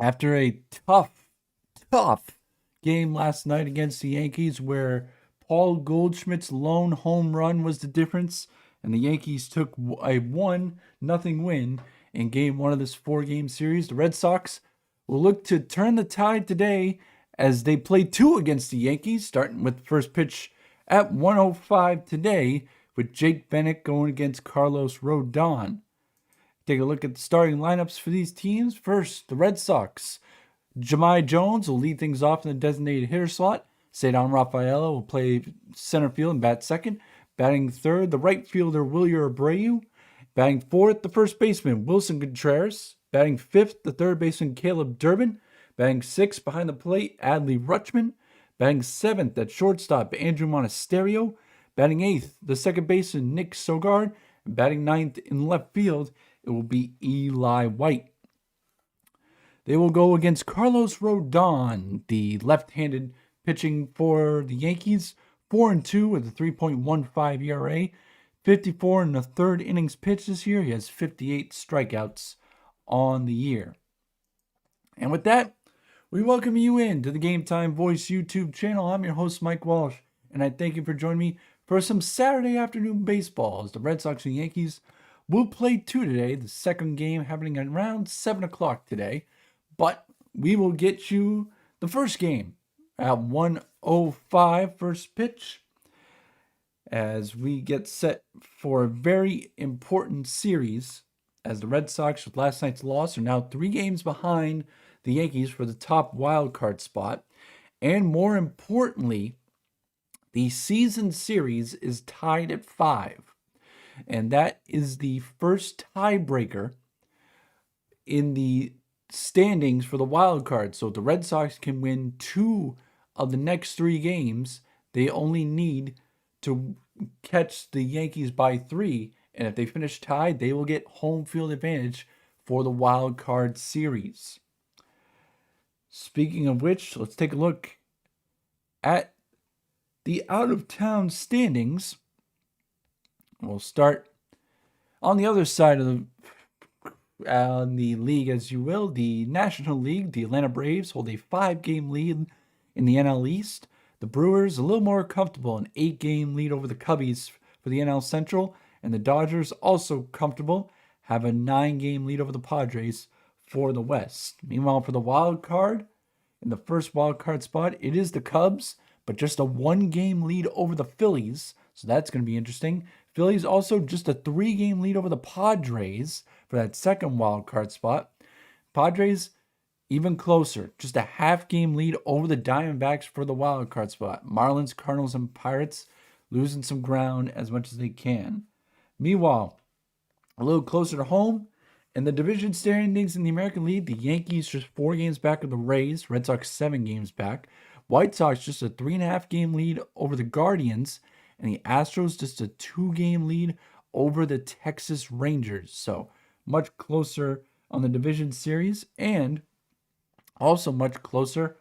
After a tough game last night against the Yankees where Paul Goldschmidt's lone home run was the difference, and the Yankees took a 1-0 win in game one of this four-game series, the Red Sox will look to turn the tide today as they play two against the Yankees, starting with the first pitch at 1:05 today with Jake Bennett going against Carlos Rodon. Take a look at the starting lineups for these teams. First, the Red Sox. Jahmai Jones will lead things off in the designated hitter slot. Cedar Rafaela will play center field and bat second. Batting third, the right fielder Wilyer Abreu. Batting fourth, the first baseman Wilson Contreras. Batting fifth, the third baseman Caleb Durbin. Batting sixth behind the plate, Adley Rutschman. Batting seventh at shortstop, Andrew Monasterio. Batting eighth, the second baseman Nick Sogard. And batting ninth in left field, it will be Eli White. They will go against Carlos Rodon, the left-handed pitching for the Yankees. 4-2 with a 3.15 ERA. 54 in the third innings pitched this year. He has 58 strikeouts on the year. And with that, we welcome you in to the Game Time Voice YouTube channel. I'm your host, Mike Walsh, and I thank you for joining me for some Saturday afternoon baseball as the Red Sox and Yankees will play two today, the second game happening around 7 o'clock today. But we will get you the first game at 1:05 first pitch as we get set for a very important series as the Red Sox, with last night's loss, are now 3 games behind the Yankees for the top wild card spot. And more importantly, the season series is tied at 5. And that is the first tiebreaker in the standings for the wild card. So if the Red Sox can win 2 of the next 3 games, they only need to catch the Yankees by 3. And if they finish tied, they will get home field advantage for the wild card series. Speaking of which, let's take a look at the out-of-town standings. We'll start on the other side of the league, as you will. The National League, the Atlanta Braves hold a 5-game lead in the NL East. The Brewers a little more comfortable, an 8-game lead over the Cubbies for the NL Central. And the Dodgers also comfortable, have a 9-game lead over the Padres for the West. Meanwhile, for the wild card, in the first wild card spot, it is the Cubs, but just a 1-game lead over the Phillies. So that's going to be interesting. Phillies also just a 3-game lead over the Padres for that second wild card spot. Padres even closer, just a half-game lead over the Diamondbacks for the wild card spot. Marlins, Cardinals, and Pirates losing some ground as much as they can. Meanwhile, a little closer to home, in the division standings in the American League, the Yankees just 4 games back of the Rays, Red Sox 7 games back. White Sox just a 3.5-game lead over the Guardians, and the Astros just a 2-game lead over the Texas Rangers. So much closer on the division series, and also much closer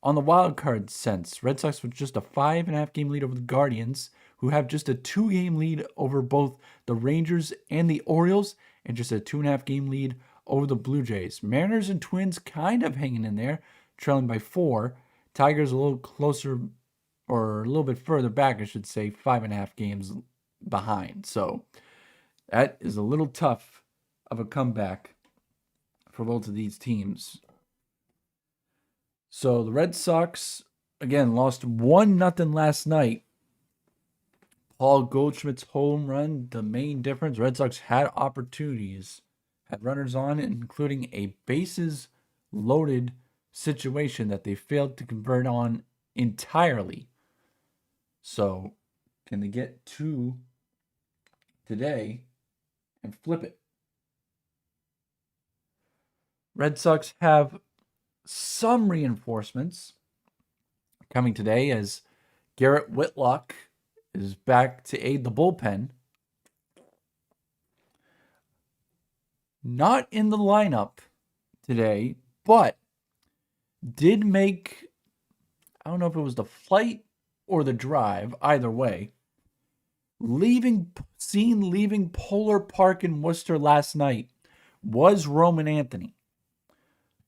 on the wild card sense. Red Sox with just a 5.5-game lead over the Guardians, who have just a 2-game lead over both the Rangers and the Orioles, and just a 2.5-game lead over the Blue Jays. Mariners and Twins kind of hanging in there, trailing by 4. Tigers a little closer, or a little bit further back, I should say, 5.5 games behind. So that is a little tough of a comeback for both of these teams. So the Red Sox, again, lost 1-0 last night. Paul Goldschmidt's home run, the main difference. Red Sox had opportunities, had runners on, including a bases loaded situation that they failed to convert on entirely. So, can they get 2 today and flip it? Red Sox have some reinforcements coming today as Garrett Whitlock is back to aid the bullpen. Not in the lineup today, but did make, I don't know if it was the flight or the drive, either way, leaving Polar Park in Worcester last night was Roman Anthony.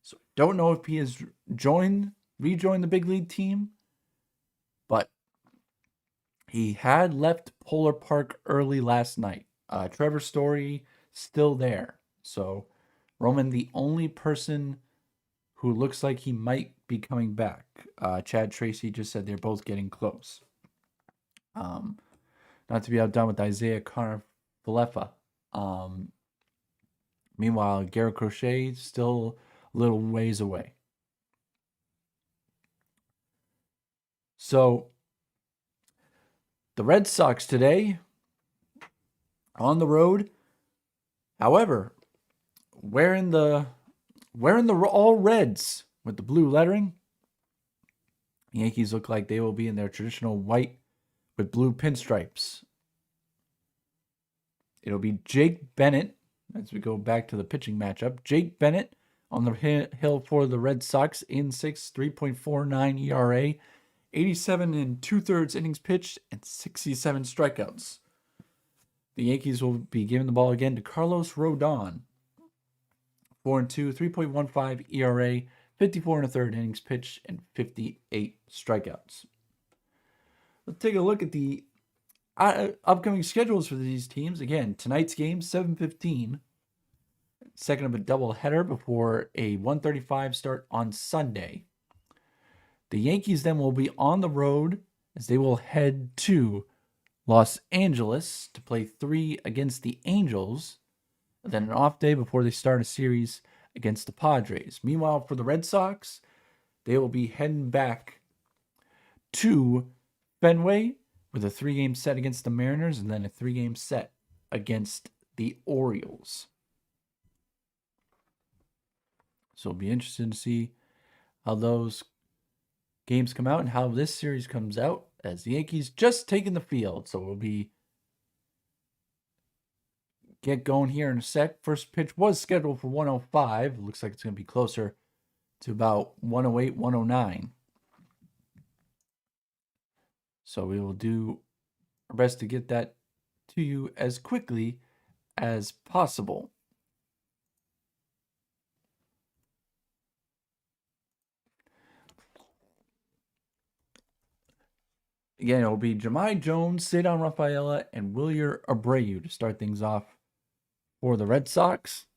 So I don't know if he has rejoined the big league team, but he had left Polar Park early last night. Trevor Story still there. So Roman, the only person who looks like he might be coming back. Chad Tracy just said they're both getting close. Not to be outdone with Isaiah Connor-Falefa. Meanwhile, Garrett Crochet still a little ways away. So the Red Sox today on the road. However, wearing the all reds with the blue lettering. The Yankees look like they will be in their traditional white with blue pinstripes. It'll be Jake Bennett as we go back to the pitching matchup. Jake Bennett on the hill for the Red Sox in 3.49 ERA, 87 and 2/3 innings pitched, and 67 strikeouts. The Yankees will be giving the ball again to Carlos Rodon. 4-2, 3.15 ERA, 54 1/3 innings pitched, and 58 strikeouts. Let's take a look at the upcoming schedules for these teams. Again, tonight's game, 7:15. Second of a doubleheader before a 1:35 start on Sunday. The Yankees then will be on the road as they will head to Los Angeles to play 3 against the Angels. Then an off day before they start a series against the Padres. Meanwhile, for the Red Sox, they will be heading back to Fenway with a 3-game set against the Mariners and then a 3-game set against the Orioles. So it'll be interesting to see how those games come out and how this series comes out as the Yankees just taking the field. So we'll be get going here in a sec. First pitch was scheduled for 105. Looks like it's going to be closer to about 108, 109. So we will do our best to get that to you as quickly as possible. Again, it will be Jahmai Jones, Cedar Rafaela, and Wilyer Abreu to start things off for the Red Sox.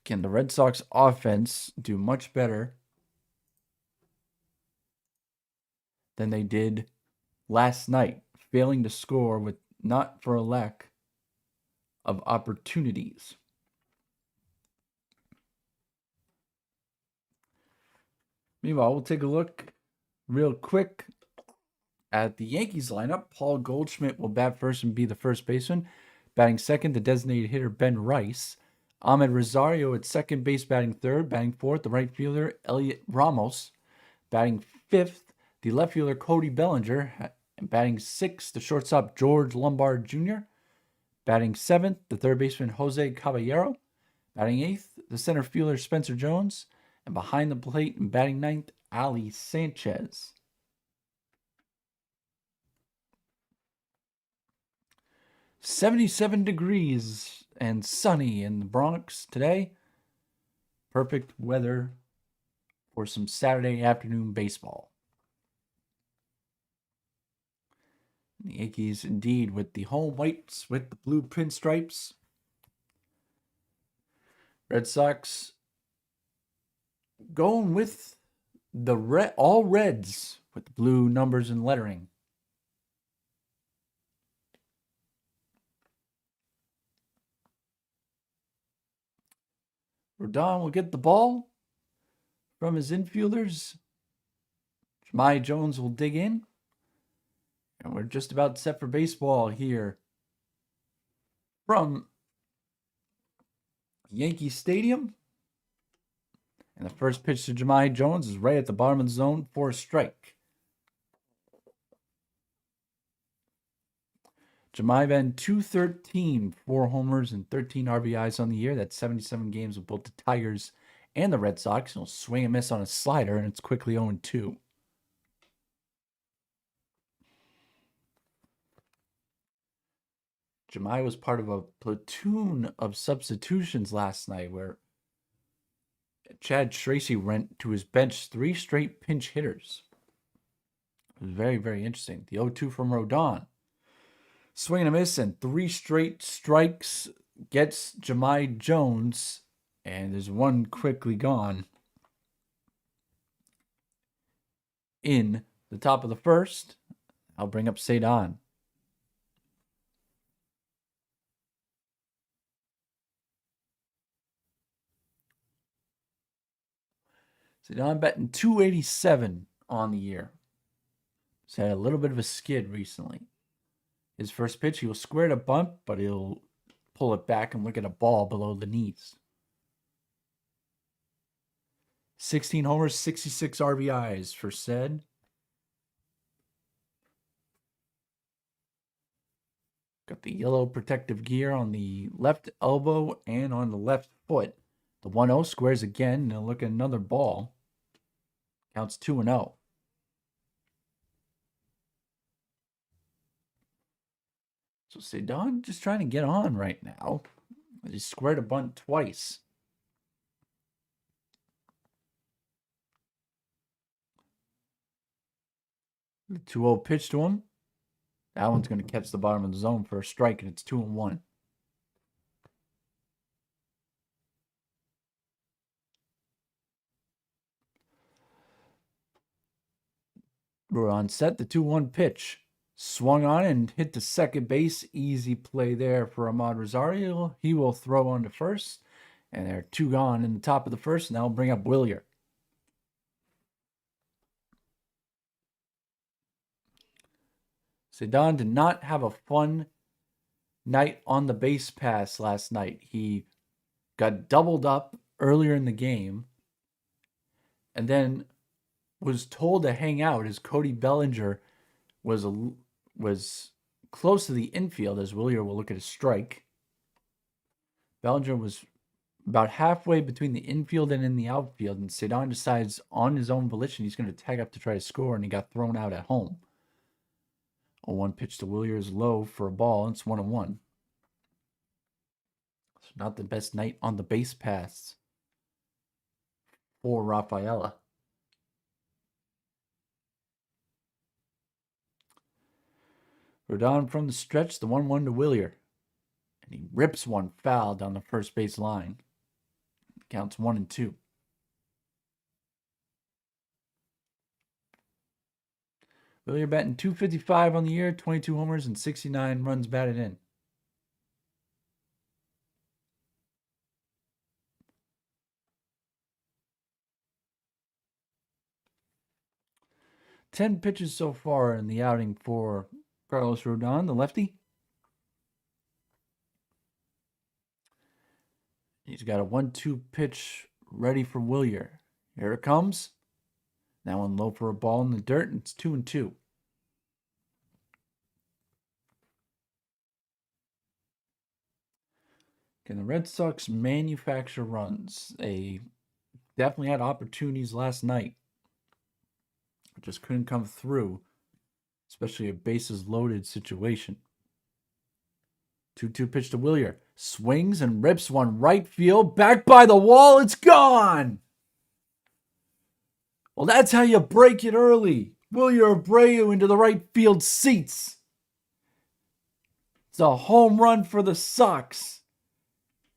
Can the Red Sox offense do much better than they did last night, failing to score with not for a lack of opportunities? Meanwhile, we'll take a look real quick at the Yankees lineup. Paul Goldschmidt will bat first and be the first baseman. Batting second, the designated hitter Ben Rice. Ahmed Rosario at second base, batting third. Batting fourth, the right fielder Elliot Ramos. Batting fifth, the left fielder Cody Bellinger. And batting sixth, the shortstop George Lombard Jr. Batting seventh, the third baseman Jose Caballero. Batting eighth, the center fielder Spencer Jones. And behind the plate and batting ninth, Ali Sanchez. 77 degrees and sunny in the Bronx today. Perfect weather for some Saturday afternoon baseball. The Yankees, indeed, with the home whites with the blue pinstripes. Red Sox going with the all reds with the blue numbers and lettering. Rodon will get the ball from his infielders. Jahmai Jones will dig in. And we're just about set for baseball here from Yankee Stadium. And the first pitch to Jahmai Jones is right at the bottom of the zone for a strike. Jahmai been 213, 4 homers and 13 RBIs on the year. That's 77 games with both the Tigers and the Red Sox. He'll swing and miss on a slider, and it's quickly 0-2. Jemai was part of a platoon of substitutions last night where Chad Tracy went to his bench 3 straight pinch hitters. It was very, very interesting. The 0-2 from Rodon. Swing and a miss and 3 straight strikes gets Jemai Jones. And there's one quickly gone. In the top of the first, I'll bring up Showdown. Showdown betting 287 on the year. He's had a little bit of a skid recently. His first pitch, he will square to bunt, but he'll pull it back and look at a ball below the knees. 16 homers, 66 RBIs for said. Got the yellow protective gear on the left elbow and on the left foot. The 1-0 squares again, and look at another ball. Counts 2-0. So Showdown just trying to get on right now. He squared a bunt twice. The 2-0 pitch to him. That one's going to catch the bottom of the zone for a strike, and it's 2-1. Rodon set the 2-1 pitch. Swung on and hit to second base. Easy play there for Ahmad Rosario. He will throw on to first. And there are 2 gone in the top of the first. Now we'll bring up Willier. Showdown did not have a fun night on the base pass last night. He got doubled up earlier in the game and then was told to hang out as Cody Bellinger was close to the infield as Willier will look at a strike. Bellinger was about halfway between the infield and in the outfield, and Showdown decides on his own volition he's going to tag up to try to score, and he got thrown out at home. A 1 pitch to Willier is low for a ball, and it's 1-1. So not the best night on the base pass for Rafaela. Rodon from the stretch, the 1-1 to Willier. And he rips one foul down the first base line. Counts 1-2. Willier batting .255 on the year, 22 homers and 69 runs batted in. Ten pitches so far in the outing for Carlos Rodon, the lefty. He's got a 1-2 pitch ready for Willier. Here it comes. That one low for a ball in the dirt, and it's 2-2. Can the Red Sox manufacture runs? They definitely had opportunities last night. Just couldn't come through, especially a bases loaded situation. 2-2 pitch to Willier. Swings and rips one right field. Back by the wall. It's gone. Well, that's how you break it early. Willier Abreu into the right field seats. It's a home run for the Sox.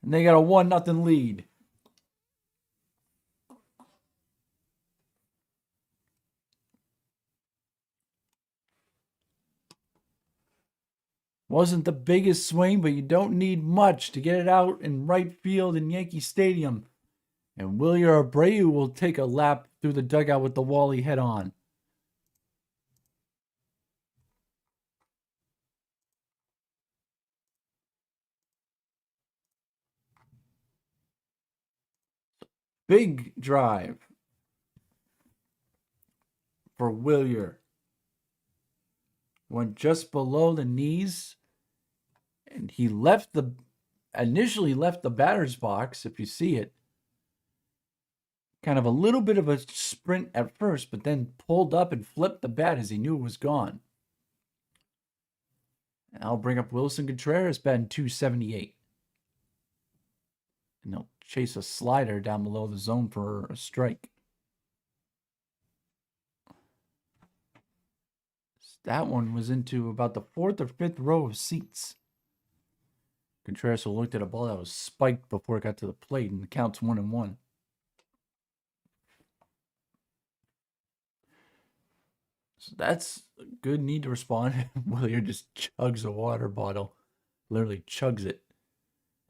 And they got a 1-0 lead. Wasn't the biggest swing, but you don't need much to get it out in right field in Yankee Stadium. And Willier Abreu will take a lap through the dugout with the Wally head on. Big drive for Willier. Went just below the knees. And he initially left the batter's box, if you see it. Kind of a little bit of a sprint at first, but then pulled up and flipped the bat as he knew it was gone. And I'll bring up Wilson Contreras batting 278. And he'll chase a slider down below the zone for a strike. That one was into about the fourth or fifth row of seats. Contreras looked at a ball that was spiked before it got to the plate, and the count's 1-1. So that's a good need to respond. Willier just chugs a water bottle, literally chugs it.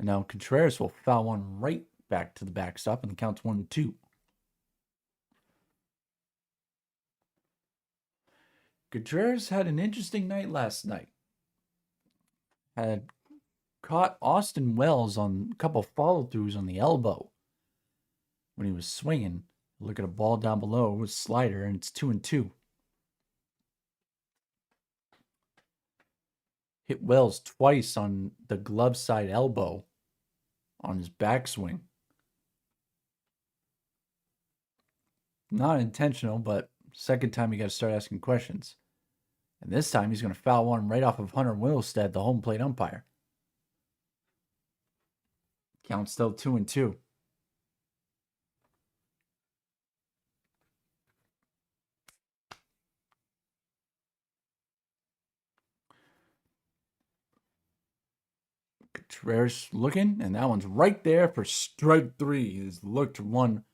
And now Contreras will foul one right back to the backstop, and the count's 1-2. Contreras had an interesting night last night. Had caught Austin Wells on a couple follow-throughs on the elbow when he was swinging. Look at a ball down below with slider, and it's 2-2. Hit Wells twice on the glove side elbow on his backswing. Not intentional, but second time you got to start asking questions. And this time he's going to foul one right off of Hunter Wilstead, the home plate umpire. Count still 2-2. Contreras looking, and that one's right there for strike three. He's looked one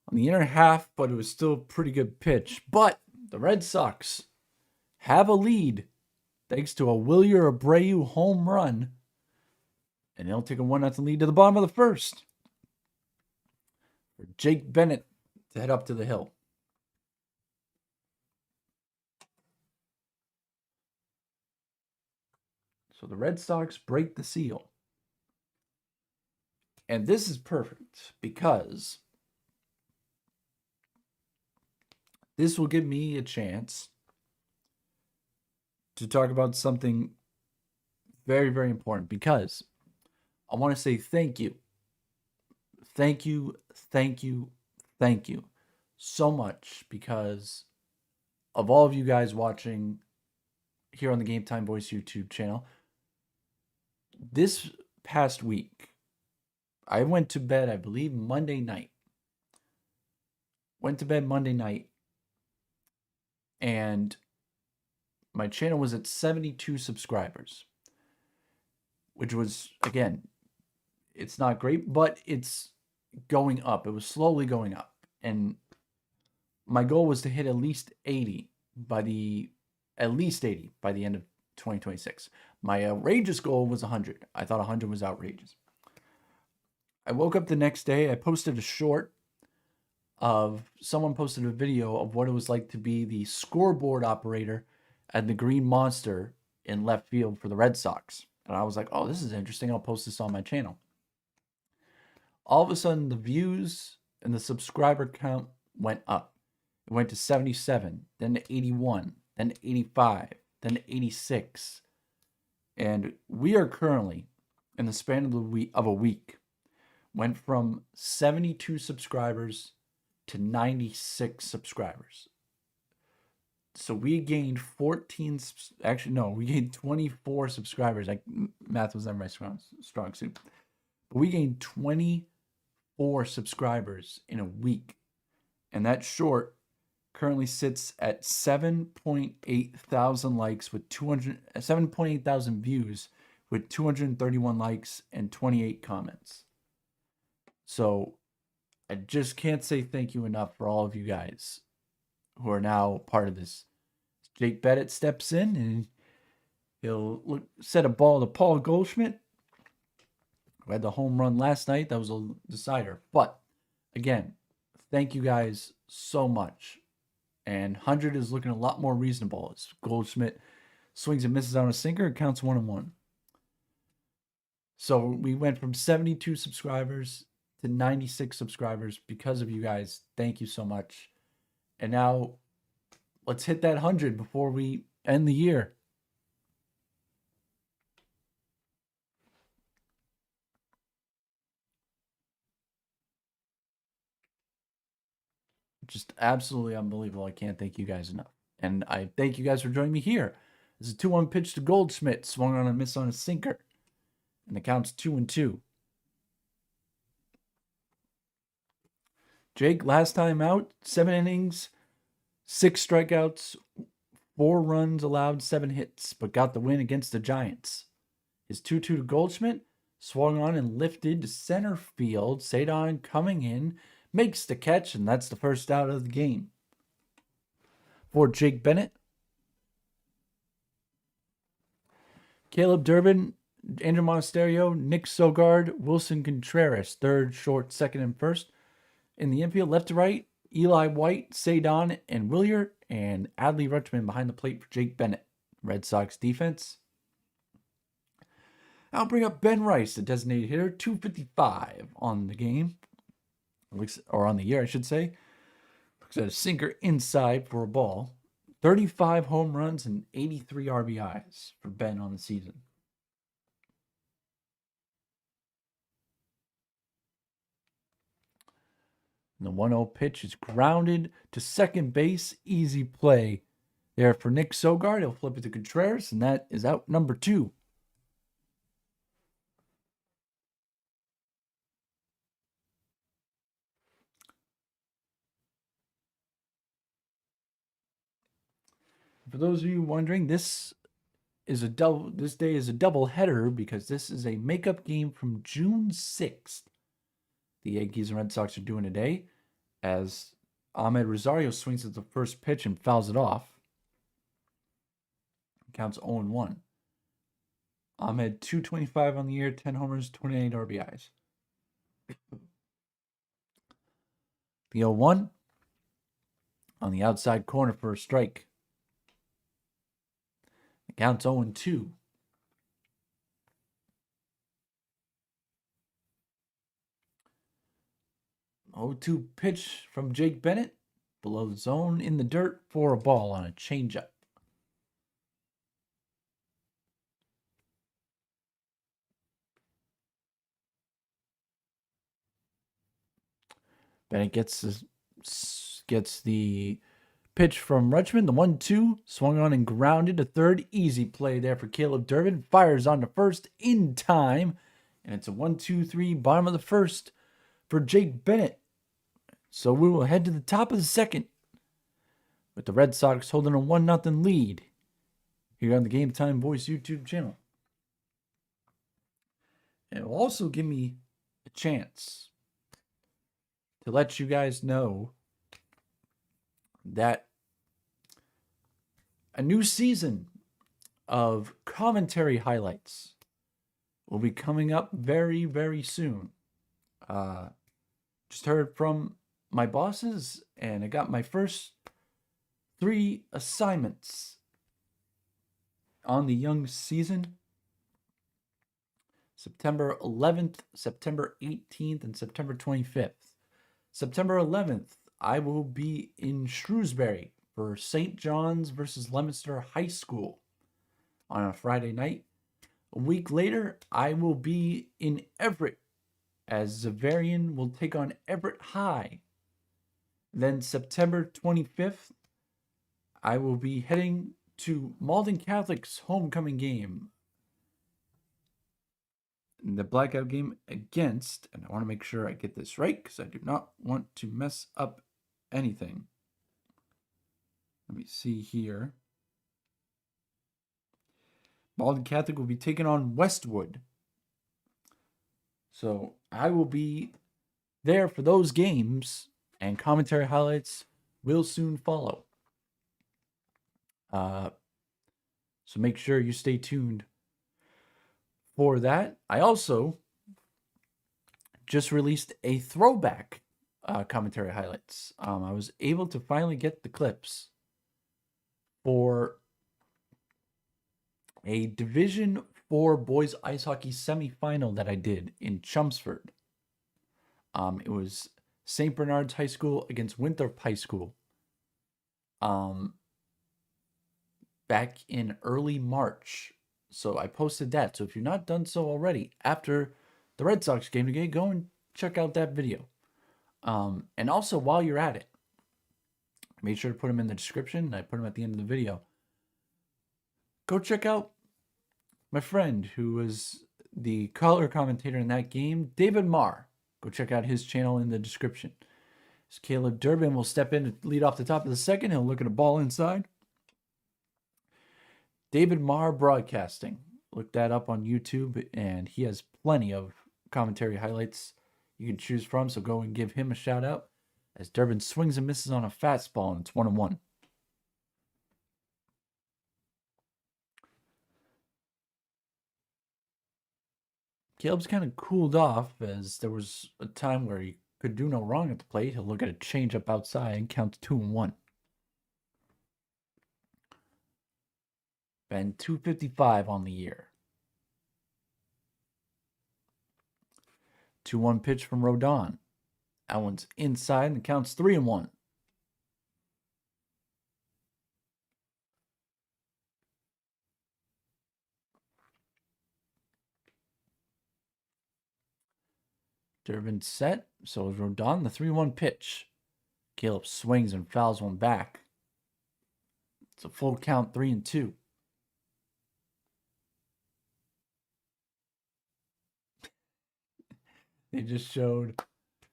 on the inner half, but it was still a pretty good pitch. But the Red Sox have a lead thanks to a Wilyer Abreu home run, and they'll take a 1-0 lead to the bottom of the first for Jake Bennett to head up to the hill. So the Red Sox break the seal. And this is perfect because this will give me a chance to talk about something very, very important, because I want to say thank you. Thank you, thank you, thank you so much, because of all of you guys watching here on the Game Time Voice YouTube channel. This past week, I went to bed, I believe, Monday night. Went to bed Monday night, and my channel was at 72 subscribers, which was, again, it's not great, but it's going up. It was slowly going up, and my goal was to hit at least 80 by the end of 2026. My outrageous goal was 100. I thought 100 was outrageous. I woke up the next day. I posted a short of someone posted a video of what it was like to be the scoreboard operator at the Green Monster in left field for the Red Sox. And I was like, oh, this is interesting. I'll post this on my channel. All of a sudden, the views and the subscriber count went up. It went to 77, then to 81, then to 85, then to 86. And we are currently, in the span of a week, went from 72 subscribers to 96 subscribers. So we gained we gained 24 subscribers. Math was never my strong suit. But we gained 24 subscribers in a week. And that short currently sits at 7.8 thousand likes with 7.8 thousand views with 231 likes and 28 comments. So I just can't say thank you enough for all of you guys who are now part of this. Jake Bennett steps in and he'll set a ball to Paul Goldschmidt, who had the home run last night. That was a decider. But again, thank you guys so much. And 100 is looking a lot more reasonable as Goldschmidt swings and misses on a sinker. It counts 1-1. So we went from 72 subscribers to 96 subscribers because of you guys. Thank you so much. And now let's hit that 100 before we end the year. Just absolutely unbelievable. I can't thank you guys enough. And I thank you guys for joining me here This is a 2-1 pitch to Goldschmidt. Swung on a miss on a sinker. And the count's 2-2. Jake, last time out, 7 innings, 6 strikeouts, 4 runs allowed, 7 hits, but got the win against the Giants. His 2-2 to Goldschmidt, swung on and lifted to center field. Showdown coming in, makes the catch, and that's the first out of the game. For Jake Bennett, Caleb Durbin, Andrew Monasterio, Nick Sogard, Wilson Contreras, third, short, second, and first. In the infield, left to right, Eli White, Showdown, and Willier, and Adley Rutschman behind the plate for Jake Bennett. Red Sox defense. I'll bring up Ben Rice, the designated hitter, 255 on the game, or on the year, I should say. Looks at a sinker inside for a ball. 35 home runs and 83 RBIs for Ben on the season. And the 1-0 pitch is grounded to second base. Easy play there for Nick Sogard. He'll flip it to Contreras, and that is out number 2. For those of you wondering, this day is a double header because this is a makeup game from June 6th. The Yankees and Red Sox are doing today, as Ahmed Rosario swings at the first pitch and fouls it off. Counts 0-1. Ahmed 225 on the year, 10 homers, 28 RBIs. The 0-1 on the outside corner for a strike. It counts 0-2. 0-2 pitch from Jake Bennett. Below the zone in the dirt for a ball on a changeup. Bennett gets the pitch from Rutschman. The 1-2 swung on and grounded to third. Easy play there for Caleb Durbin. Fires on to first in time. And it's a 1-2-3 bottom of the first for Jake Bennett. So we will head to the top of the second with the Red Sox holding a 1-0 lead here on the Game Time Voice YouTube channel. And it will also give me a chance to let you guys know that a new season of commentary highlights will be coming up very, very soon. Just heard from my bosses, and I got my first 3 assignments on the young season. September 11th, September 18th, and September 25th. September 11th, I will be in Shrewsbury for St. John's versus Leominster High School on a Friday night. A week later, I will be in Everett as Zavarian will take on Everett High. Then September 25th, I will be heading to Malden Catholic's homecoming game. The blackout game against, and I want to make sure I get this right because I do not want to mess up anything. Let me see here. Malden Catholic will be taking on Westwood. So I will be there for those games, and commentary highlights will soon follow. So make sure you stay tuned for that. I also just released a throwback commentary highlights. I was able to finally get the clips for a Division 4 boys ice hockey semifinal that I did in Chelmsford. It was St. Bernard's High School against Winthrop High School. Back in early March. So I posted that. So if you've not done so already, after the Red Sox game today, go and check out that video. And also, while you're at it, I made sure to put them in the description. I put them at the end of the video. Go check out my friend who was the color commentator in that game, David Marr. Go check out his channel in the description. As Caleb Durbin will step in to lead off the top of the second. He'll look at a ball inside. David Marr Broadcasting. Look that up on YouTube, and he has plenty of commentary highlights you can choose from, so go and give him a shout out. As Durbin swings and misses on a fastball, and it's 1-1. Caleb's kind of cooled off as there was a time where he could do no wrong at the plate. He'll look at a changeup outside and count 2-1. Been 255 on the year. 2-1 pitch from Rodon. That one's inside and counts 3-1. Durbin set, so is Rodon. The 3-1 pitch. Caleb swings and fouls one back. It's a full count, 3-2. They just showed.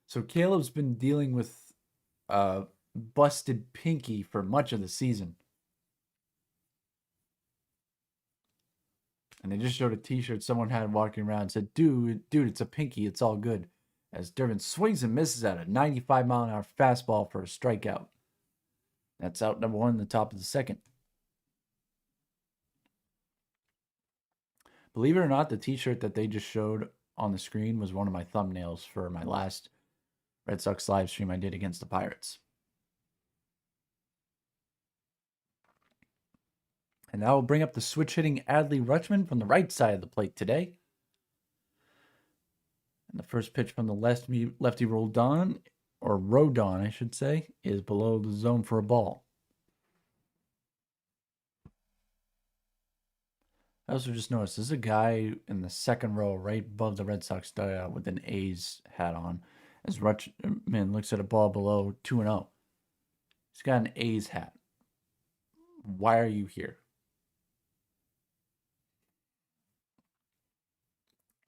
So Caleb's been dealing with busted pinky for much of the season. And they just showed a t-shirt someone had walking around and said, dude, it's a pinky. It's all good. As Durbin swings and misses at a 95-mile-an-hour fastball for a strikeout. That's out number 1 in the top of the second. Believe it or not, the t-shirt that they just showed on the screen was one of my thumbnails for my last Red Sox live stream I did against the Pirates. And that will bring up the switch-hitting Adley Rutschman from the right side of the plate today. And the first pitch from the lefty Rodon, or Rodon, I should say, is below the zone for a ball. I also just noticed there's a guy in the second row right above the Red Sox dugout with an A's hat on. As Rutschman looks at a ball below 2-0. He's got an A's hat. Why are you here?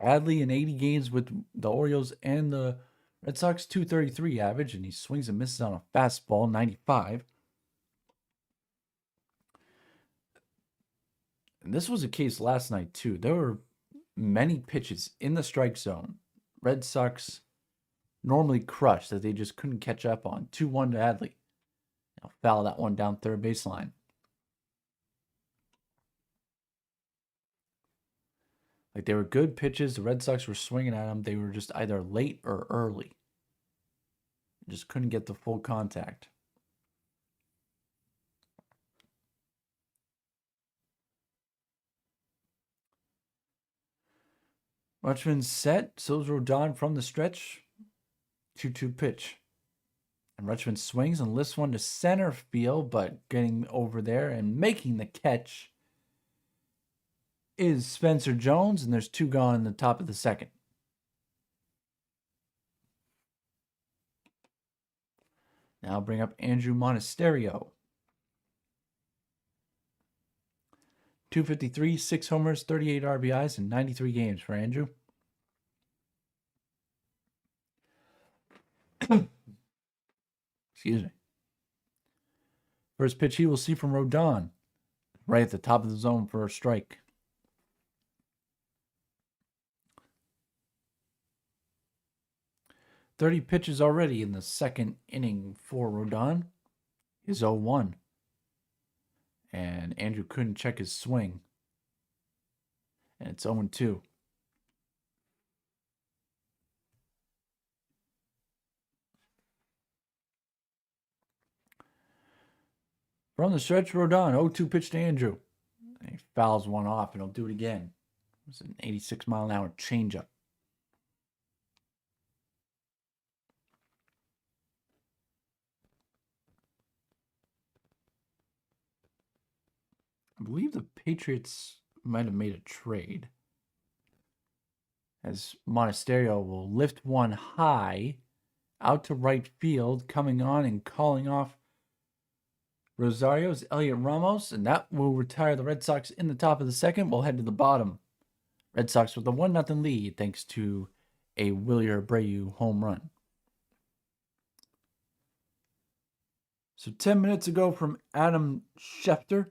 Adley in 80 games with the Orioles and the Red Sox, 233 average, and he swings and misses on a fastball, 95. And this was a case last night, too. There were many pitches in the strike zone. Red Sox normally crushed that they just couldn't catch up on. 2-1 to Adley. I'll foul that one down third baseline. Like, they were good pitches. The Red Sox were swinging at them. They were just either late or early. Just couldn't get the full contact. Rutschman's set. So's Rodon from the stretch. 2-2 pitch. And Rutschman swings and lifts one to center field, but getting over there and making the catch is Spencer Jones, and there's 2 gone in the top of the second. Now I'll bring up Andrew Monasterio. 253, 6 homers, 38 RBIs, and 93 games for Andrew. Excuse me. First pitch he will see from Rodon. Right at the top of the zone for a strike. "30 pitches already in the second inning for Rodon is 0-1. And Andrew couldn't check his swing. And it's 0-2. From the stretch, Rodon, 0-2 pitch to Andrew. And he fouls one off, and he'll do it again. It was an 86-mile-an-hour changeup. I believe the Patriots might have made a trade. As Monasterio will lift one high out to right field, coming on and calling off Rosario's Elliot Ramos, and that will retire the Red Sox in the top of the second. We'll head to the bottom. Red Sox with a 1-0 lead thanks to a Wilyer Abreu home run. So 10 minutes ago from Adam Schefter,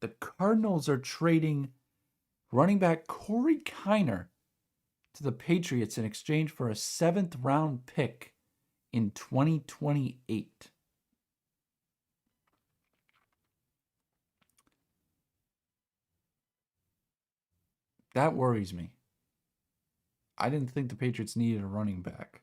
the Cardinals are trading running back Corey Kiner to the Patriots in exchange for a 7th-round pick in 2028. That worries me. I didn't think the Patriots needed a running back.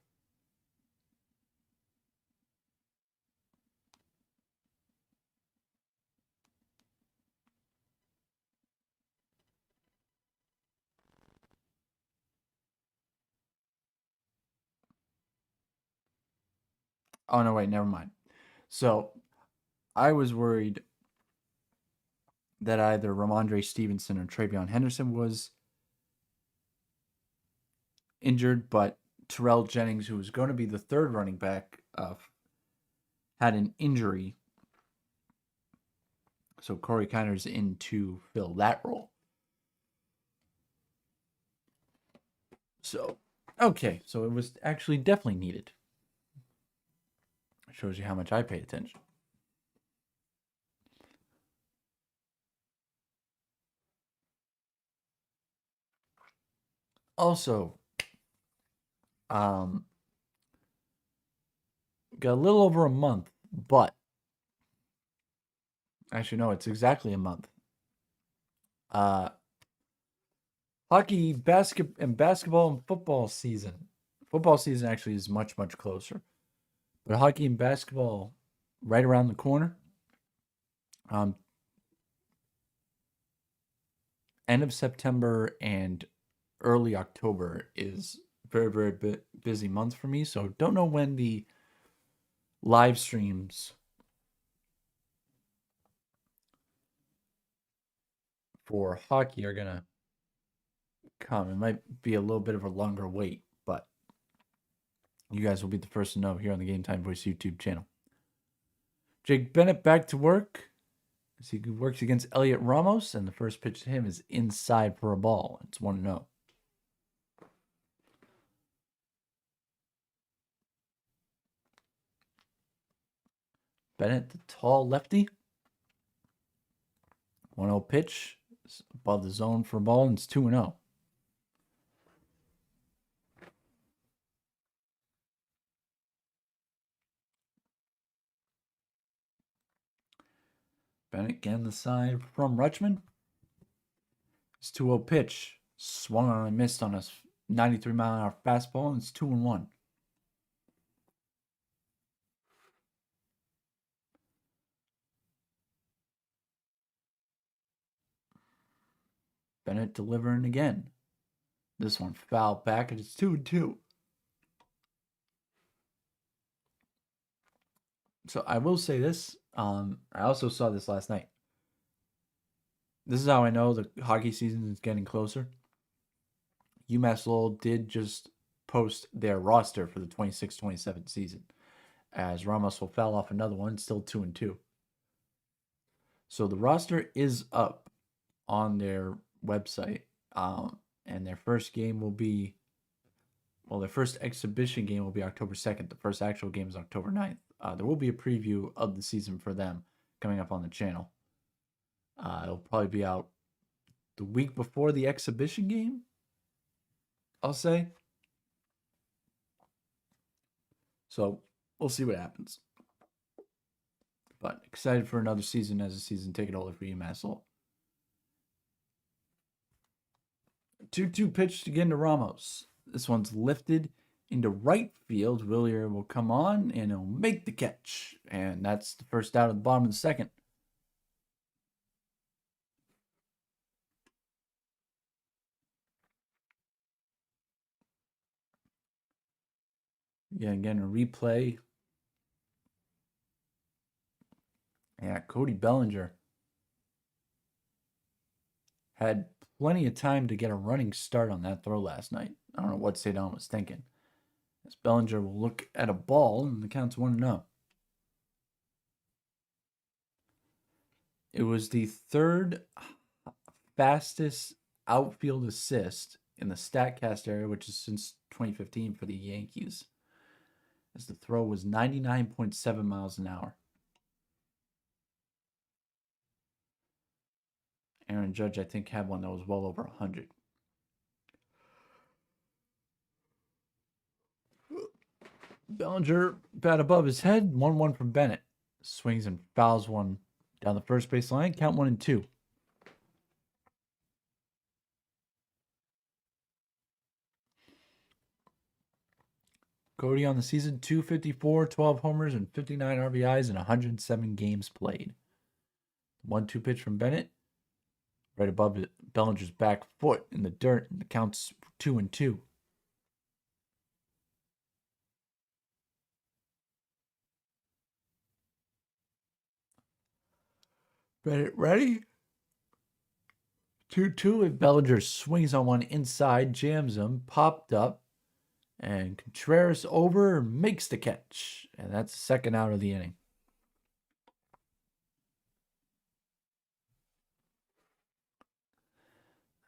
Oh, no, wait, never mind. So I was worried that either Ramondre Stevenson or Travion Henderson was injured, but Terrell Jennings, who was going to be the third running back, had an injury. So Corey Kiner's in to fill that role. So, okay, so it was actually definitely needed. Shows you how much I paid attention. Also, got a little over a month, but actually no, it's exactly a month. Hockey, basketball and football season. Football season actually is much closer, but hockey and basketball right around the corner. End of September and early October is very busy month for me. So don't know when the live streams for hockey are gonna come. It might be a little bit of a longer wait, but you guys will be the first to know here on the Game Time Voice YouTube channel. Jake Bennett back to work as he works against Elliot Ramos, and the first pitch to him is inside for a ball. It's 1-0. Bennett, the tall lefty. 1-0 pitch. It's above the zone for a ball, and it's 2-0. Bennett getting the side from Rutschman. It's 2-0 pitch. Swung on and missed on a 93-mile-an-hour fastball, and it's 2-1. Bennett delivering again. This one fouled back, and it's 2-2. So I will say this. I also saw this last night. This is how I know the hockey season is getting closer. UMass Lowell did just post their roster for the 26-27 season, as Ramos will foul off another one, still 2-2. So the roster is up on their website, and their first game will be, well, their first exhibition game will be October 2nd. The first actual game is October 9th. There will be a preview of the season for them coming up on the channel. It'll probably be out the week before the exhibition game, I'll say. So we'll see what happens. But excited for another season as a season ticket holder for UMass Lowell. 2-2 pitch again to Ramos. This one's lifted into right field. Willier will come on and he'll make the catch. And that's the first out of the bottom of the second. Yeah, again, a replay. Yeah, Cody Bellinger had plenty of time to get a running start on that throw last night. I don't know what Sadan was thinking. As Bellinger will look at a ball, and the count's 1-0. It was the third fastest outfield assist in the StatCast area, which is since 2015 for the Yankees, as the throw was 99.7 miles an hour. Aaron Judge, I think, had one that was well over 100. Bellinger bat above his head, 1-1 from Bennett. Swings and fouls one down the first base line. Count 1-2. Cody on the season, 254, 12 homers, and 59 RBIs in 107 games played. 1-2 pitch from Bennett. Right above Bellinger's back foot in the dirt, and the count's 2-2. Bennett ready? 2-2, and Bellinger swings on one inside, jams him, popped up, and Contreras over, makes the catch. And that's the second out of the inning.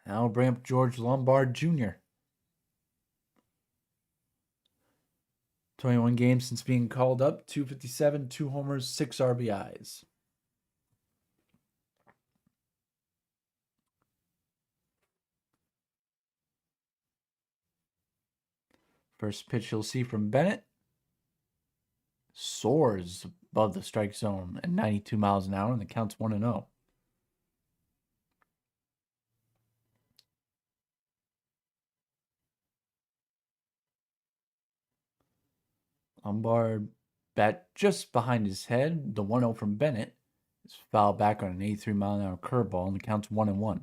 Now bring up George Lombard Jr. 21 games since being called up, 257, 2 homers, 6 RBIs. First pitch you'll see from Bennett soars above the strike zone at 92 miles an hour, and the count's 1-0. Lombard bat just behind his head. The 1-0 from Bennett is fouled back on an 83-mile-an-hour curveball, and the count's 1-1.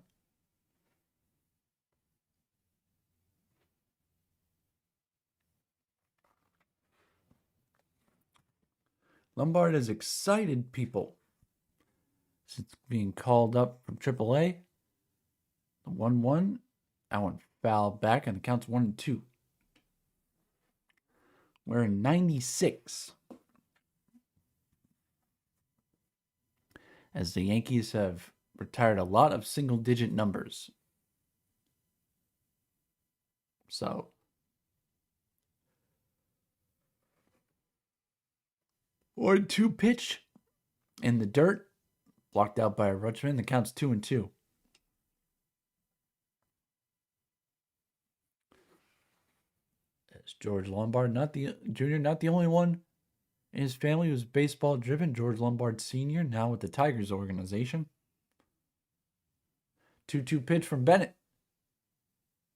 Lombard has excited people since being called up from AAA. The 1-1, that one fouled back, and the count's 1-2. We're in 96. As the Yankees have retired a lot of single-digit numbers. So, 1-2 pitch in the dirt, blocked out by a Rutschman. The count's 2-2. As George Lombard, not the only one in his family who's baseball driven. George Lombard Sr., now with the Tigers organization. 2-2 pitch from Bennett.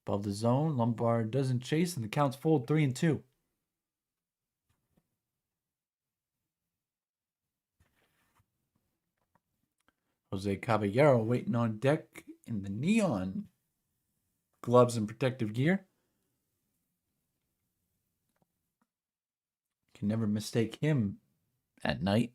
Above the zone, Lombard doesn't chase, and the count's full 3-2. Jose Caballero waiting on deck in the neon gloves and protective gear. Can never mistake him at night.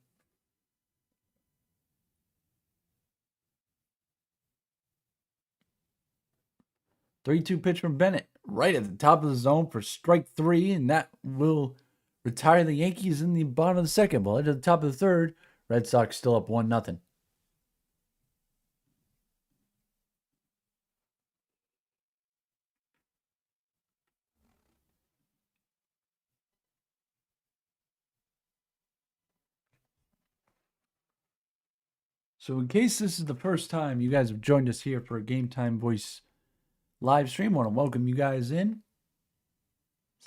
Three-two pitch from Bennett, right at the top of the zone for strike 3, and that will retire the Yankees in the bottom of the second. Well, at the top of the third, Red Sox still up 1-0. So in case this is the first time you guys have joined us here for a Game Time Voice live stream, I want to welcome you guys in.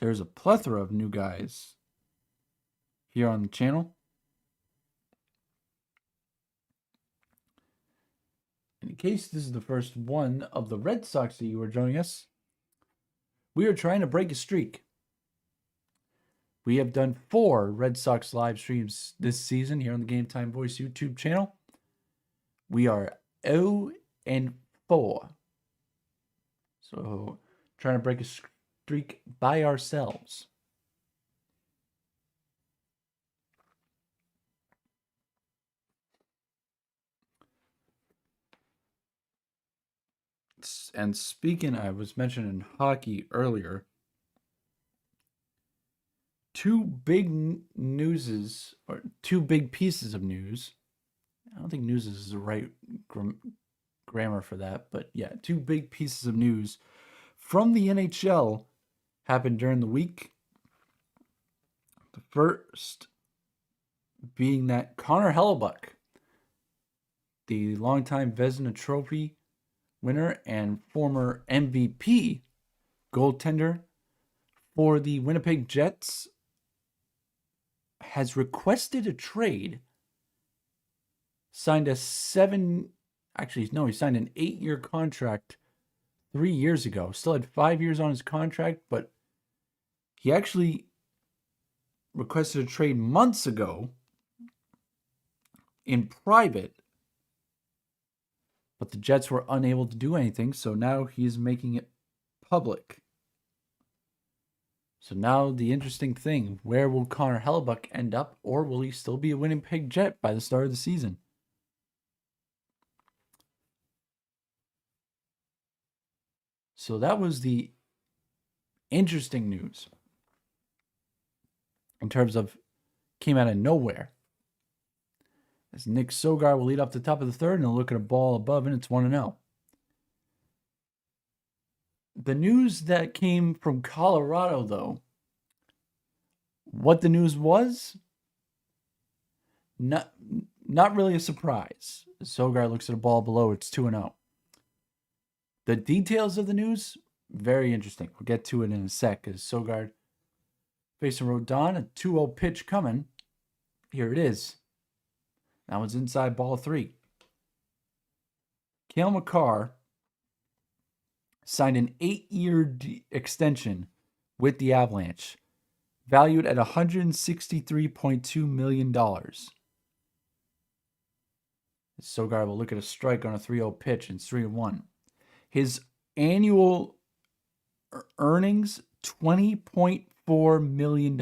There's a plethora of new guys here on the channel. In case this is the first one of the Red Sox that you are joining us, we are trying to break a streak. We have done 4 Red Sox live streams this season here on the Game Time Voice YouTube channel. We are 0-4. So, trying to break a streak by ourselves. And speaking, I was mentioning hockey earlier. 2 big pieces of news I don't think news is the right grammar for that, but yeah, two big pieces of news from the NHL happened during the week. The first being that Connor Hellebuck, the longtime Vezina Trophy winner and former MVP goaltender for the Winnipeg Jets, has requested a trade. Signed he signed an 8-year contract 3 years ago. Still had 5 years on his contract, but he actually requested a trade months ago in private, but the Jets were unable to do anything, so now he's making it public. So now the interesting thing, where will Connor Hellebuck end up, or will he still be a Winnipeg Jet by the start of the season? So that was the interesting news in terms of came out of nowhere. As Nick Sogar will lead off the top of the third, and he'll look at a ball above, and it's 1-0. The news that came from Colorado, though, what the news was, not really a surprise. Sogar looks at a ball below, it's 2-0. The details of the news, very interesting. We'll get to it in a sec, as Sogard facing Rodon, a 2-0 pitch coming. Here it is. That one's inside, ball 3. Cale Makar signed an 8-year extension with the Avalanche, valued at $163.2 million. Sogar will look at a strike on a 3-0 pitch, and it's 3-1. His annual earnings, $20.4 million.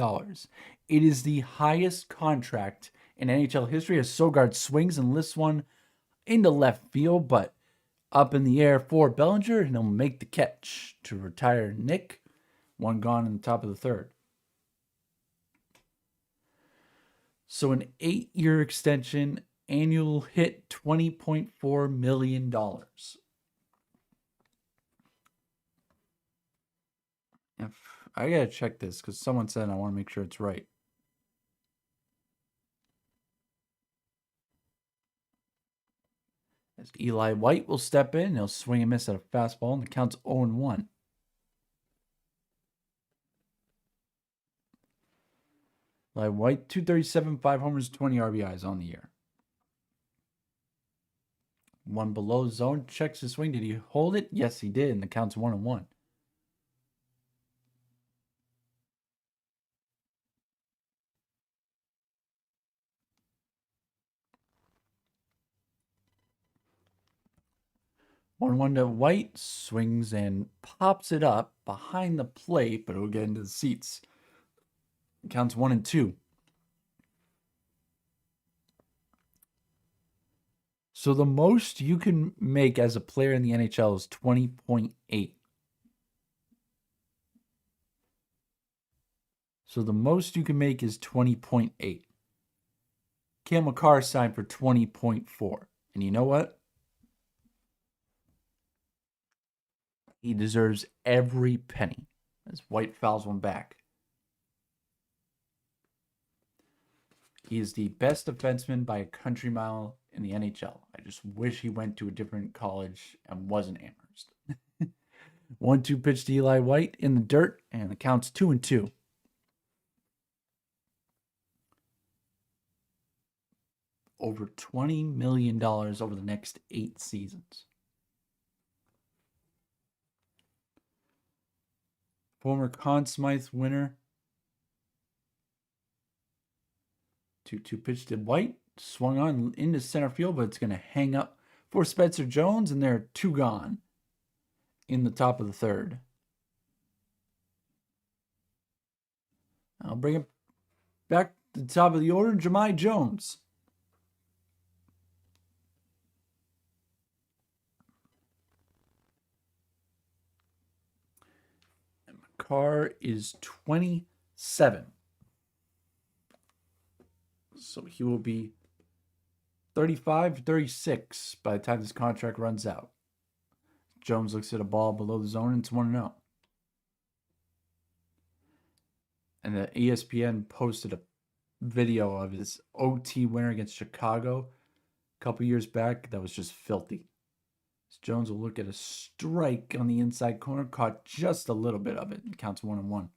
It is the highest contract in NHL history, as Sogard swings and lifts one into left field, but up in the air for Bellinger, and he'll make the catch to retire Nick. One gone in the top of the third. So an 8-year extension, annual hit, $20.4 million. I gotta check this because someone said I want to make sure it's right. As Eli White will step in, he'll swing and miss at a fastball, and the count's 0-1. Eli White, 237, 5 homers, 20 RBIs on the year. One below zone, checks his swing. Did he hold it? Yes, he did, and the count's 1-1. One to White, swings and pops it up behind the plate, but it'll get into the seats. It counts 1-2. So the most you can make as a player in the NHL is 20.8. So the most you can make is 20.8. Cale Makar signed for 20.4. And you know what? He deserves every penny, as White fouls one back. He is the best defenseman by a country mile in the NHL. I just wish he went to a different college and wasn't Amherst. 1-2 pitch to Eli White in the dirt, and the count's 2-2. Over $20 million over the next 8 seasons. Former Conn Smythe winner. 2-2 pitch to White. Swung on into center field, but it's going to hang up for Spencer Jones, and there are 2 gone in the top of the third. I'll bring it back to the top of the order, Jahmai Jones. And Makar is 27. So he will be 35-36 by the time this contract runs out. Jones looks at a ball below the zone and it's 1-0. And the ESPN posted a video of his OT winner against Chicago a couple years back that was just filthy. Jones will look at a strike on the inside corner, caught just a little bit of it, and counts 1-1.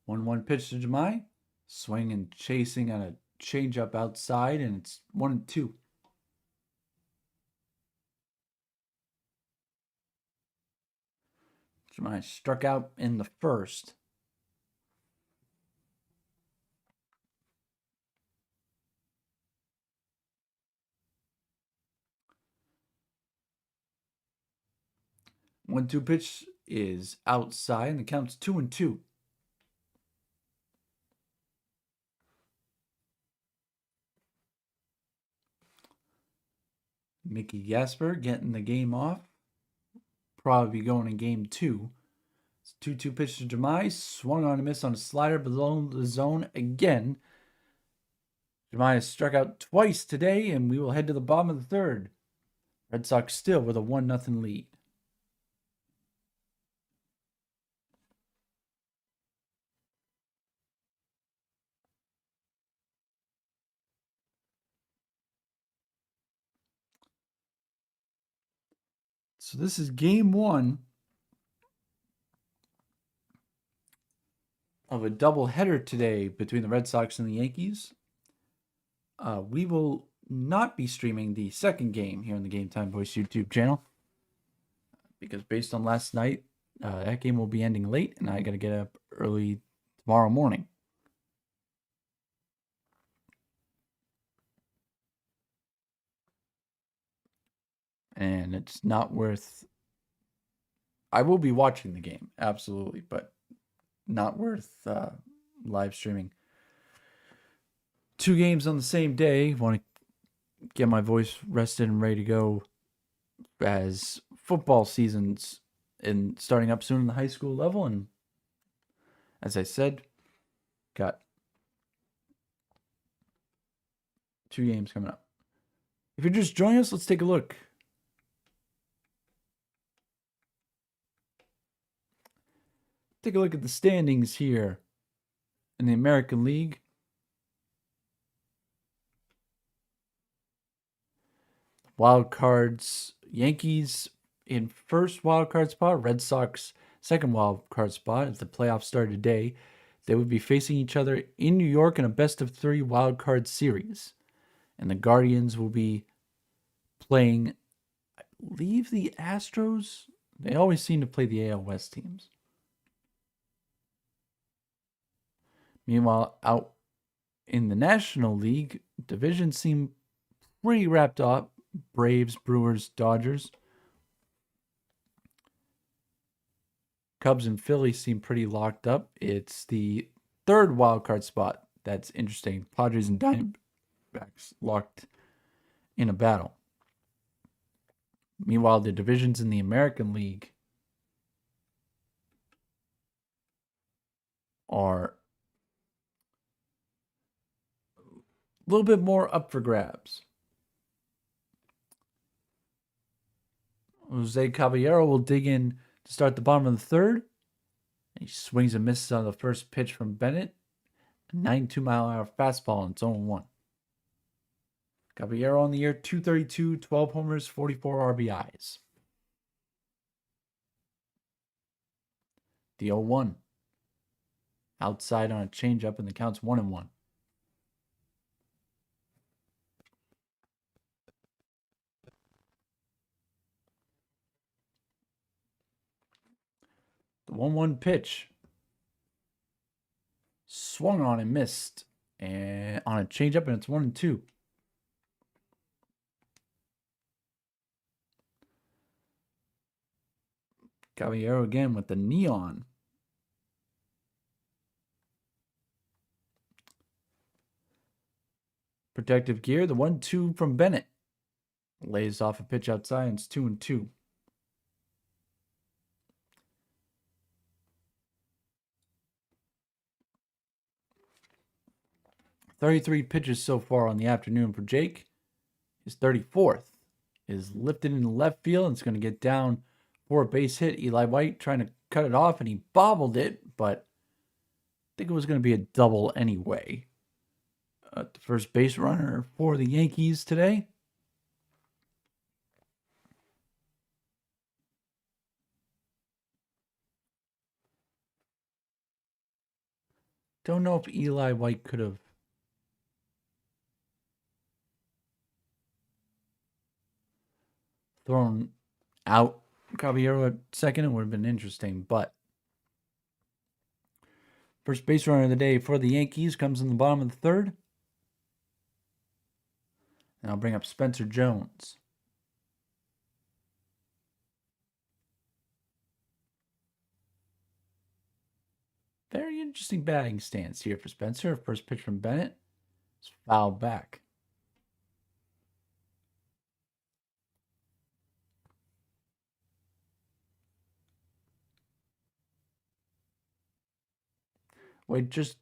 1-1 pitch to Jemai. Swing and chasing on a changeup outside, and it's 1-2. Jemai struck out in the first. One-two pitch is outside, and the count's 2-2. Mickey Gasper getting the game off. Probably going in game 2. It's 2-2 pitch to Jemai. Swung on a miss on a slider below the zone again. Jemai has struck out twice today, and we will head to the bottom of the third. Red Sox still with a 1-0 lead. So this is game 1 of a doubleheader today between the Red Sox and the Yankees. We will not be streaming the second game here on the Game Time Voice YouTube channel because based on last night, that game will be ending late, and I got to get up early tomorrow morning. And it's not worth... I will be watching the game, absolutely, but not worth live streaming. 2 games on the same day. Want to get my voice rested and ready to go as football season's starting up soon in the high school level. And as I said, got 2 games coming up. If you're just joining us, let's take a look. Take a look at the standings here in the American League. Wild cards, Yankees in first wild card spot, Red Sox second wild card spot. If the playoffs started today, they would be facing each other in New York in a best-of-3 wild card series. And the Guardians will be playing, I believe, the Astros. They always seem to play the AL West teams. Meanwhile, out in the National League, divisions seem pretty wrapped up. Braves, Brewers, Dodgers. Cubs and Phillies seem pretty locked up. It's the third wild card spot that's interesting. Padres and Diamondbacks locked in a battle. Meanwhile, the divisions in the American League are a little bit more up for grabs. Jose Caballero will dig in to start the bottom of the third. He swings and misses on the first pitch from Bennett. A 92-mile-an-hour fastball, and it's 0-1. Caballero on the year, 232, 12 homers, 44 RBIs. The 0-1. Outside on a changeup, and the count's 1-1. The 1-1 pitch. Swung on and missed. And on a changeup, and it's 1-2. Caballero again with the neon. Protective gear. The 1-2 from Bennett. Lays off a pitch outside, and it's 2-2. 33 pitches so far on the afternoon for Jake. His 34th is lifted into left field and it's going to get down for a base hit. Eli White trying to cut it off and he bobbled it, but I think it was going to be a double anyway. The first base runner for the Yankees today. Don't know if Eli White could have thrown out Caballero at second. It would have been interesting, but first base runner of the day for the Yankees comes in the bottom of the third. And I'll bring up Spencer Jones. Very interesting batting stance here for Spencer. First pitch from Bennett is fouled back. Wade just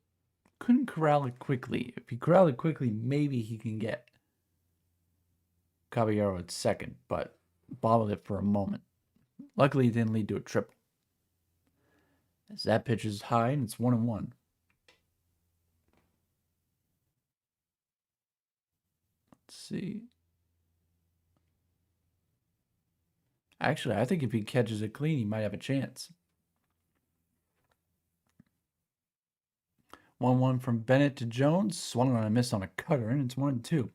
couldn't corral it quickly. If he corralled it quickly, maybe he can get Caballero at second, but bobbled it for a moment. Luckily, it didn't lead to a triple. As that pitch is high and it's 1-1. Let's see. Actually, I think if he catches it clean, he might have a chance. 1-1 from Bennett to Jones. Swung on a miss on a cutter, and it's 1-2.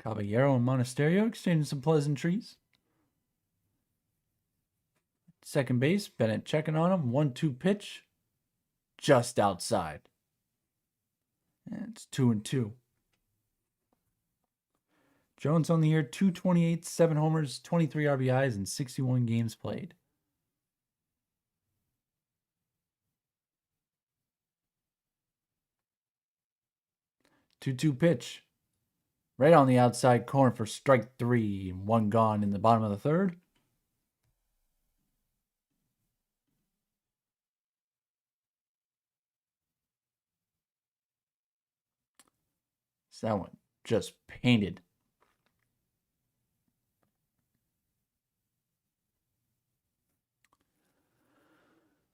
Caballero and Monasterio exchanging some pleasantries. Second base, Bennett checking on him. 1-2 pitch. Just outside. And it's 2-2. Jones on the year, 228, 7 homers, 23 RBIs, and 61 games played. Two-two pitch. Right on the outside corner for strike 3. One gone in the bottom of the third. So that one just painted.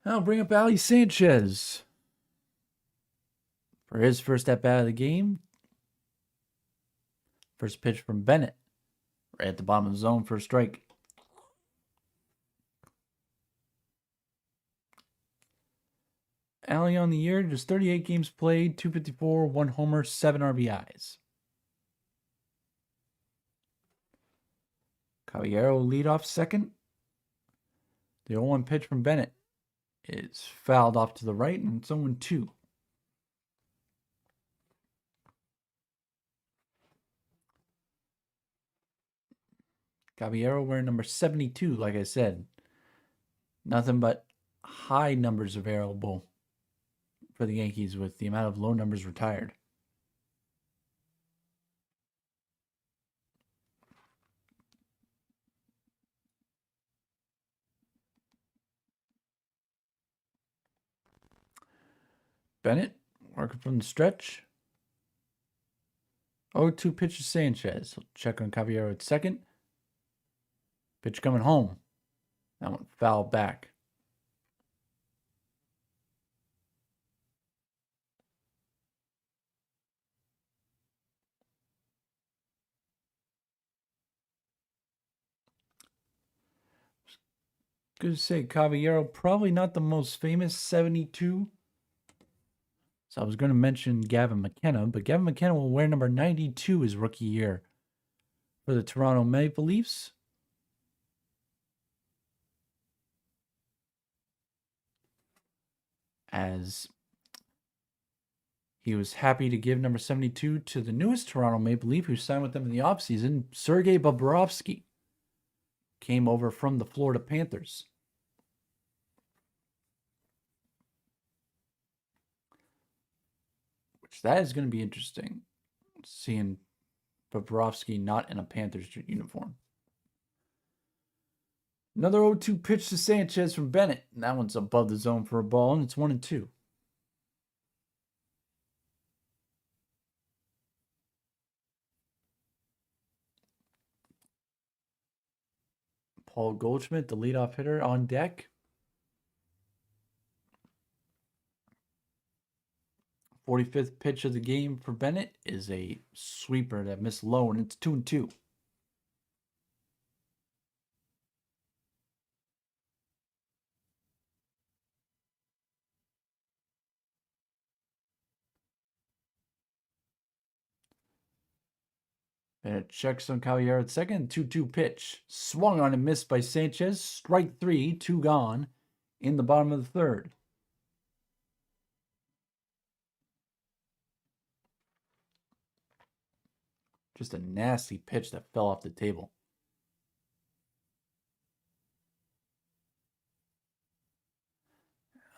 I'll bring up Ali Sanchez for his first at bat of the game. First pitch from Bennett, right at the bottom of the zone for a strike. Ali on the year, just 38 games played, 254, 1 homer, 7 RBIs. Caballero lead off second. The 0-1 pitch from Bennett is fouled off to the right, and it's 0-2. Caballero wearing number 72, like I said. Nothing but high numbers available for the Yankees with the amount of low numbers retired. Bennett working from the stretch. 0-2 pitch to Sanchez. He'll check on Caballero at second. Pitch coming home. That one fouled back. Good to say, Caballero probably not the most famous 72. So I was going to mention Gavin McKenna, but Gavin McKenna will wear number 92 his rookie year for the Toronto Maple Leafs. As he was happy to give number 72 to the newest Toronto Maple Leaf who signed with them in the offseason, Sergei Bobrovsky. Came over from the Florida Panthers. Which that is going to be interesting, seeing Bobrovsky not in a Panthers uniform. Another 0-2 pitch to Sanchez from Bennett. And that one's above the zone for a ball, and it's 1-2. Paul Goldschmidt, the leadoff hitter, on deck. 45th pitch of the game for Bennett is a sweeper that missed low, and it's 2-2. Bennett checks on Caballero at second. 2-2 pitch. Swung on and missed by Sanchez. Strike 3, 2 gone in the bottom of the third. Just a nasty pitch that fell off the table.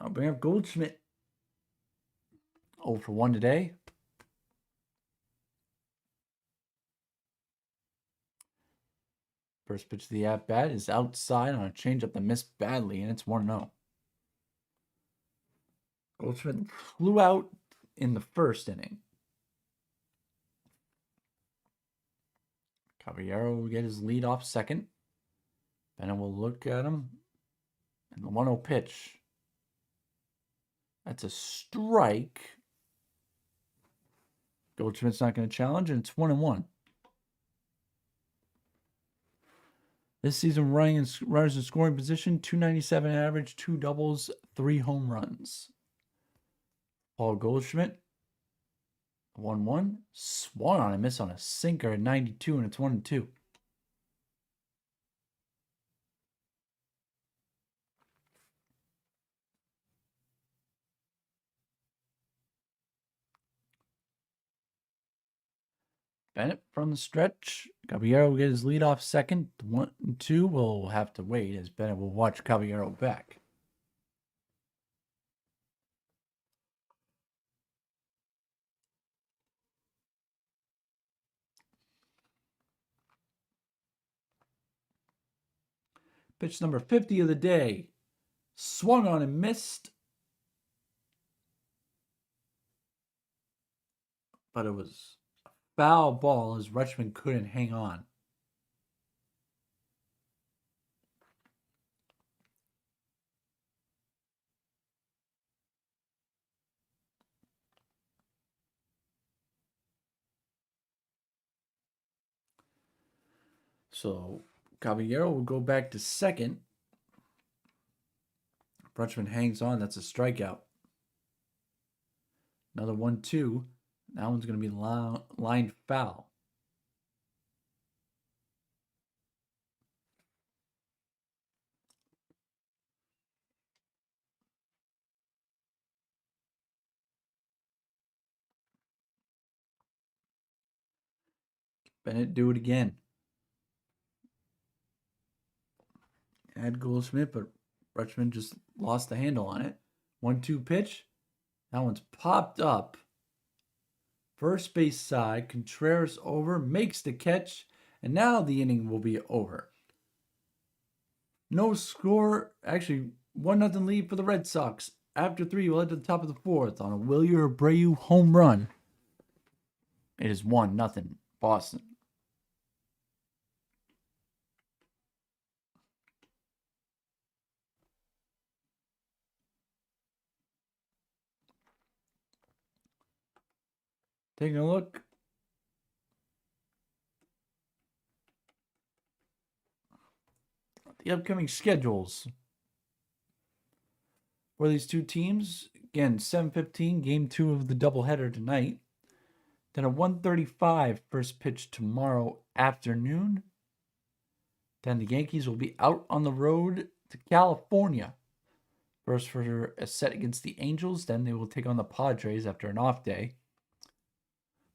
I'll bring up Goldschmidt. 0 for 1 today. First pitch of the at-bat is outside on a changeup that missed badly, and it's 1-0. Goldschmidt flew out in the first inning. Caballero will get his lead off second. Bennett will look at him. And the 1-0 pitch. That's a strike. Goldschmidt's not going to challenge, and it's 1-1. This season, runners in scoring position, 297 average, 2 doubles, 3 home runs. Paul Goldschmidt, 1-1. Swung on a miss on a sinker at 92, and it's 1-2. Bennett from the stretch. Caballero will get his lead off second. 1-2 will have to wait as Bennett will watch Caballero back. Pitch number 50 of the day. Swung on and missed. But it was a foul ball as Rutschman couldn't hang on. So Caballero will go back to second. Rutschman hangs on. That's a strikeout. Another 1-2. That one's going to be lined foul. Bennett do it again. Had Goldschmidt, but Rutschman just lost the handle on it. 1-2 pitch. That one's popped up. First base side. Contreras over. Makes the catch. And now the inning will be over. No score. Actually, 1-0 lead for the Red Sox. After 3, we'll head to the top of the 4th on a Wilyer Abreu home run. It is 1-0 Boston. Taking a look. The upcoming schedules for these two teams. Again, 7:15, game 2 of the doubleheader tonight. Then a 1:35 first pitch tomorrow afternoon. Then the Yankees will be out on the road to California. First for a set against the Angels. Then they will take on the Padres after an off day.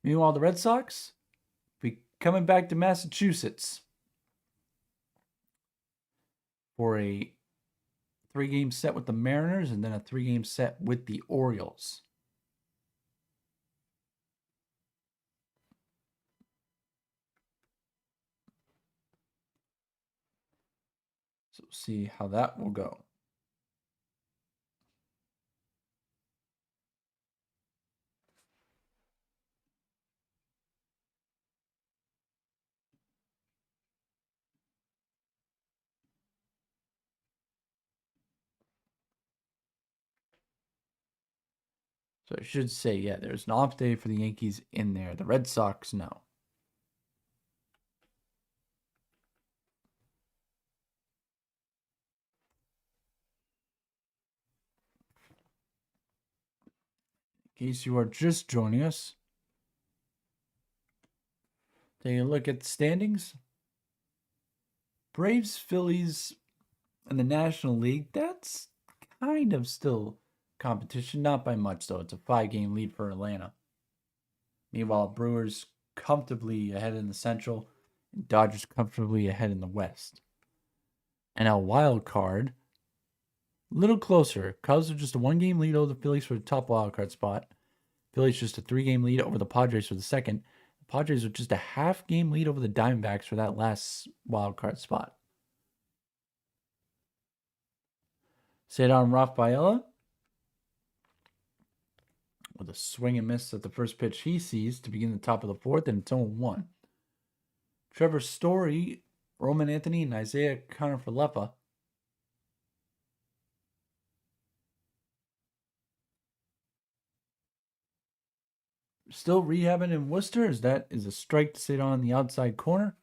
Meanwhile, the Red Sox will be coming back to Massachusetts for a 3-game set with the Mariners and then a 3-game set with the Orioles. So See how that will go. So I should say, yeah, there's an off day for the Yankees in there. The Red Sox, no. In case you are just joining us, taking a look at the standings. Braves, Phillies, and the National League, that's kind of still competition. Not by much, though. It's a 5-game lead for Atlanta. Meanwhile, Brewers comfortably ahead in the Central, and Dodgers comfortably ahead in the West. And a wild card, little closer. Cubs are just a 1-game lead over the Phillies for the top wild card spot. Phillies just a 3-game lead over the Padres for the second. The Padres are just a half-game lead over the Diamondbacks for that last wild card spot. Cedar Rafaela with a swing and miss at the first pitch he sees to begin the top of the fourth, and it's 0-1. Trevor Story, Roman Anthony, and Isaiah Kiner-Falefa still rehabbing in Worcester, as that is a strike to sit on the outside corner.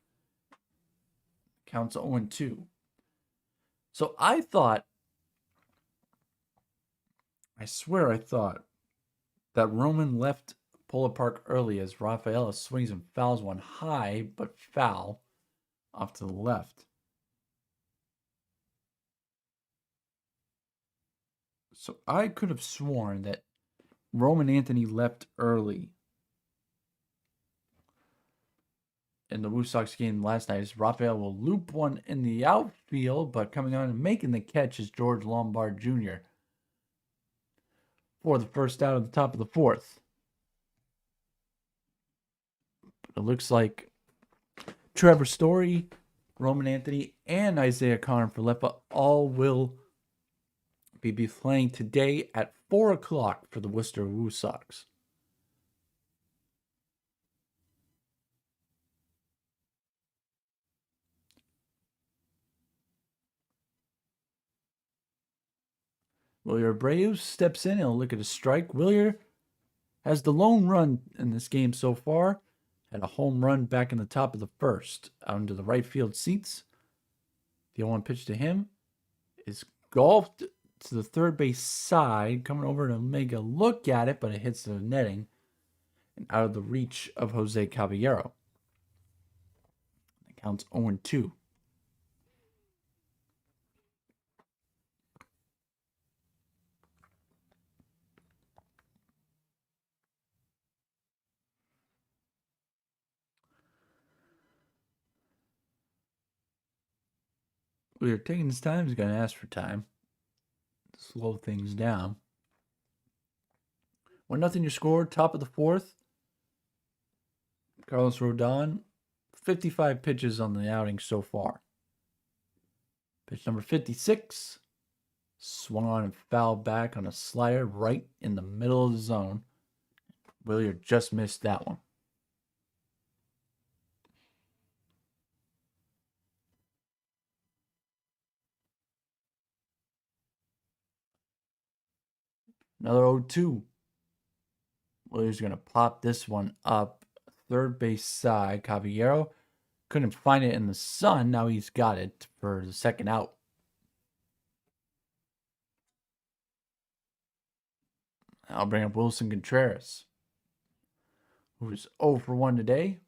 Counts 0-2. So I swear I thought that Roman left Polo Park early as Rafaela swings and fouls one high, but foul, off to the left. So I could have sworn that Roman Anthony left early in the Woo Sox game last night, as Rafael will loop one in the outfield, but coming on and making the catch is George Lombard Jr. for the first out of the top of the fourth. But it looks like Trevor Story, Roman Anthony, and Isaiah Kiner-Falefa all will be playing today at 4 o'clock for the Worcester Woo Sox. Wilyer Abreu steps in and will look at a strike. Wilyer has the lone run in this game so far. Had a home run back in the top of the first out into the right field seats. The 0-1 pitch to him is golfed to the third base side, coming over to make a look at it, but it hits the netting and out of the reach of Jose Caballero. It counts 0-2. We are taking this time. He's going to ask for time to slow things down. 1-0 your score, top of the fourth. Carlos Rodon, 55 pitches on the outing so far. Pitch number 56, swung on and fouled back on a slider right in the middle of the zone. Wilyer just missed that one. Another 0-2. Willier's going to pop this one up. Third base side. Caballero couldn't find it in the sun. Now he's got it for the second out. I'll bring up Wilson Contreras, who's 0 for 1 today.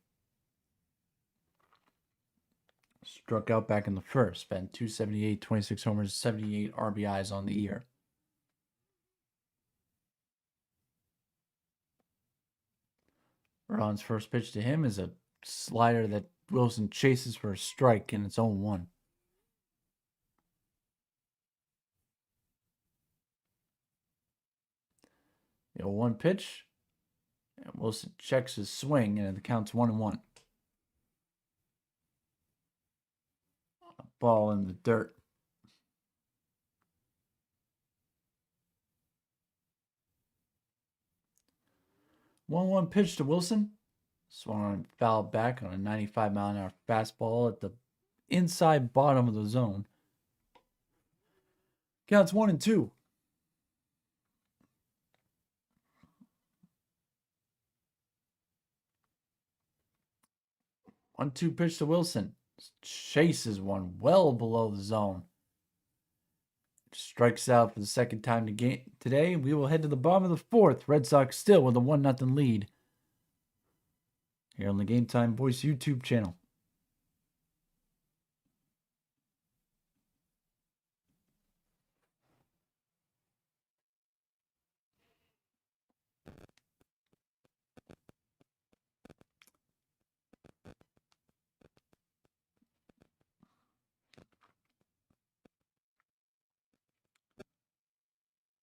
Struck out back in the first. Spent 278, 26 homers, 78 RBIs on the year. Rodon's first pitch to him is a slider that Wilson chases for a strike, and it's 0-1. The 0-1 pitch, and Wilson checks his swing, and it counts 1-1. A ball in the dirt. 1-1 pitch to Wilson. Swung on and fouled back on a 95-mile-an-hour fastball at the inside bottom of the zone. Counts 1-2. One-two pitch to Wilson. Chases one well below the zone. Strikes out for the second time today. We will head to the bottom of the fourth. Red Sox still with a 1-0 lead. Here on the Game Time Voice YouTube channel.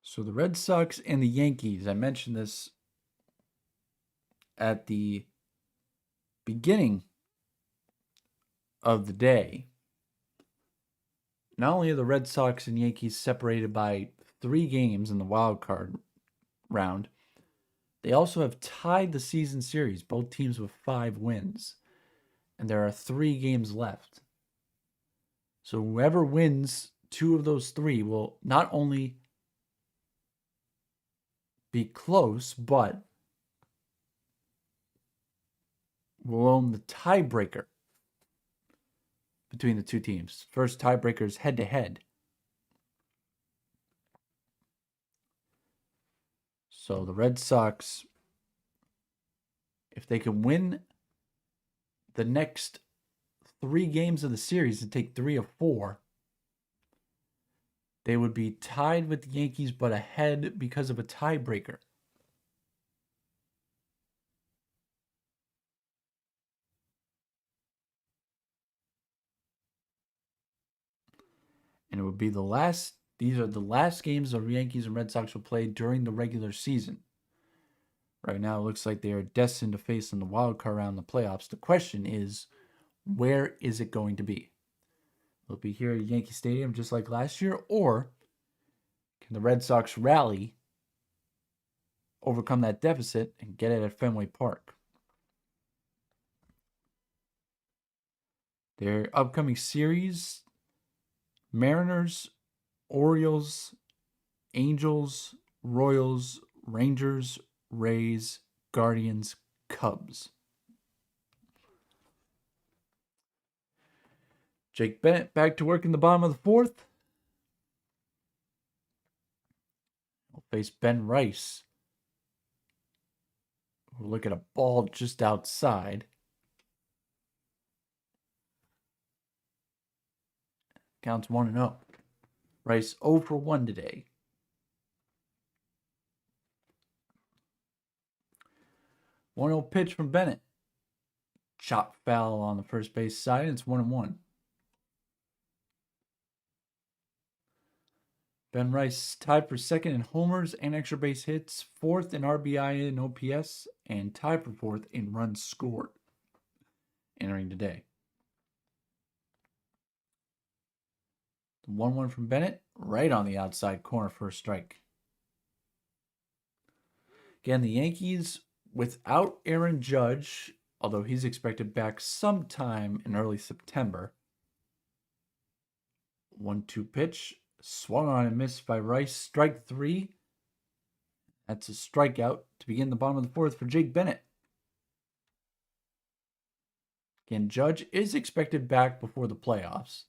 So the Red Sox and the Yankees, I mentioned this at the beginning of the day. Not only are the Red Sox and Yankees separated by 3 games in the wild card round, they also have tied the season series, both teams with 5 wins. And there are 3 games left. So whoever wins 2 of those 3 will not only be close, but will own the tiebreaker between the 2 teams. First tiebreaker is head-to-head. So the Red Sox, if they can win the next 3 games of the series and take 3 of 4, they would be tied with the Yankees but ahead because of a tiebreaker. And it would be these are the last games the Yankees and Red Sox will play during the regular season. Right now, it looks like they are destined to face in the wild card round in the playoffs. The question is, where is it going to be? Will it be here at Yankee Stadium just like last year, or can the Red Sox rally, overcome that deficit, and get it at Fenway Park? Their upcoming series: Mariners, Orioles, Angels, Royals, Rangers, Rays, Guardians, Cubs. Jake Bennett back to work in the bottom of the fourth. We'll face Ben Rice. We'll look at a ball just outside. Counts 1-0. Rice 0 for 1 today. 1-0 pitch from Bennett. Chop foul on the first base side, and it's 1-1. Ben Rice tied for second in homers and extra base hits, 4th in RBI and OPS, and tied for 4th in runs scored entering today. The 1-1 from Bennett, right on the outside corner for a strike. Again, the Yankees without Aaron Judge, although he's expected back sometime in early September. 1-2 pitch. Swung on and missed by Rice. Strike 3. That's a strikeout to begin the bottom of the fourth for Jake Bennett. Again, Judge is expected back before the playoffs.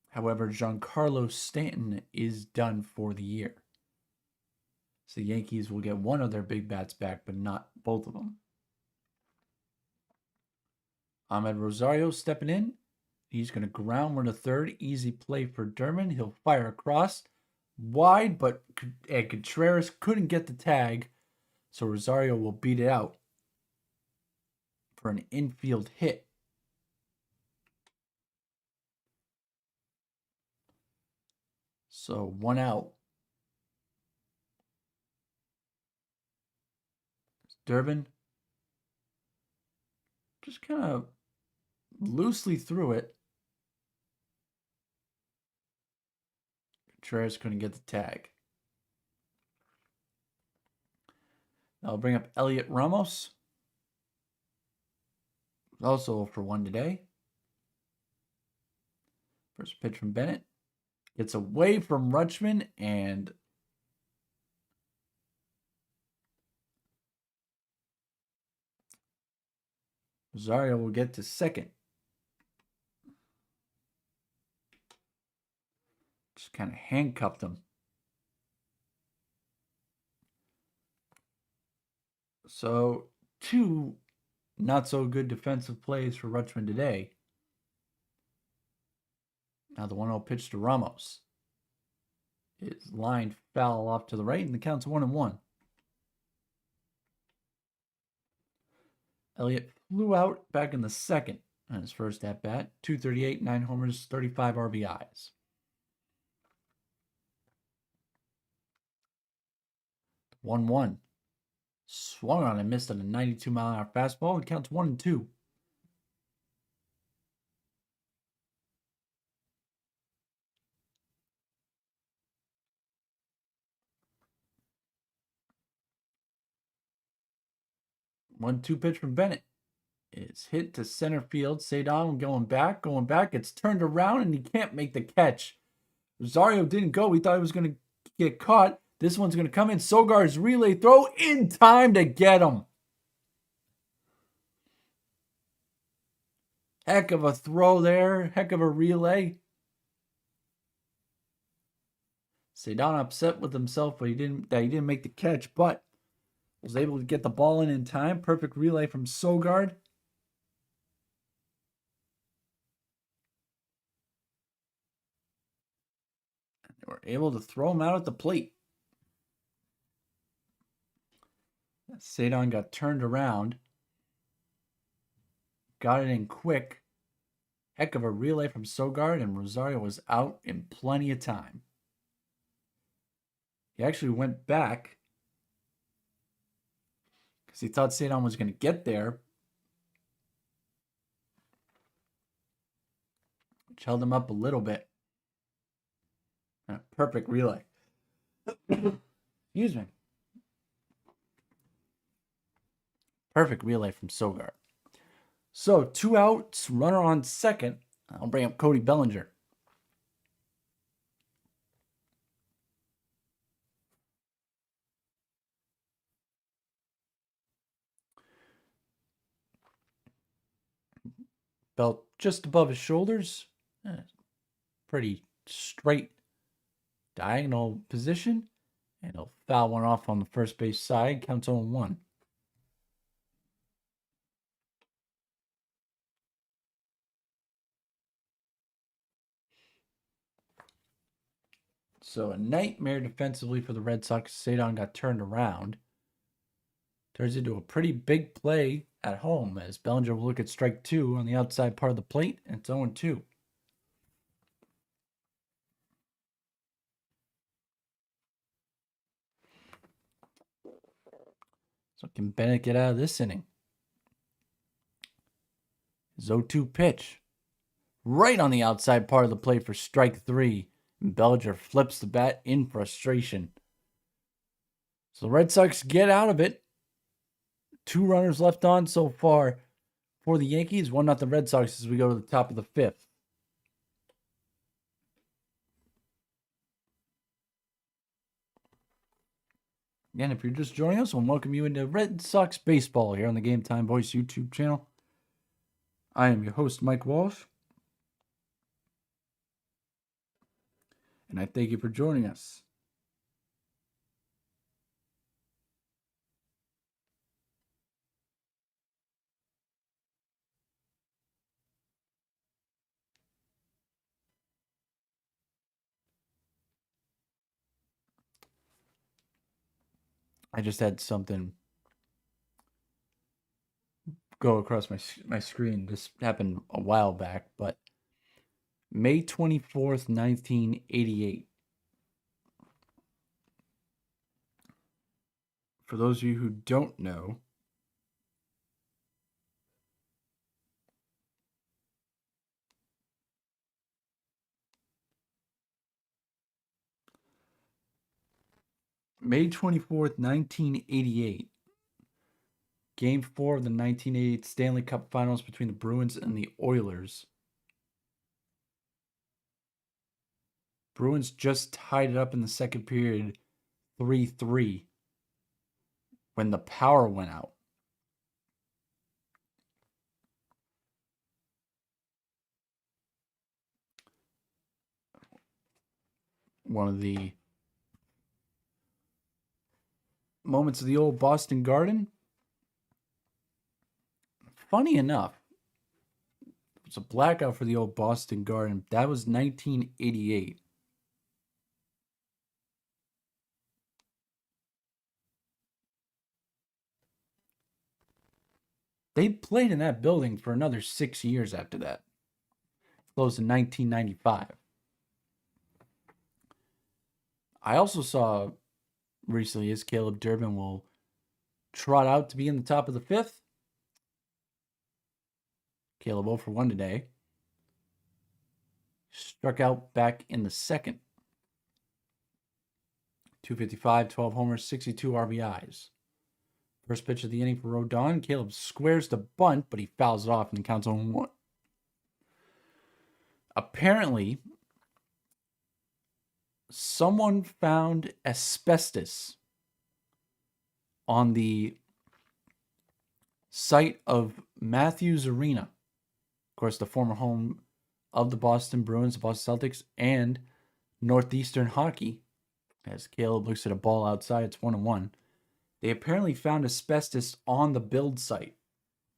However, Giancarlo Stanton is done for the year. So the Yankees will get one of their big bats back, but not both of them. Ahmed Rosario stepping in. He's going to ground one to third. Easy play for Derman. He'll fire across. Wide, but Contreras couldn't get the tag. So Rosario will beat it out for an infield hit. So 1 out. Durbin just kind of loosely threw it. Contreras couldn't get the tag. I'll bring up Elliot Ramos. Also for 1 today. First pitch from Bennett. Gets away from Rutschman, and Rosario will get to second. Just kind of handcuffed him. So 2 not so good defensive plays for Rutschman today. Now the 1-0 pitch to Ramos. His line foul off to the right, and the count's 1-1. Elliott flew out back in the second on his first at bat. 238, 9 homers, 35 RBIs. One. Swung on and missed on a 92-mile-an-hour fastball. It counts 1-2. One-two pitch from Bennett. It's hit to center field. Showdown going back. It's turned around, and he can't make the catch. Rosario didn't go. We thought he was going to get caught. This one's going to come in. Sogard's relay throw in time to get him. Heck of a throw there. Heck of a relay. Showdown upset with himself, but he didn't make the catch, but was able to get the ball in time. Perfect relay from Sogard. They were able to throw him out at the plate. Showdown got turned around. Got it in quick. Heck of a relay from Sogard, and Rosario was out in plenty of time. He actually went back because he thought Showdown was going to get there, which held him up a little bit. And a perfect relay. Excuse me. Perfect relay from Sogard. So 2 outs, runner on second. I'll bring up Cody Bellinger. Belt just above his shoulders. Pretty straight diagonal position. And he'll foul one off on the first base side. Counts 0-1. So a nightmare defensively for the Red Sox. Showdown got turned around. Turns into a pretty big play at home as Bellinger will look at strike 2 on the outside part of the plate, and it's 0-2. So can Bennett get out of this inning? His 0-2 pitch. Right on the outside part of the plate for strike 3. And Bellinger flips the bat in frustration. So the Red Sox get out of it. 2 runners left on so far for the Yankees. 1-0 Red Sox as we go to the top of the 5th. Again, if you're just joining us, I want to welcome you into Red Sox baseball here on the Game Time Voice YouTube channel. I am your host, Mike Walsh. And I thank you for joining us. I just had something go across my screen. This happened a while back, but May 24th, 1988. For those of you who don't know, May 24th, 1988 Game 4 of the 1988 Stanley Cup Finals between the Bruins and the Oilers. Bruins just tied it up in the second period 3-3 when the power went out. One of the moments of the old Boston Garden. Funny enough, it was a blackout for the old Boston Garden. That was 1988. They played in that building for another 6 years after that. Closed in 1995. I also saw recently as Caleb Durbin will trot out to be in the top of the fifth. Caleb 0 for 1 today. Struck out back in the second. 255, 12 homers, 62 RBIs. First pitch of the inning for Rodon. Caleb squares the bunt, but he fouls it off and counts on 1. Apparently, someone found asbestos on the site of Matthews Arena. Of course, the former home of the Boston Bruins, the Boston Celtics, and Northeastern Hockey. As Caleb looks at a ball outside, it's 1-1. They apparently found asbestos on the build site,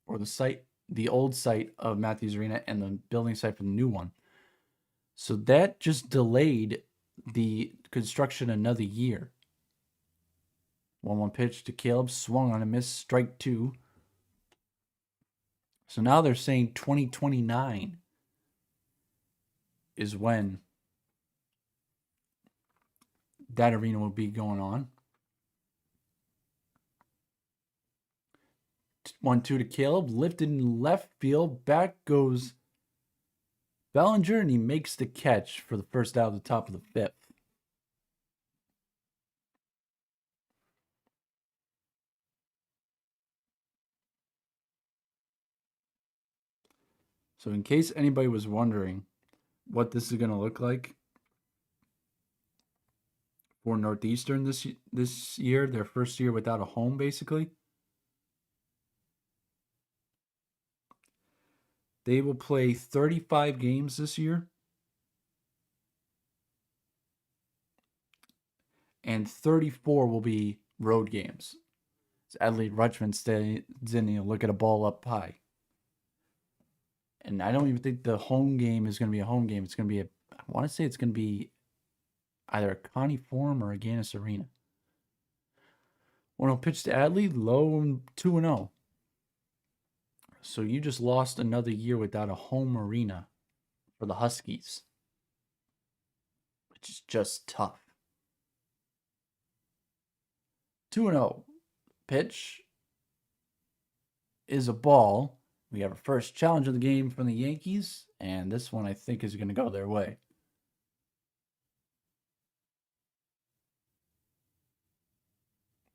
or the old site of Matthews Arena and the building site for the new one. So that just delayed the construction another year. 1-1 pitch to Caleb, swung on a miss, strike 2. So now they're saying 2029 is when that arena will be going on. 1-2 to Caleb, lifted in left field. Back goes Bellinger, and he makes the catch for the first out of the top of the fifth. So in case anybody was wondering what this is going to look like for Northeastern this year, their first year without a home, basically, they will play 35 games this year, and 34 will be road games. It's Adley Rutschman standing to look at a ball up high. And I don't even think the home game is going to be a home game. It's going to be I want to say it's going to be either a Connie Forum or a Gannis Arena. 1-0 pitch to Adley, low and 2-0. So you just lost another year without a home arena for the Huskies, which is just tough. 2-0 pitch is a ball. We have our first challenge of the game from the Yankees, and this one I think is going to go their way.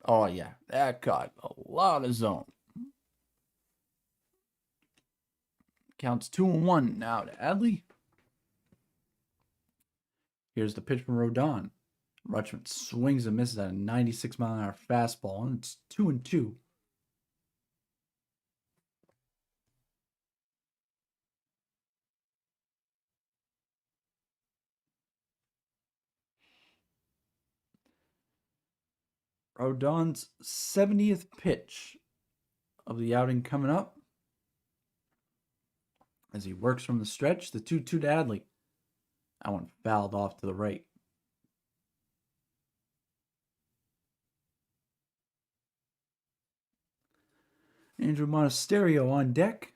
Oh, yeah, that caught a lot of zone. Counts 2-1 now to Adley. Here's the pitch from Rodon. Rutschman swings and misses at a 96-mile-an-hour fastball, and it's 2-2. Rodon's 70th pitch of the outing coming up. As he works from the stretch, the 2-2 to Adley. That one fouled off to the right. Andrew Monasterio on deck.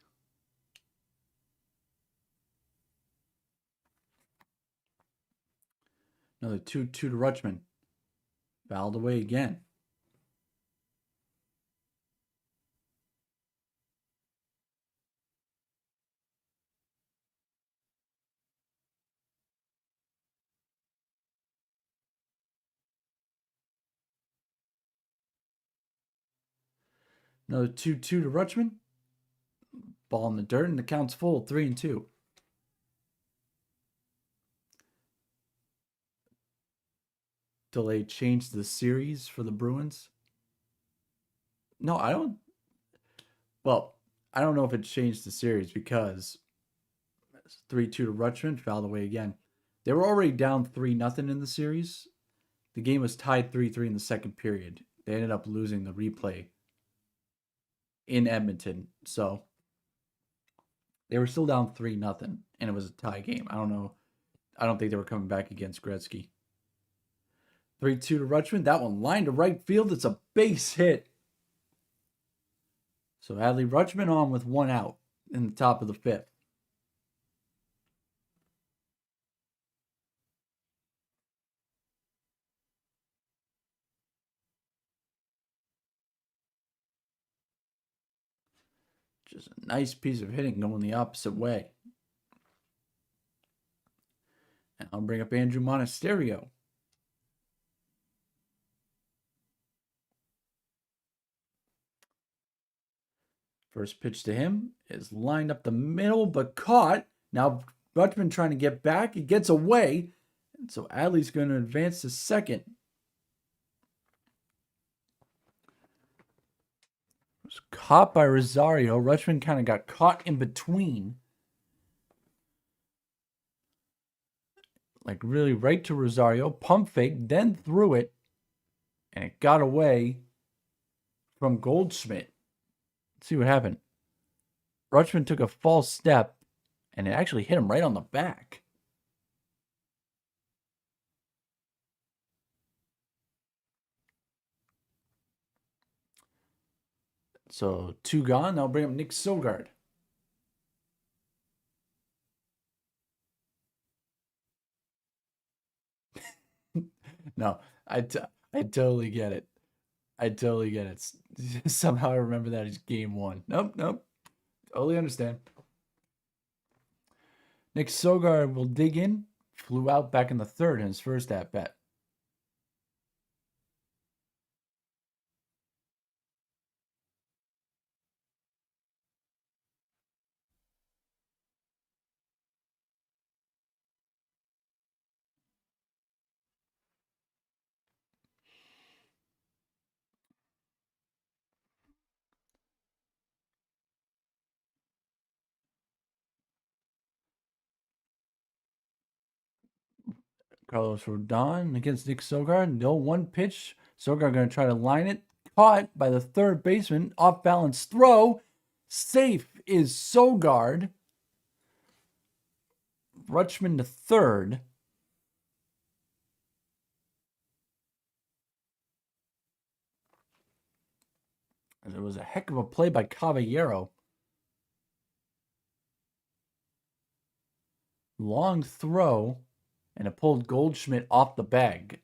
Another 2-2 to Rutschman. Fouled away again. Another 2-2 to Rutschman. Ball in the dirt, and the count's full, 3-2. Delay changed the series for the Bruins. No, I don't. Well, I don't know if it changed the series because 3-2 to Rutschman, fouled away again. They were already down 3-0 in the series. The game was tied 3-3 in the second period. They ended up losing the replay in Edmonton. So they were still down 3-0, and it was a tie game. I don't know. I don't think they were coming back against Gretzky. 3-2 to Rutschman. That one lined to right field. It's a base hit. So Adley Rutschman on with one out in the top of the fifth. Just a nice piece of hitting going the opposite way. And I'll bring up Andrew Monasterio. First pitch to him is lined up the middle, but caught. Now Rutschman trying to get back. He gets away. And so Adley's going to advance to second. It was caught by Rosario. Rutschman kind of got caught in between. Like really right to Rosario. Pump fake, then threw it. And it got away from Goldschmidt. Let's see what happened. Rutschman took a false step, and it actually hit him right on the back. So 2 gone. I'll bring up Nick Sogard. No, I totally get it. I totally get it. Somehow I remember that as game 1. Nope. Totally understand. Nick Sogard will dig in. Flew out back in the third in his first at-bat. Carlos Rodon against Nick Sogard. No 1 pitch. Sogard going to try to line it. Caught by the third baseman. Off balance throw. Safe is Sogard. Rutschman to third. It was a heck of a play by Caballero. Long throw, and it pulled Goldschmidt off the bag.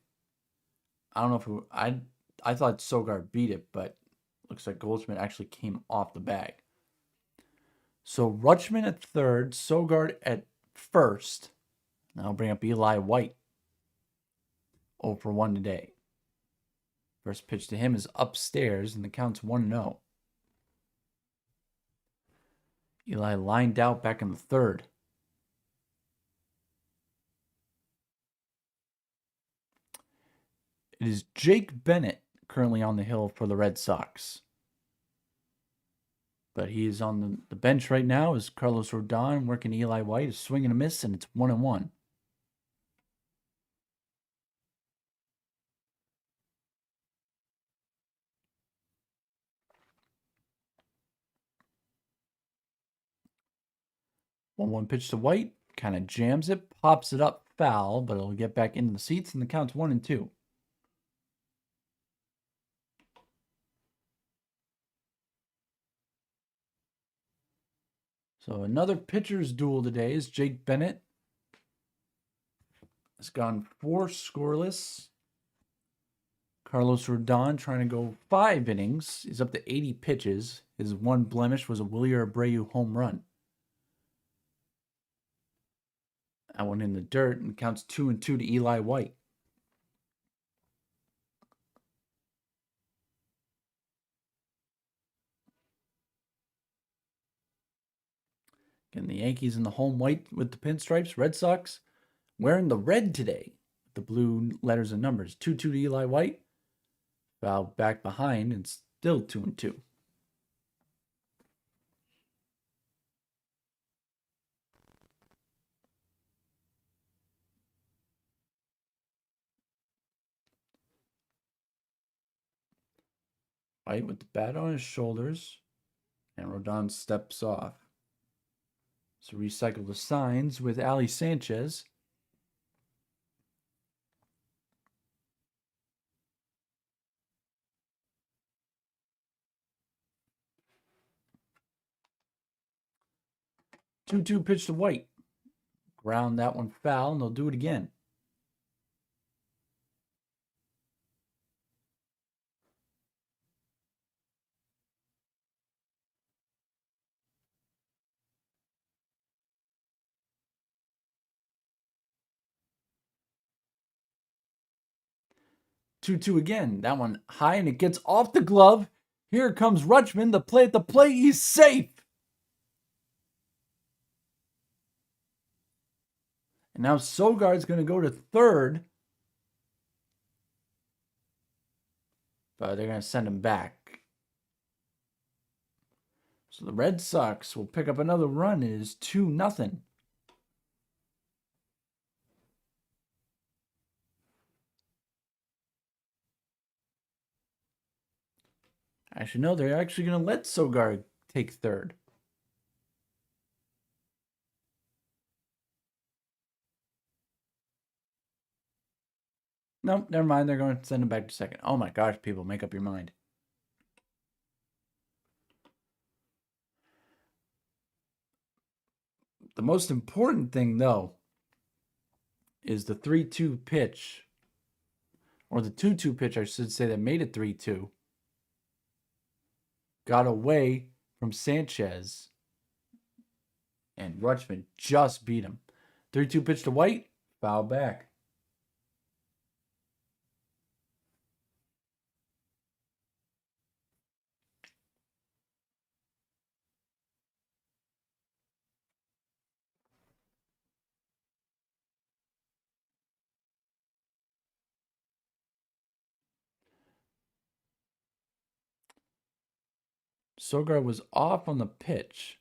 I don't know if I thought Sogard beat it, but looks like Goldschmidt actually came off the bag. So Rutschman at third, Sogard at first. Now I'll bring up Eli White. 0 for 1 today. First pitch to him is upstairs, and the count's 1-0. Eli lined out back in the third. It is Jake Bennett currently on the hill for the Red Sox. But he is on the bench right now as Carlos Rodon working Eli White. Is swing and a miss, and it's 1-1. One pitch to White, kind of jams it, pops it up foul, but it'll get back into the seats, and the count's 1-2. So another pitcher's duel today is Jake Bennett. Has gone 4 scoreless. Carlos Rodon trying to go 5 innings. He's up to 80 pitches. His one blemish was a Willie Abreu home run. That one in the dirt, and counts 2-2 to Eli White. Again, the Yankees in the home white with the pinstripes. Red Sox wearing the red today. The blue letters and numbers. 2-2 to Eli White. Foul back behind and still 2-2. White with the bat on his shoulders. And Rodon steps off. So recycle the signs with Ali Sanchez. Two pitch to White. Ground that one foul, and they'll do it again. Two again. That one high, and it gets off the glove. Here comes Rutschman. The play at the plate. He's safe. And now Sogard's going to go to third. But they're going to send him back. So the Red Sox will pick up another run. It is 2-0. Actually, no, they're actually going to let Sogard take third. Nope, never mind. They're going to send him back to second. Oh my gosh, people, make up your mind. The most important thing, though, is the 3-2 pitch, or the 2-2 pitch, I should say, that made it 3-2. Got away from Sanchez, and Rutschman just beat him. 3-2 pitch to White, foul back. Sogard was off on the pitch.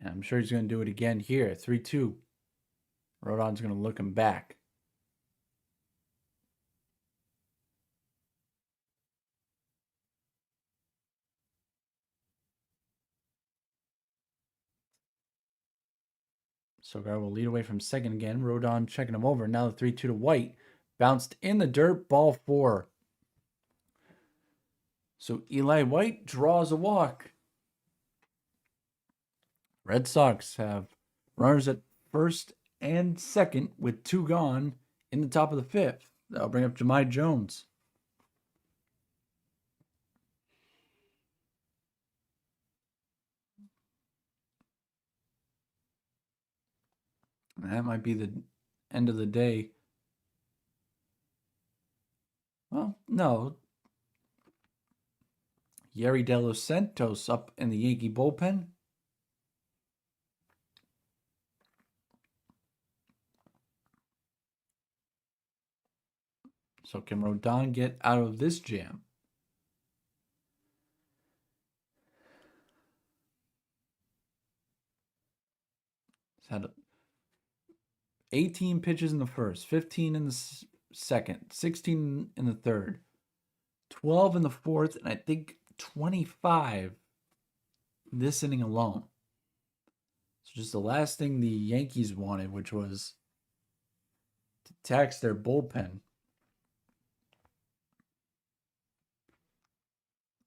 And I'm sure he's going to do it again here. 3-2. Rodon's going to look him back. Sogard will lead away from second again. Rodon checking him over. Now the 3-2 to White. Bounced in the dirt. Ball 4. So Eli White draws a walk. Red Sox have runners at first and second with 2 gone in the top of the 5th. That'll bring up Jahmai Jones. And that might be the end of the day. Well, no. Yerry De Los Santos up in the Yankee bullpen. So can Rodon get out of this jam? He's had 18 pitches in the first, 15 in the second, 16 in the third, 12 in the fourth, and I think 25 this inning alone. So just the last thing the Yankees wanted, which was to tax their bullpen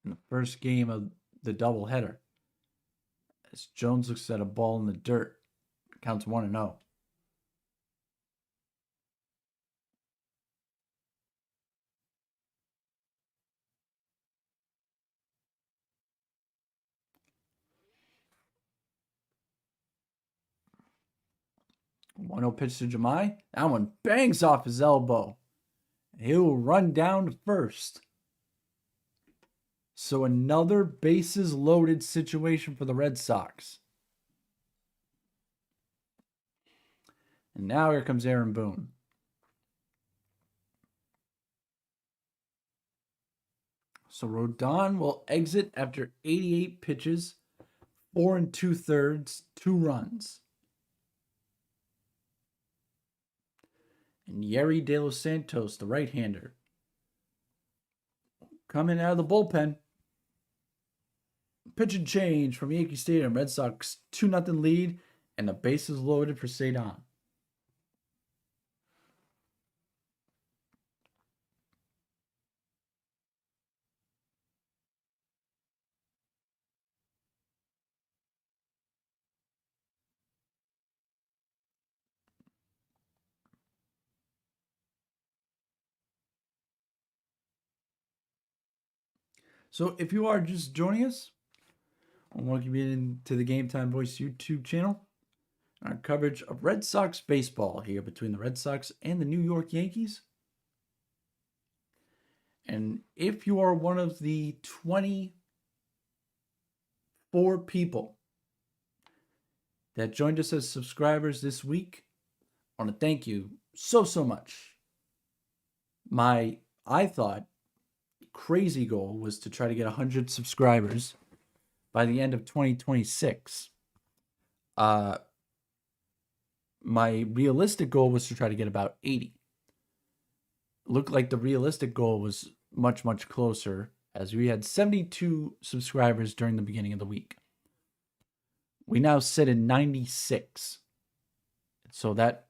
in the first game of the doubleheader. As Jones looks at a ball in the dirt, counts 1-0. 1-0 pitch to Jemai. That one bangs off his elbow. He'll run down to first. So another bases loaded situation for the Red Sox. And now here comes Aaron Boone. So Rodon will exit after 88 pitches, 4 2/3, 2 runs. And Yerry De Los Santos, the right-hander, coming out of the bullpen. Pitch and change from Yankee Stadium. Red Sox 2-0 lead, and the bases loaded for Showdown. So if you are just joining us, I want to welcome you into the Game Time Voice YouTube channel. Our coverage of Red Sox baseball here between the Red Sox and the New York Yankees. And if you are one of the 24 people that joined us as subscribers this week, I want to thank you so much. I thought, crazy goal was to try to get 100 subscribers by the end of 2026. My realistic goal was to try to get about 80. Looked like the realistic goal was much closer, as we had 72 subscribers during the beginning of the week. We now sit at 96. So that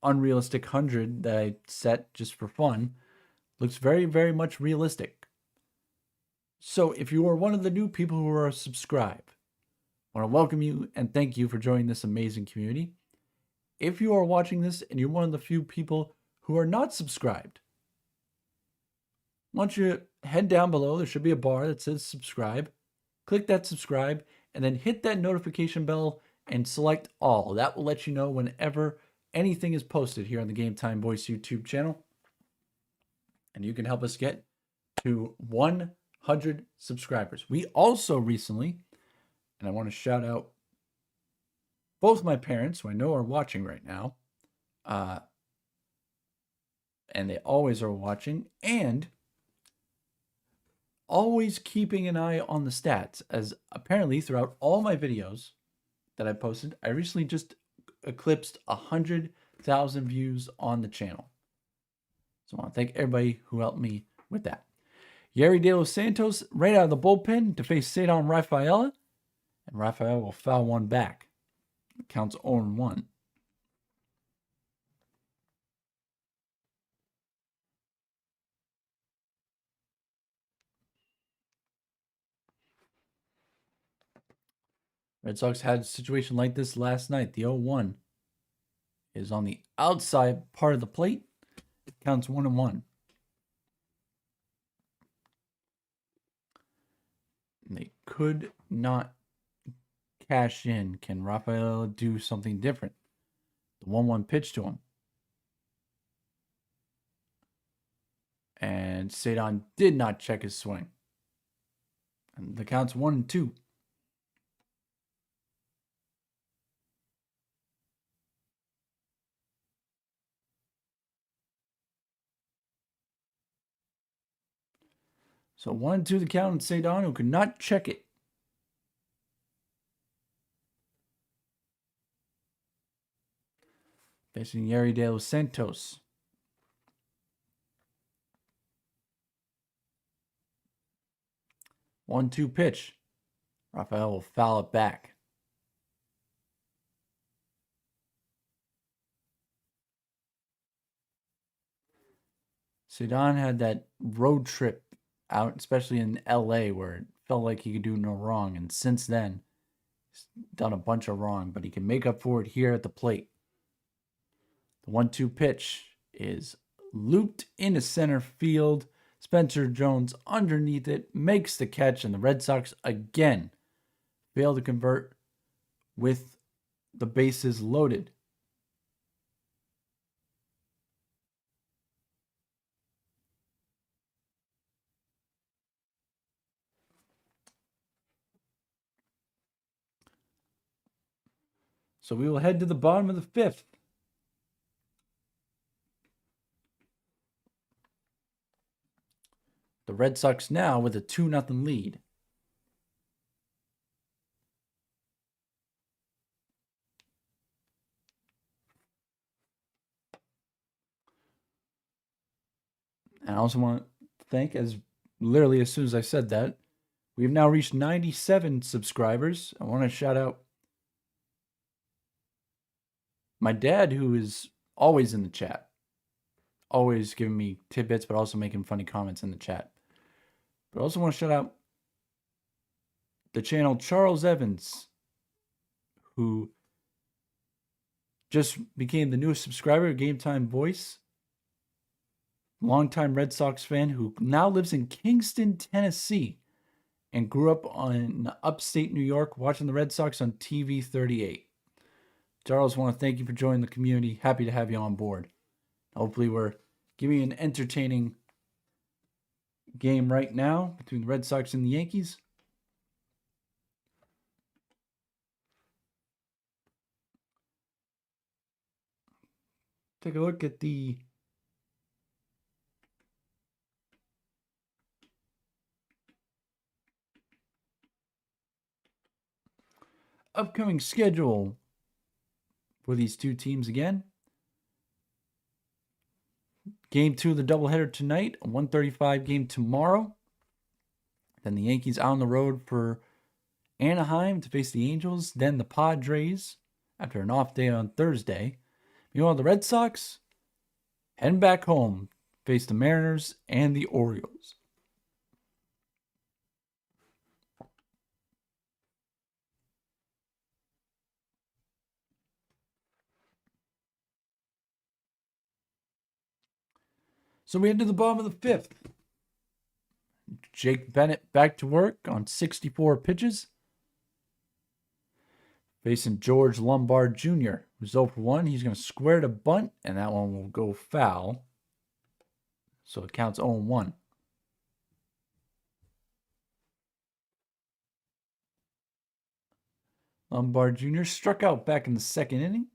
unrealistic 100 that I set just for fun looks very much realistic. So if you are one of the new people who are subscribed, I want to welcome you and thank you for joining this amazing community. If you are watching this and you're one of the few people who are not subscribed, why don't you head down below? There should be a bar that says subscribe. Click that subscribe and then hit that notification bell and select all. That will let you know whenever anything is posted here on the Game Time Voice YouTube channel. And you can help us get to 100 subscribers. We also recently, and I want to shout out both my parents, who I know are watching right now, and they always are watching, and always keeping an eye on the stats, as apparently throughout all my videos that I posted, I recently just eclipsed 100,000 views on the channel. So I want to thank everybody who helped me with that. Yerry De Los Santos right out of the bullpen to face Cedar Rafaela, and Rafael will foul one back. It counts 0-1. Red Sox had a situation like this last night. The 0-1 is on the outside part of the plate. It counts 1-1. They could not cash in. Can Rafael do something different? The 1-1 pitch to him. And Cedar did not check his swing. And the count's 1-2. So 1-2 the count, and Cedar, who could not check it. Facing Yerry De Los Santos. One-two pitch. Rafael will foul it back. Cedar had that road trip out, especially in LA, where it felt like he could do no wrong. And since then, he's done a bunch of wrong, but he can make up for it here at the plate. The 1-2 pitch is looped into center field. Spencer Jones underneath it makes the catch, and the Red Sox again fail to convert with the bases loaded. So we will head to the bottom of the fifth. The Red Sox now with a 2-0 lead. And I also want to thank, as literally as soon as I said that, we have now reached 97 subscribers. I want to shout out my dad, who is always in the chat, always giving me tidbits, but also making funny comments in the chat. But I also want to shout out the channel Charles Evans, who just became the newest subscriber, Game Time Voice. Longtime Red Sox fan who now lives in Kingston, Tennessee, and grew up in upstate New York watching the Red Sox on TV 38. Charles, I want to thank you for joining the community. Happy to have you on board. Hopefully we're giving you an entertaining game right now between the Red Sox and the Yankees. Take a look at the upcoming schedule for these two teams again. Game 2 of the doubleheader tonight, a 1:35 game tomorrow. Then the Yankees on the road for Anaheim to face the Angels. Then the Padres after an off day on Thursday. Meanwhile, the Red Sox heading back home, face the Mariners and the Orioles. So we head to the bottom of the fifth. Jake Bennett back to work on 64 pitches. Facing George Lombard Jr., who's 0 for 1. He's going to square to bunt, and that one will go foul. So it counts 0-1. Lombard Jr. struck out back in the second inning.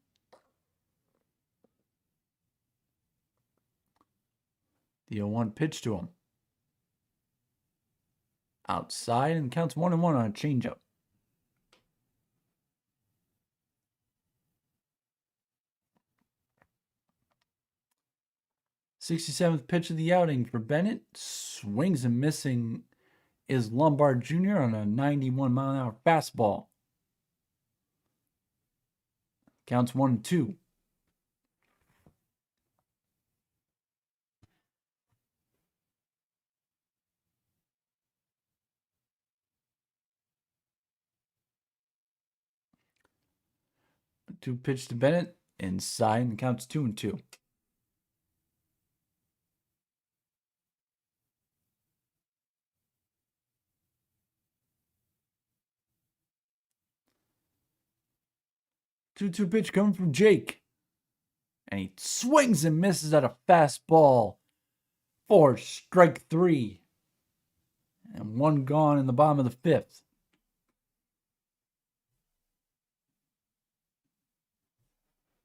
The 0-1 pitch to him. Outside and counts 1-1 on a changeup. '67th pitch of the outing for Bennett. Swings and missing is Lombard Jr. on a 91-mile-an-hour fastball. Counts 1-2. Two pitch to Bennett inside and counts 2-2. Two pitch coming from Jake. And he swings and misses at a fastball for strike 3. And one gone in the bottom of the fifth.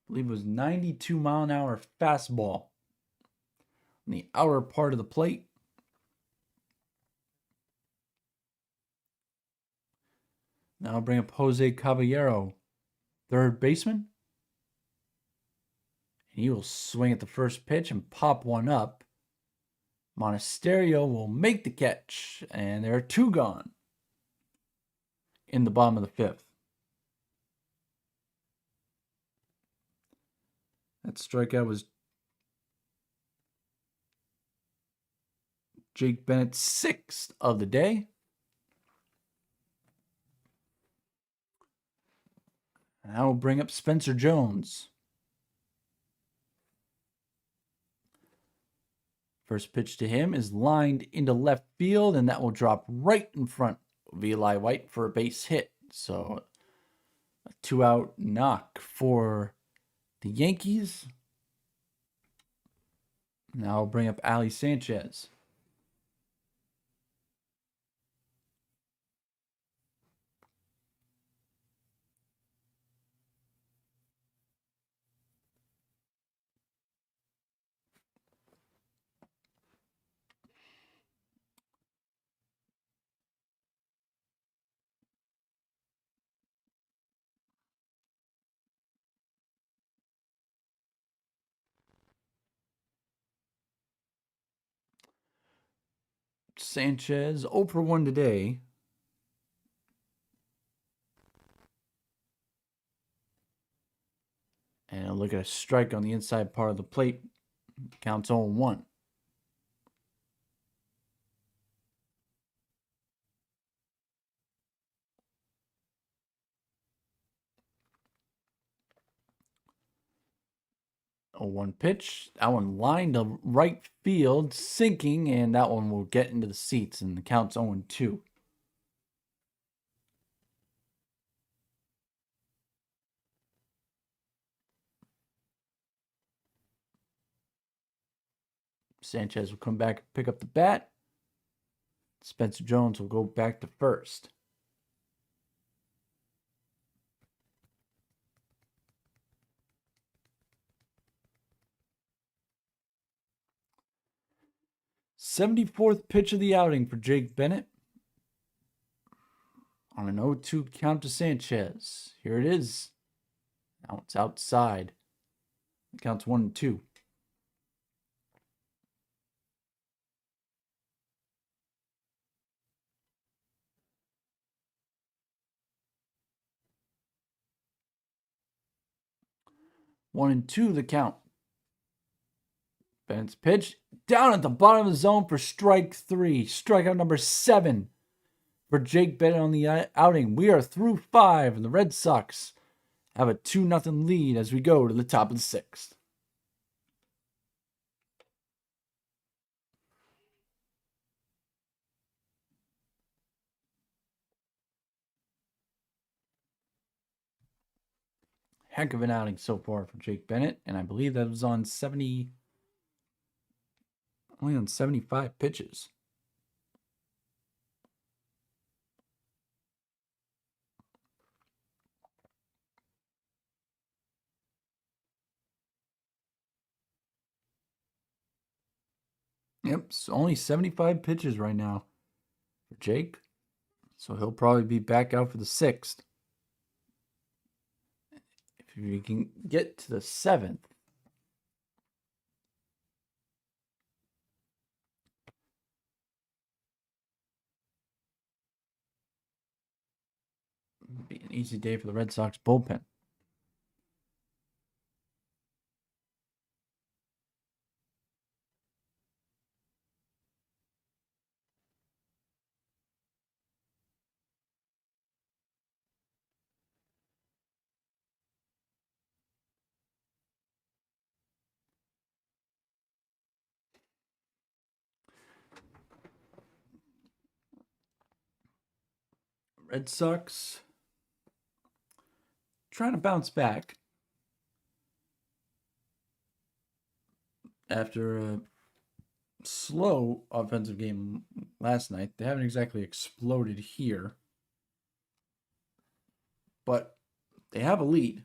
I believe it was 92-mile-an-hour fastball on the outer part of the plate. Now I'll bring up Jose Caballero, third baseman. And he will swing at the first pitch and pop one up. Monasterio will make the catch, and there are 2 gone in the bottom of the fifth. That strikeout was Jake Bennett's 6th of the day. And I will bring up Spencer Jones. First pitch to him is lined into left field, and that will drop right in front of Eli White for a base hit. So a 2-out knock for the Yankees. Now I'll bring up Ali Sanchez. Sanchez 0 for 1 today. And look at a strike on the inside part of the plate. Counts 0-1. A 1 pitch. That one lined to right field, sinking, and that one will get into the seats, and the count's 0-2. Sanchez will come back and pick up the bat. Spencer Jones will go back to first. '74th pitch of the outing for Jake Bennett. On an 0-2 count to Sanchez. Here it is. Now it's outside. It counts 1-2. One and two, the count. Bennett's pitch down at the bottom of the zone for strike 3. Strikeout number 7 for Jake Bennett on the outing. We are through 5, and the Red Sox have a 2-0 lead as we go to the top of the 6th. Heck of an outing so far for Jake Bennett, and I believe that was on only on 75 pitches. Yep, so only 75 pitches right now for Jake. So he'll probably be back out for the 6th. If we can get to the 7th, it'll be an easy day for the Red Sox bullpen. Red Sox trying to bounce back after a slow offensive game last night. They haven't exactly exploded here, but they have a lead.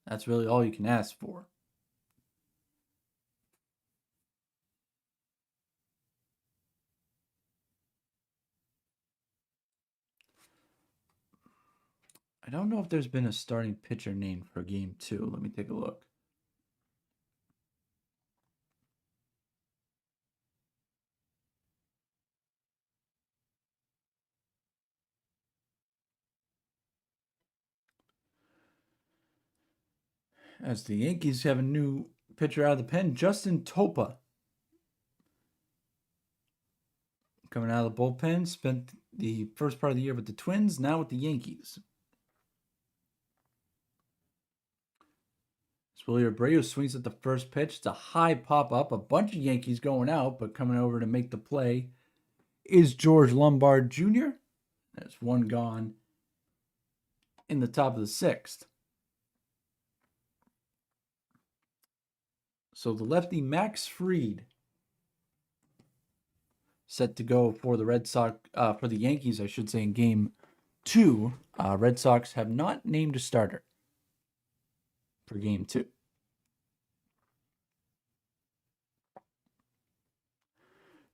That's really all you can ask for. I don't know if there's been a starting pitcher named for game 2. Let me take a look. As the Yankees have a new pitcher out of the pen, Justin Topa. Coming out of the bullpen, spent the first part of the year with the Twins, now with the Yankees. Willie Abreu swings at the first pitch. It's a high pop up. A bunch of Yankees going out, but coming over to make the play is George Lombard Jr. That's one gone in the top of the 6th. So the lefty Max Fried set to go for the Red Sox, for the Yankees, I should say, in game 2. Red Sox have not named a starter for game 2.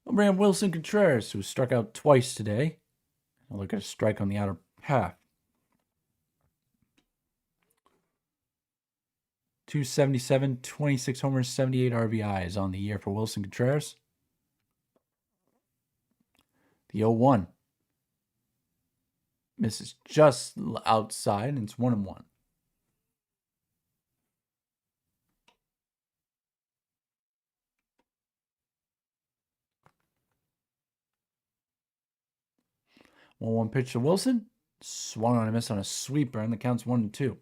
We'll bring up Wilson Contreras, who struck out twice today. I'll look at a strike on the outer half. 277, 26 homers, 78 RBIs on the year for Wilson Contreras. The 0-1 misses just outside, and it's 1-1. One pitch to Wilson. Swung on a miss on a sweeper, and the count's 1-2.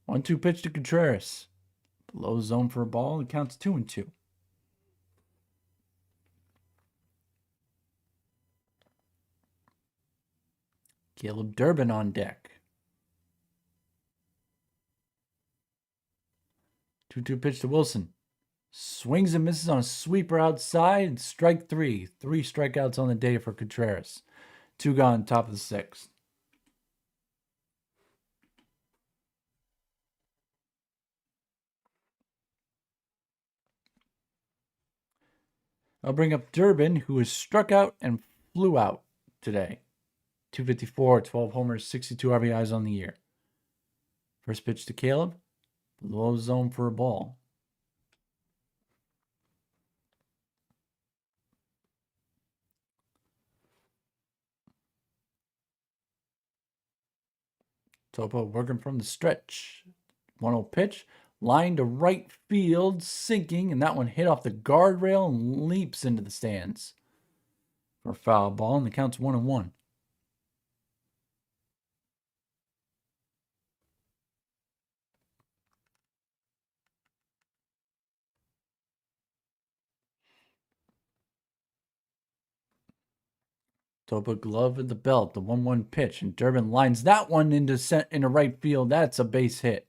One-two pitch to Contreras. Below zone for a ball. The count's 2-2. Caleb Durbin on deck. 2-2 pitch to Wilson. Swings and misses on a sweeper outside. Strike three. 3 strikeouts on the day for Contreras. 2 gone, top of the 6th. I'll bring up Durbin, who has struck out and flew out today. 254, 12 homers, 62 RBIs on the year. First pitch to Caleb. Below zone for a ball. Topo working from the stretch. 1-0 pitch. Line to right field, sinking, and that one hit off the guardrail and leaps into the stands for a foul ball, and the count's 1-1. Topa glove at the belt, the 1-1 pitch, and Durbin lines that one into right field. That's a base hit.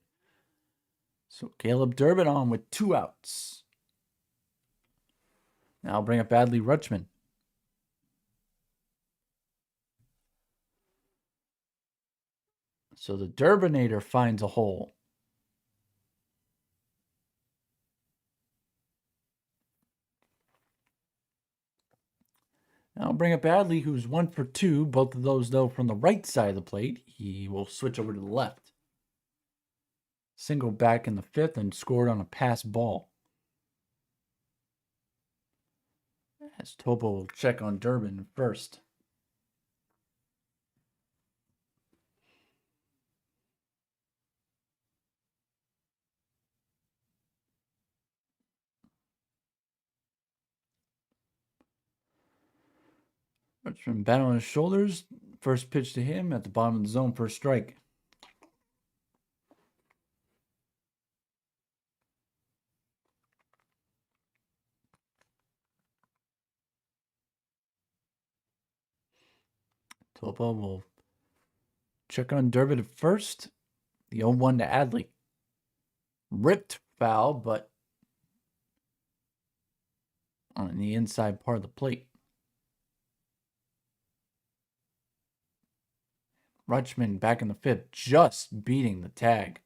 So Caleb Durbin on with 2 outs. Now I'll bring up Adley Rutschman. So the Durbinator finds a hole. Now I'll bring up Adley, who's 1 for 2. Both of those, though, from the right side of the plate. He will switch over to the left. Single back in the 5th and scored on a pass ball. As Topo will check on Durbin first. Rutschman bat on his shoulders. First pitch to him at the bottom of the zone for a strike. Topo will check on Durbin at first. The 0-1 to Adley. Ripped foul, but on the inside part of the plate. Rutschman back in the 5th, just beating the tag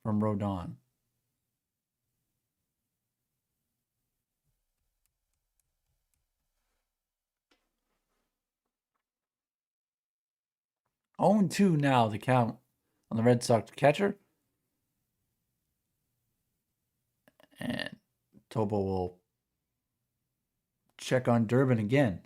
from Rodon. Oh, 2 now, the count on the Red Sox catcher. And Topo will check on Durbin again.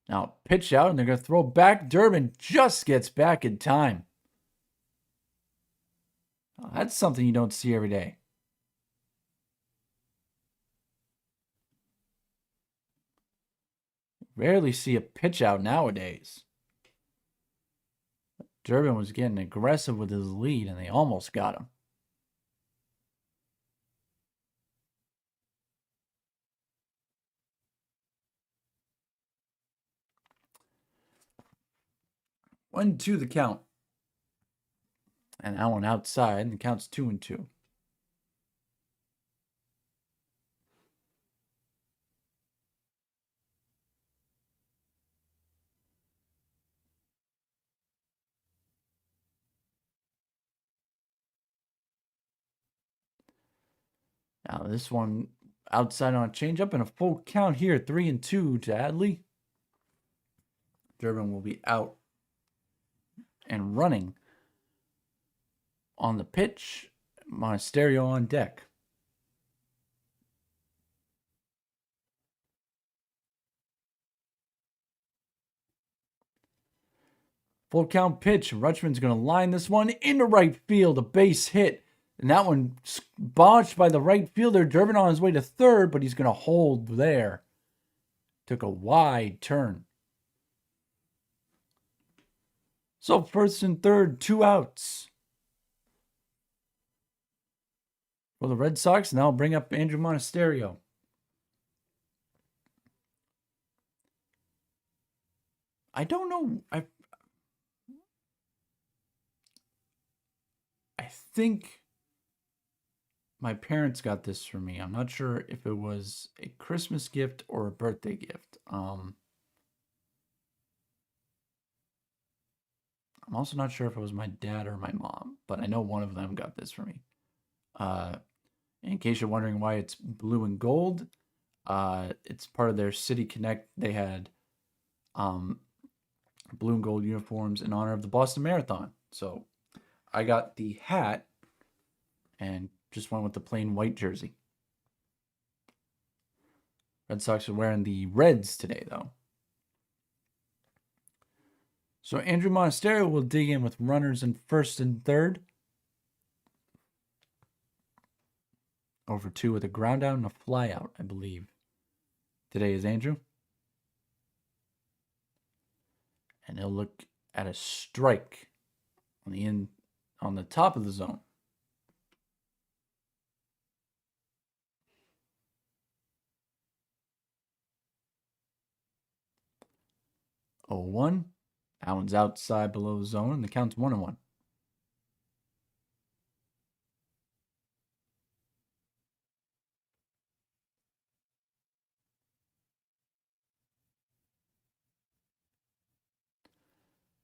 Now pitch out, and they're going to throw back. Durbin just gets back in time. Oh, that's something you don't see every day. Rarely see a pitch out nowadays. Durbin was getting aggressive with his lead, and they almost got him. One, 2 the count. And that one outside, and the count's 2-2. Now this one outside on a changeup and a full count here, 3-2 to Adley. Durbin will be out and running on the pitch. Monasterio on deck. Full count pitch. Rutschman's going to line this one into right field. A base hit. And that one botched by the right fielder. Durbin on his way to third, but he's going to hold there. Took a wide turn. So first and third, 2 outs for the Red Sox. Now I'll bring up Andrew Monasterio. I don't know. I think my parents got this for me. I'm not sure if it was a Christmas gift or a birthday gift. I'm also not sure if it was my dad or my mom, but I know one of them got this for me. In case you're wondering why it's blue and gold, it's part of their City Connect. They had blue and gold uniforms in honor of the Boston Marathon. So I got the hat and just went with the plain white jersey. Red Sox are wearing the reds today, though. So Andrew Monasterio will dig in with runners in first and third. 0-2 with a ground out and a fly out, I believe. Today is Andrew. And he'll look at a strike on the top of the zone. Oh, 1. That one's outside below the zone, and the count's 1-1.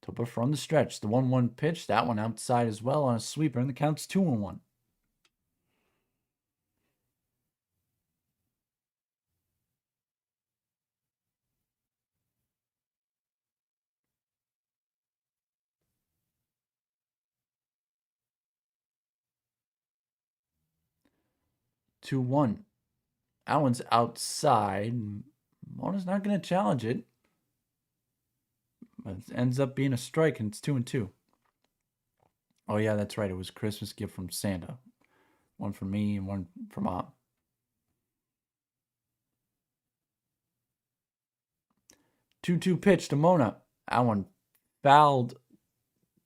Topa from the stretch. The 1-1 pitch. That one outside as well on a sweeper, and the count's 2-1. Two one. That one's outside. Mona's not going to challenge it. But it ends up being a strike, and it's 2-2. Oh, yeah, that's right. It was a Christmas gift from Santa. One for me and one for Mom. 2-2 pitch to Mona. That one fouled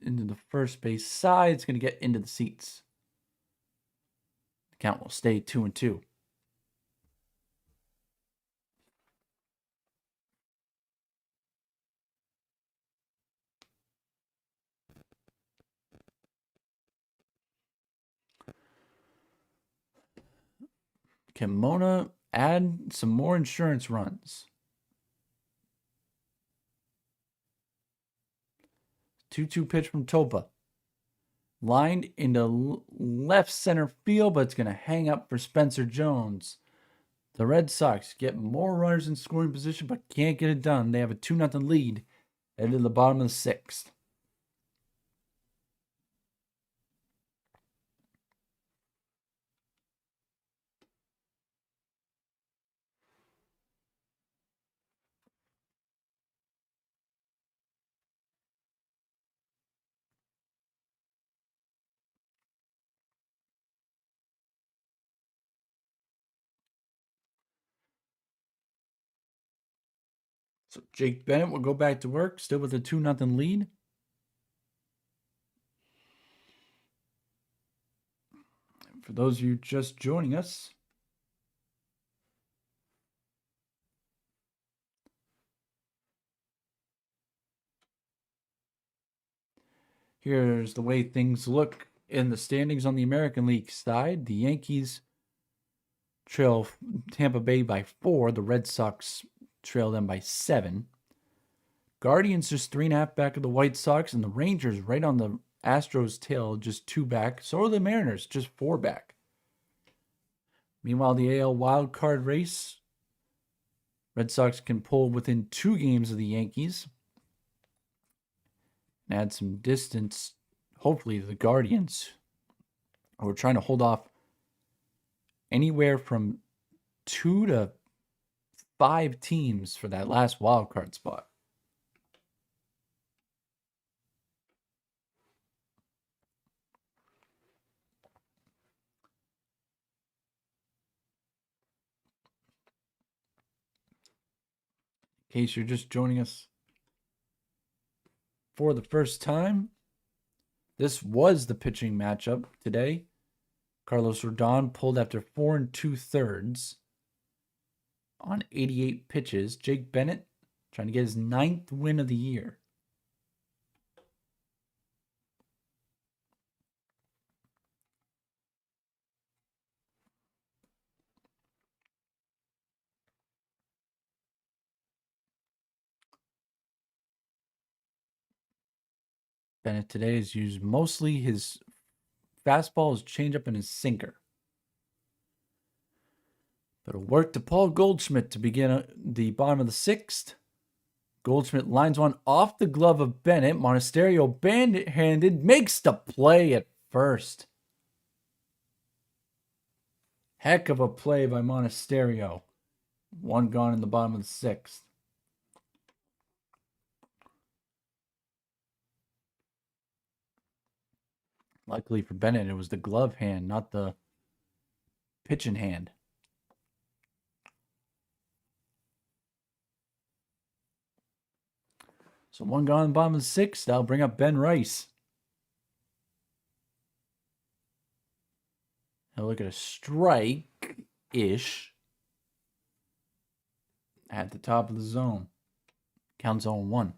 into the first base side. It's going to get into the seats. The count will stay 2-2. Can Mona add some more insurance runs? 2-2 pitch from Topa. Lined into left center field, but it's going to hang up for Spencer Jones. The Red Sox get more runners in scoring position, but can't get it done. They have a 2-0 lead headed to the bottom of the 6th. So Jake Bennett will go back to work, still with a 2-0 lead. For those of you just joining us, here's the way things look in the standings on the American League side. The Yankees trail Tampa Bay by 4. The Red Sox trail them by 7. Guardians just 3.5 back of the White Sox, and the Rangers right on the Astros' tail, just 2 back. So are the Mariners, just 4 back. Meanwhile, the AL wildcard race, Red Sox can pull within 2 games of the Yankees and add some distance, hopefully, to the Guardians, who are trying to hold off anywhere from 2 to 5 teams for that last wildcard spot. In case you're just joining us for the first time, this was the pitching matchup today. Carlos Rodon pulled after 4 2/3 on 88 pitches. Jake Bennett trying to get his 9th win of the year. Bennett today has used mostly his fastball, his changeup, and his sinker. But it'll work to Paul Goldschmidt to begin the bottom of the 6th. Goldschmidt lines one off the glove of Bennett. Monasterio bandit-handed makes the play at first. Heck of a play by Monasterio. 1 gone in the bottom of the 6th. Luckily for Bennett, it was the glove hand, not the pitching hand. So 1 gone in the bottom of the 6th. That'll bring up Ben Rice. Now look at a strike-ish at the top of the zone. Counts 0-1.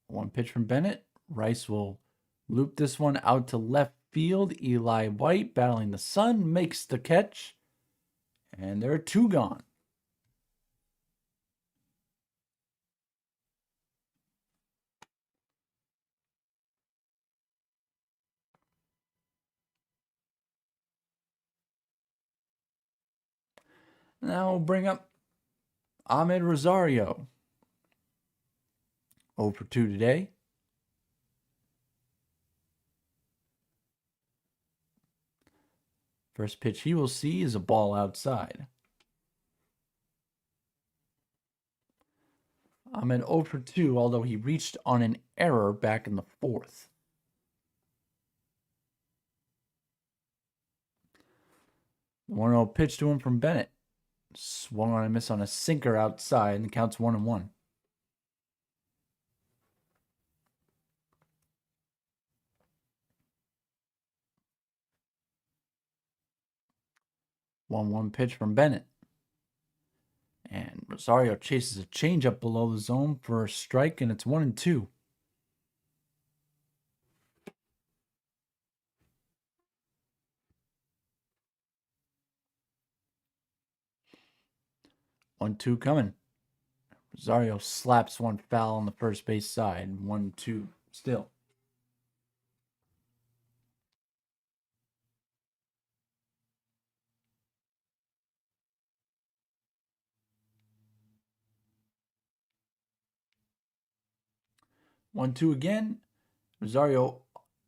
One pitch from Bennett. Rice will loop this one out to left field. Eli White battling the sun makes the catch. And there are 2 gone. Now we'll bring up Ahmed Rosario. 0 for 2 today. First pitch he will see is a ball outside. Ahmed 0 for 2, although he reached on an error back in the 4th. The 1-0 pitch to him from Bennett. Swung on a miss on a sinker outside, and the count's 1-1. One pitch from Bennett. And Rosario chases a changeup below the zone for a strike, and it's 1-2. One, two coming. Rosario slaps one foul on the first base side. 1-2 still. One, two again. Rosario,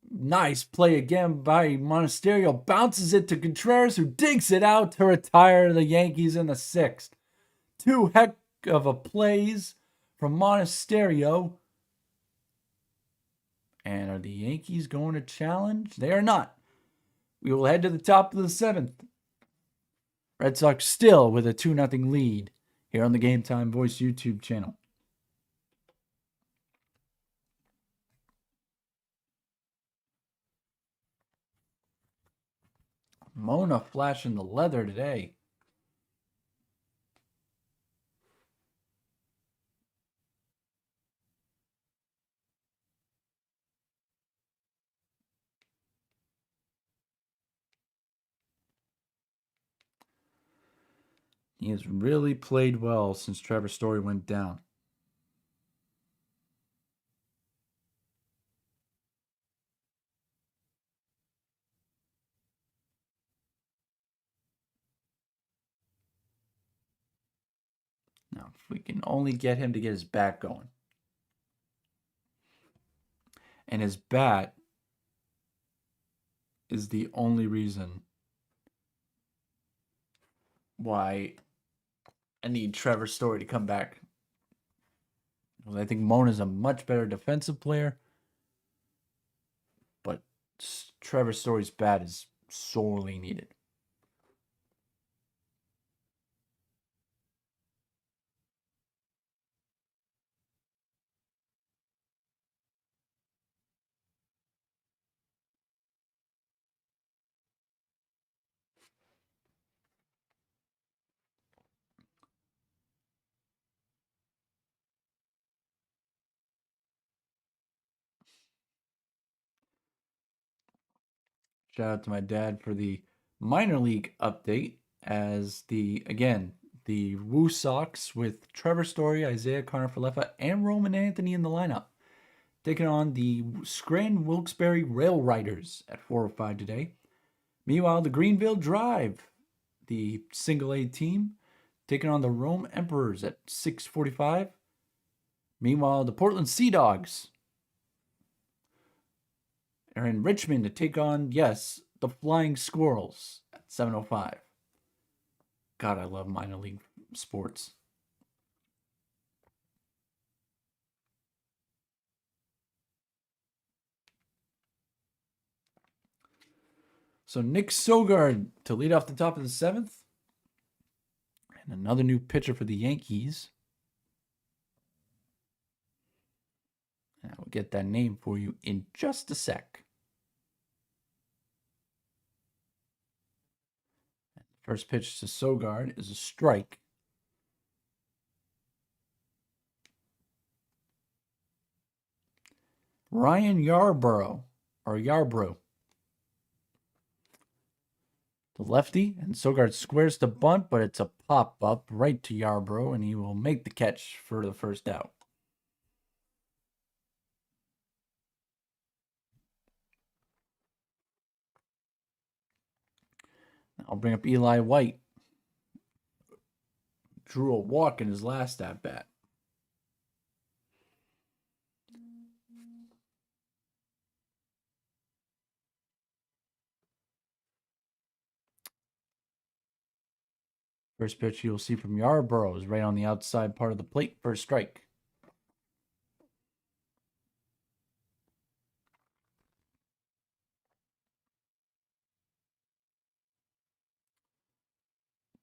nice play again by Monasterio. Bounces it to Contreras, who digs it out to retire the Yankees in the 6th. 2 heck of a plays from Monasterio. And are the Yankees going to challenge? They are not. We will head to the top of the 7th. Red Sox still with a 2-0 lead here on the Game Time Voice YouTube channel. Mona flashing the leather today. He has really played well since Trevor Story went down. Now, if we can only get him to get his bat going. And his bat is the only reason why I need Trevor Story to come back. Because I think Mona's a much better defensive player. But Trevor Story's bat is sorely needed. Shout out to my dad for the minor league update as the Woo Sox with Trevor Story, Isaiah Connor-Falefa, and Roman Anthony in the lineup, taking on the Scranton Wilkes-Barre Rail Riders at 4:05 today. Meanwhile, the Greenville Drive, the single A team, taking on the Rome Emperors at 6:45. Meanwhile, the Portland Sea Dogs are in Richmond to take on, yes, the Flying Squirrels at 7:05. God, I love minor league sports. So Nick Sogard to lead off the top of the 7th. And another new pitcher for the Yankees. And I will get that name for you in just a sec. First pitch to Sogard is a strike. Ryan Yarbrough, the lefty, and Sogard squares the bunt, but it's a pop-up right to Yarbrough, and he will make the catch for the first out. I'll bring up Eli White. Drew a walk in his last at-bat. First pitch you'll see from Yarbrough is right on the outside part of the plate for a strike.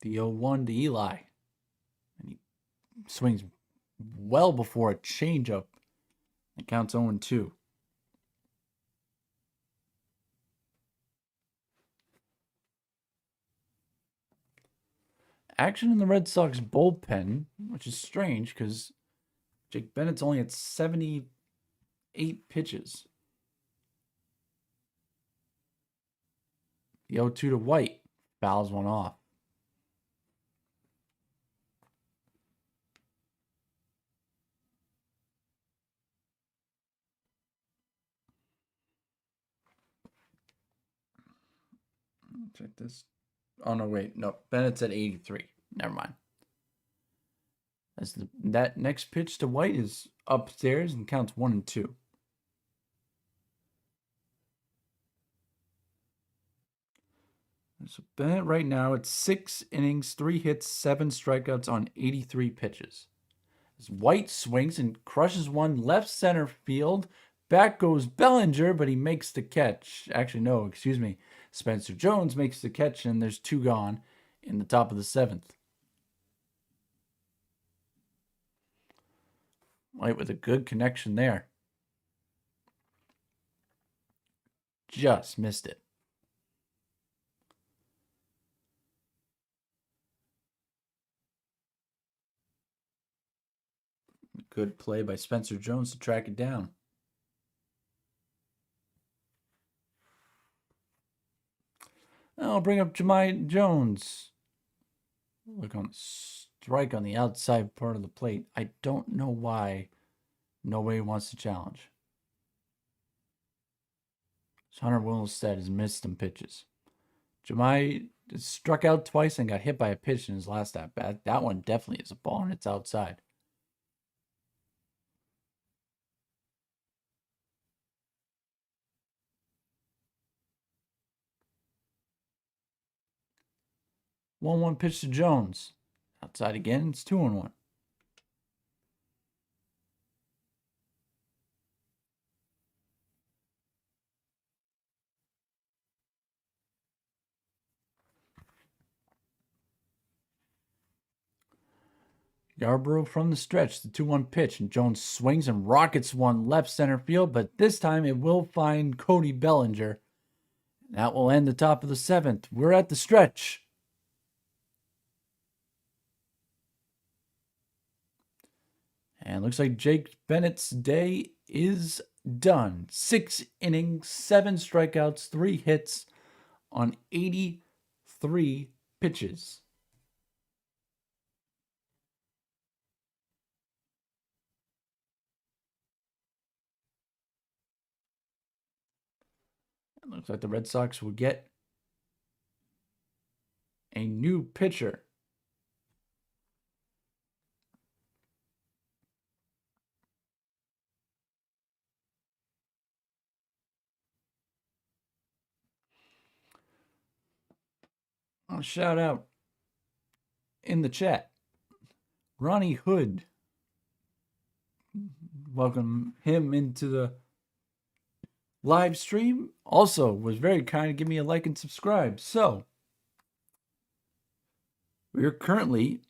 The 0-1 to Eli. And he swings well before a changeup. It counts 0-2. Action in the Red Sox bullpen, which is strange because Jake Bennett's only at 78 pitches. The 0-2 to White fouls one off. Check this. Oh, no, wait. No, Bennett's at 83. Never mind. That next pitch to White is upstairs and counts 1-2. So Bennett right now, it's 6 innings, 3 hits, 7 strikeouts on 83 pitches. As White swings and crushes one left center field. Back goes Bellinger, but he makes the catch. Actually, no, excuse me. Spencer Jones makes the catch, and there's 2 gone in the top of the 7th. White with a good connection there. Just missed it. Good play by Spencer Jones to track it down. I'll bring up Jahmai Jones. Look on the strike on the outside part of the plate. I don't know why nobody wants to challenge. So Hunter Wilstead has missed some pitches. Jemai struck out twice and got hit by a pitch in his last at bat. That one definitely is a ball and it's outside. One pitch to Jones. Outside again. It's 2-1. Yarbrough from the stretch, the 2-1 pitch, and Jones swings and rockets one left center field, but this time it will find Cody Bellinger. That will end the top of the 7th. We're at the stretch. And looks like Jake Bennett's day is done. 6 innings, 7 strikeouts, 3 hits on 83 pitches. It looks like the Red Sox will get a new pitcher. I'll shout out in the chat. Ronnie Hood. Welcome him into the live stream. Also was very kind to give me a like and subscribe. So we are currently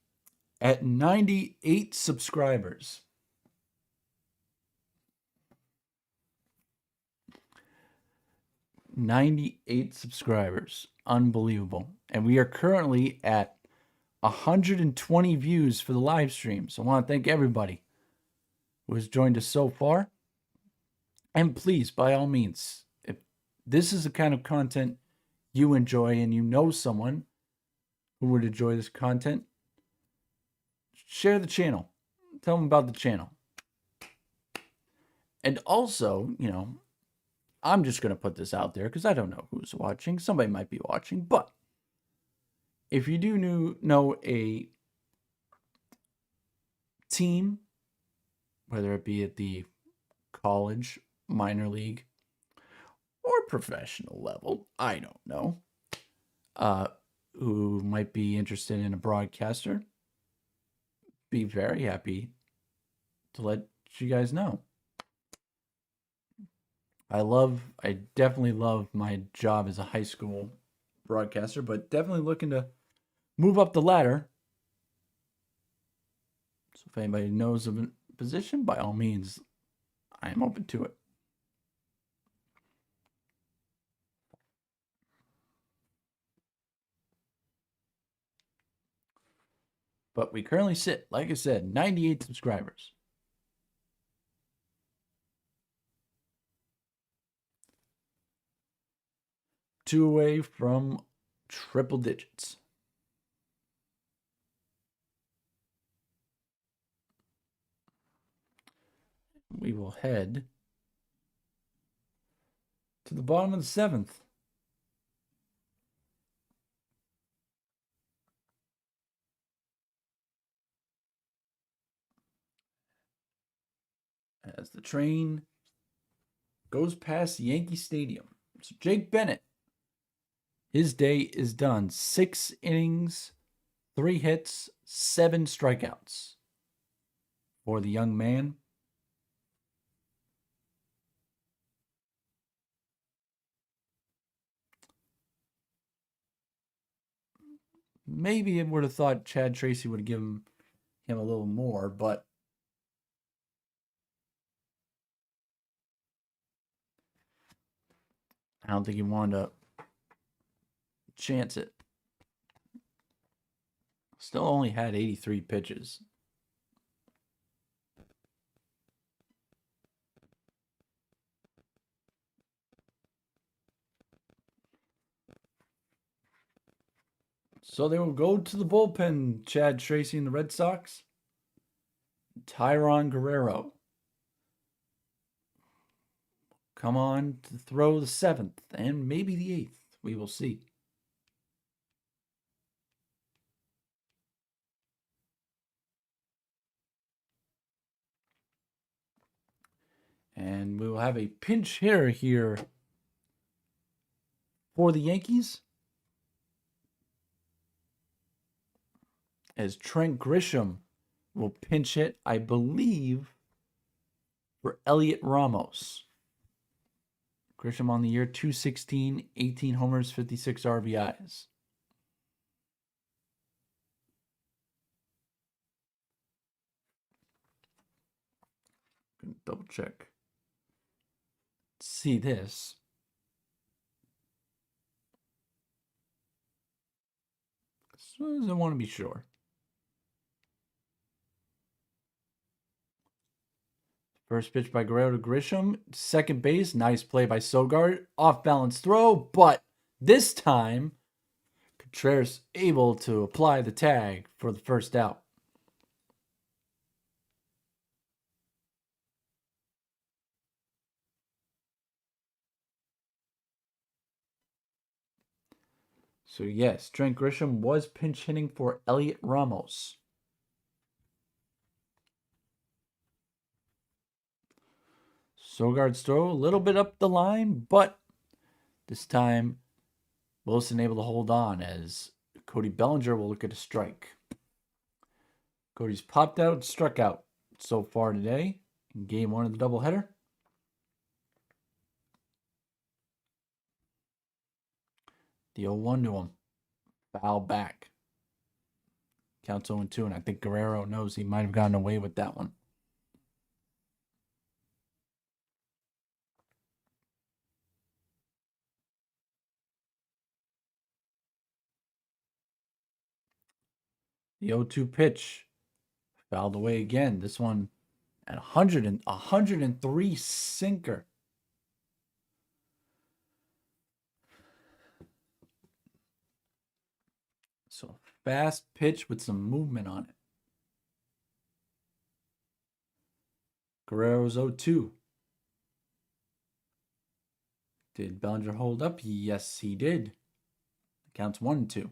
at 98 subscribers. 98 subscribers. Unbelievable. And we are currently at 120 views for the live stream. So I want to thank everybody who has joined us so far. And please, by all means, if this is the kind of content you enjoy and you know someone who would enjoy this content, share the channel. Tell them about the channel. And also, I'm just going to put this out there because I don't know who's watching. Somebody might be watching. But if you do know a team, whether it be at the college, minor league, or professional level, I don't know, who might be interested in a broadcaster, be very happy to let you guys know. I definitely love my job as a high school broadcaster, but definitely looking to move up the ladder. So if anybody knows of a position, by all means, I am open to it. But we currently sit, like I said, 98 subscribers. Two away from triple digits. We will head to the bottom of the 7th. As the train goes past Yankee Stadium. So Jake Bennett, his day is done. 6 innings, 3 hits, 7 strikeouts for the young man. Maybe I would have thought Chad Tracy would have given him a little more, but I don't think he wanted to chance it. Still only had 83 pitches. So they will go to the bullpen, Chad Tracy and the Red Sox. Tyron Guerrero come on to throw the 7th and maybe the 8th. We will see. And we will have a pinch hitter here for the Yankees, as Trent Grisham will pinch hit, I believe, for Elliot Ramos. Grisham on the year, 216, 18 homers, 56 RBIs. Gonna double check. See this. So I want to be sure. First pitch by Guerrero to Grisham. Second base, nice play by Sogard. Off balance throw, but this time Contreras able to apply the tag for the first out. So yes, Trent Grisham was pinch hitting for Elliot Ramos. Sogard's throw a little bit up the line, but this time Wilson able to hold on as Cody Bellinger will look at a strike. Cody's popped out, struck out so far today in game one of the doubleheader. The 0-1 to him. Foul back. Counts 0-2, and I think Guerrero knows he might have gotten away with that one. The 0-2 pitch. Fouled away again. This one at 103 sinker. So fast pitch with some movement on it. Guerrero's 0-2. Did Bellinger hold up? Yes, he did. Counts 1-2.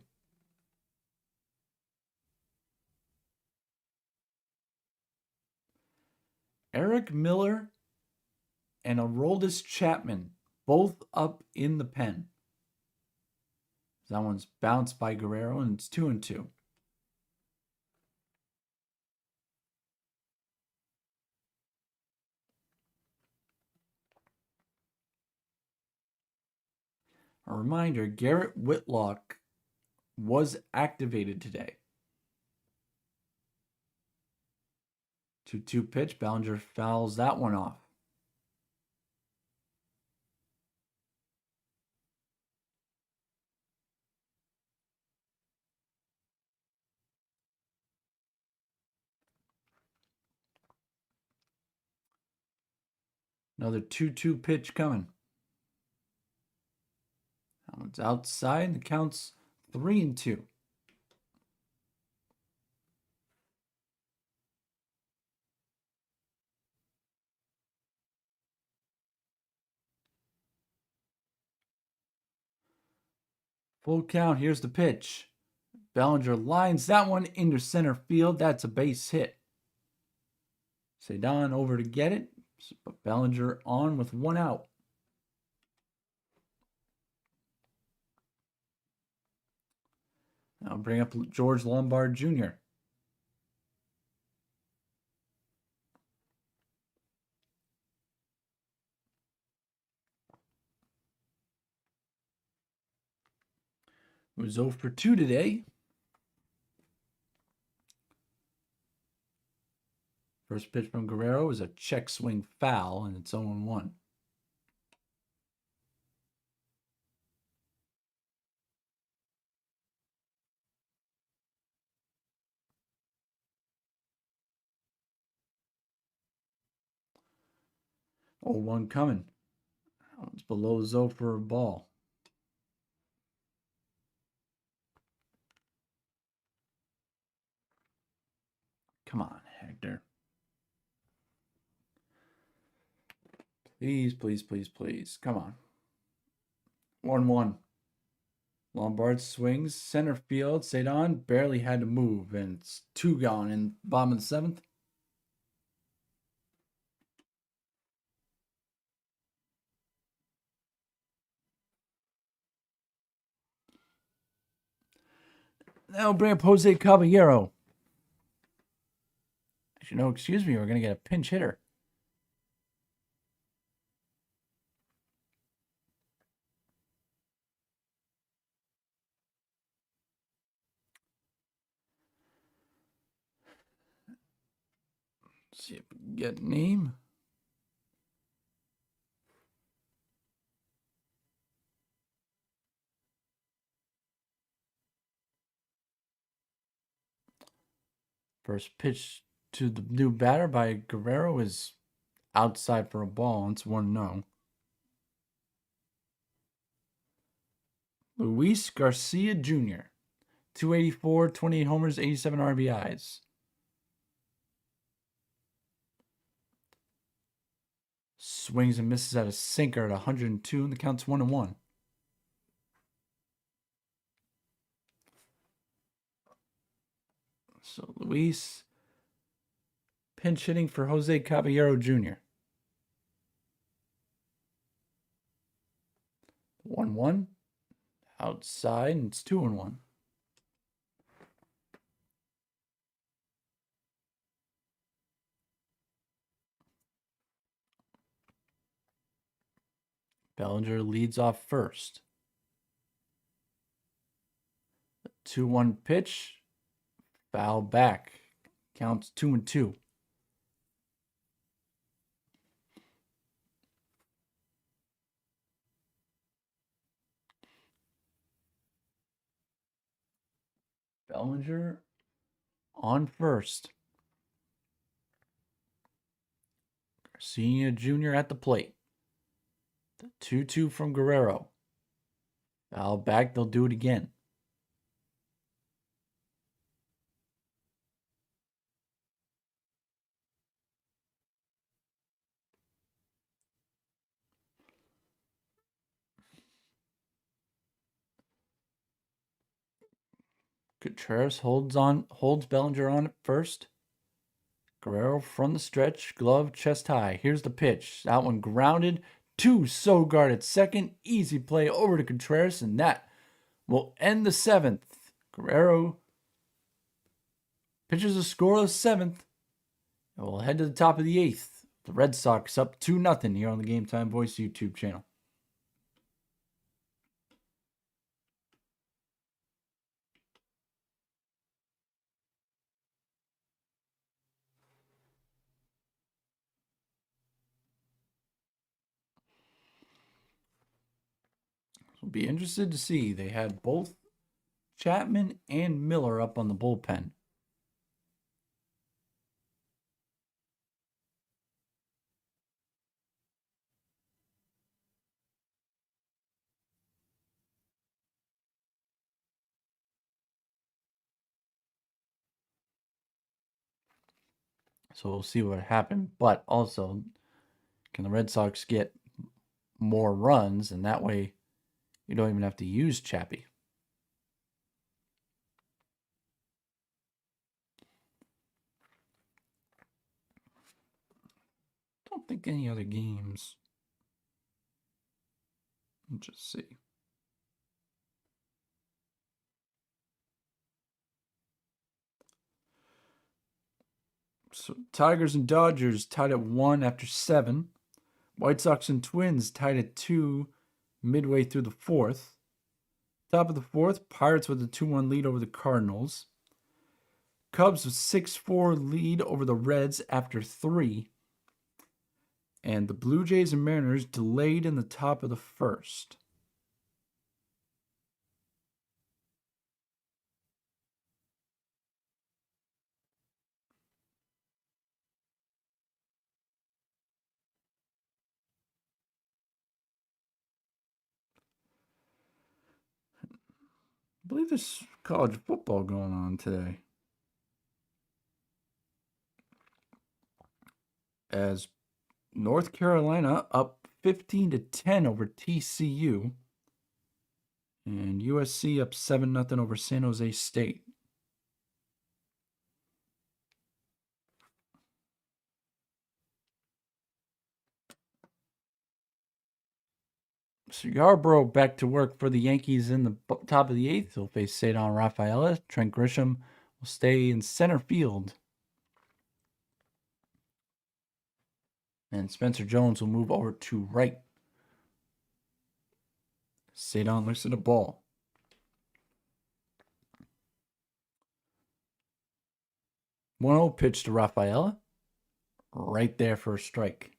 Eric Miller and Aroldis Chapman both up in the pen. That one's bounced by Guerrero, and it's 2-2. A reminder, Garrett Whitlock was activated today. 2-2 pitch. Bellinger fouls that one off. Another 2-2 pitch coming. That one's outside. The count's 3-2. Full count. Here's the pitch. Bellinger lines that one into center field. That's a base hit. Cedon over to get it. But Bellinger on with one out. I'll bring up George Lombard Jr. It was 0 for 2 today. First pitch from Guerrero is a check swing foul, and it's 0-1. Oh, one coming. It's below 0 for a ball. Come on, Hector. Please, please, please, please. Come on. 1-1. Lombard swings center field. Cedon barely had to move, and it's 2 gone in bottom of the 7th. Now bring up Jose Caballero. Actually, no, excuse me. We're going to get a pinch hitter. Let's see if we can get a name. First pitch to the new batter by Guerrero is outside for a ball. It's 1-0. Luis Garcia Jr. 284, 28 homers, 87 RBIs. Swings and misses at a sinker at 102, and the count's 1-1. So Luis pinch hitting for Jose Caballero Jr. 1-1. Outside, and it's 2-1. Bellinger leads off first. 2-1 pitch. Foul back. Counts 2-2. Bellinger on first. Garcia Jr. at the plate. The 2-2 from Guerrero. Foul back. They'll do it again. Contreras holds Bellinger on at first. Guerrero from the stretch, glove chest high. Here's the pitch. That one grounded to Sogard at second. Easy play over to Contreras, and that will end the seventh. Guerrero pitches a scoreless seventh, and we'll head to the top of the eighth. The Red Sox up 2-0 here on the Game Time Voice YouTube channel. We'll be interested to see. They had both Chapman and Miller up on the bullpen. So we'll see what happened. But also, can the Red Sox get more runs? And that way, you don't even have to use Chappie. Don't think any other games. Let's just see. So Tigers and Dodgers tied at 1 after 7. White Sox and Twins tied at 2 midway through the fourth. Top of the fourth, Pirates with a 2-1 lead over the Cardinals. Cubs with 6-4 lead over the Reds after 3. And the Blue Jays and Mariners delayed in the top of the first. I believe there's college football going on today. As North Carolina up 15-10 over TCU. And USC up 7-0 over San Jose State. So Yarbrough back to work for the Yankees in the top of the eighth. He'll face Cedar Rafaela. Trent Grisham will stay in center field. And Spencer Jones will move over to right. Cedar looks at the ball. 1-0 pitch to Rafaela. Right there for a strike.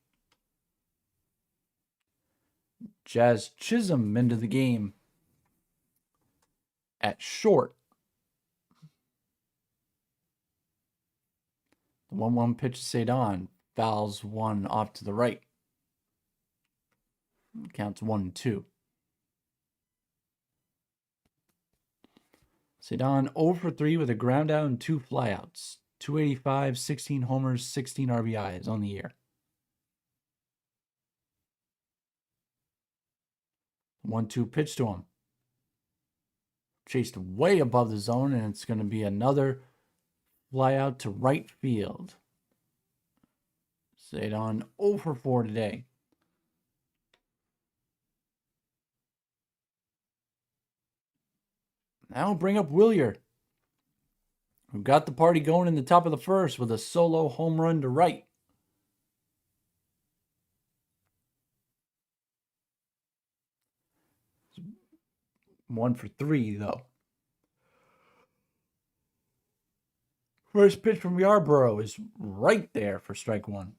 Jazz Chisholm into the game at short. The 1-1 pitch to Cedar fouls one off to the right. Counts 1-2. Cedar 0 for 3 with a ground out and 2 flyouts. 285, 16 homers, 16 RBIs on the year. 1-2 pitch to him. Chased way above the zone, and it's going to be another fly out to right field. Cedar 0 for 4 today. Now we'll bring up Willier, who got the party going in the top of the first with a solo home run to right. One for 3, though. First pitch from Yarbrough is right there for strike one.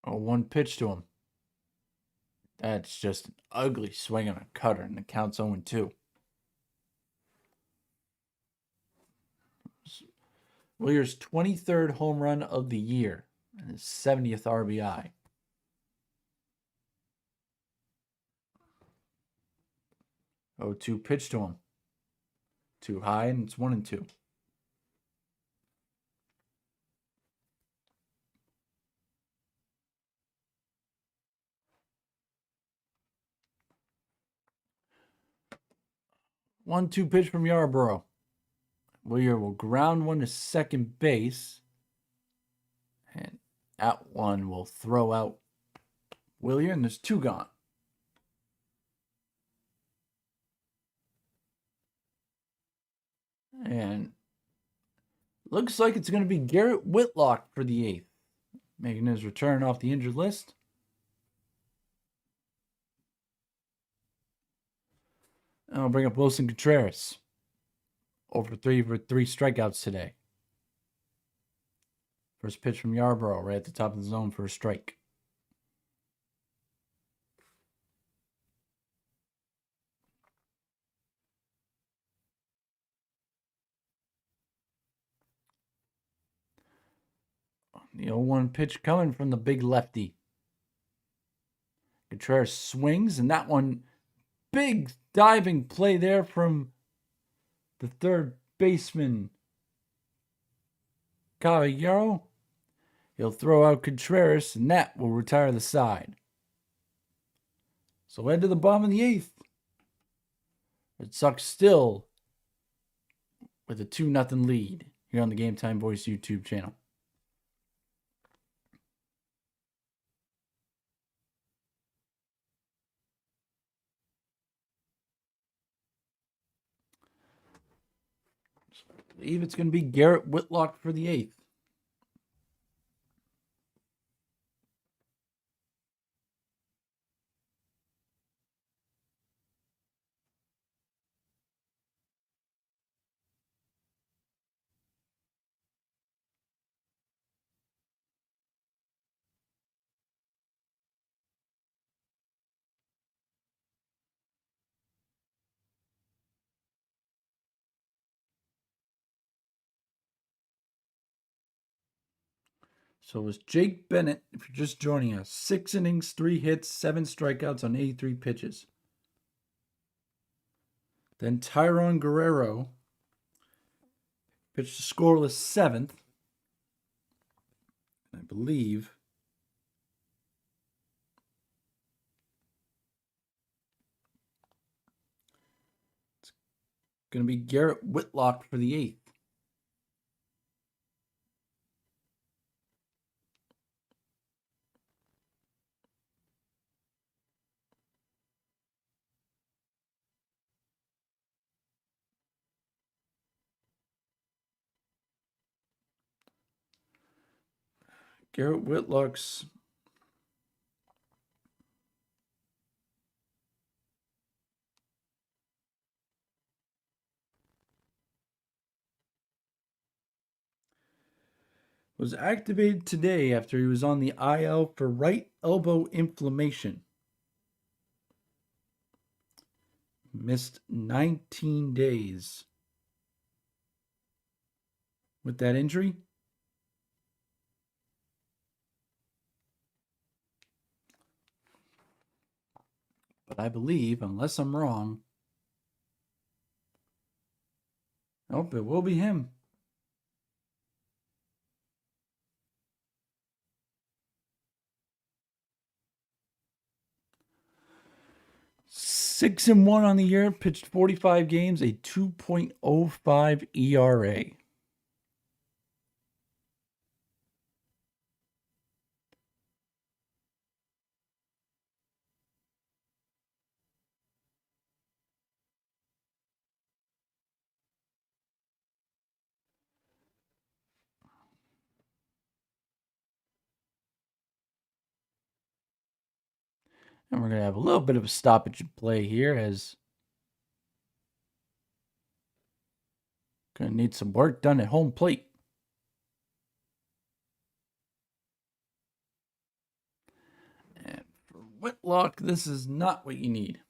Oh, 1 pitch to him. That's just an ugly swing on a cutter, and the count's 0-2. Willier's 23rd home run of the year and his 70th RBI. Oh, 2 pitch to him. Too high, and it's 1-2. One-two pitch from Yarbrough. Willier will ground one to second base. And that one will throw out Willier, and there's 2 gone. And looks like it's going to be Garrett Whitlock for the 8th, making his return off the injured list. And I'll bring up Wilson Contreras. Over 3 for 3 strikeouts today. First pitch from Yarbrough, right at the top of the zone for a strike. The 0-1 pitch coming from the big lefty. Contreras swings, and that one, big diving play there from the third baseman, Caballero. He'll throw out Contreras, and that will retire the side. So head to the bottom of the 8th. Red Sox still with a 2-0 lead here on the Game Time Voice YouTube channel. So I believe it's going to be Garrett Whitlock for the 8th. So it was Jake Bennett, if you're just joining us. 6 innings, 3 hits, 7 strikeouts on 83 pitches. Then Tyron Guerrero pitched a scoreless 7th. I believe it's going to be Garrett Whitlock for the 8th. Garrett Whitlock's was activated today after he was on the IL for right elbow inflammation. Missed 19 days with that injury. But I believe, unless I'm wrong, nope, it will be him. Six and 1 on the year, pitched 45 games, a 2.05 ERA. And we're going to have a little bit of a stoppage in play here as going to need some work done at home plate. And for Whitlock, this is not what you need.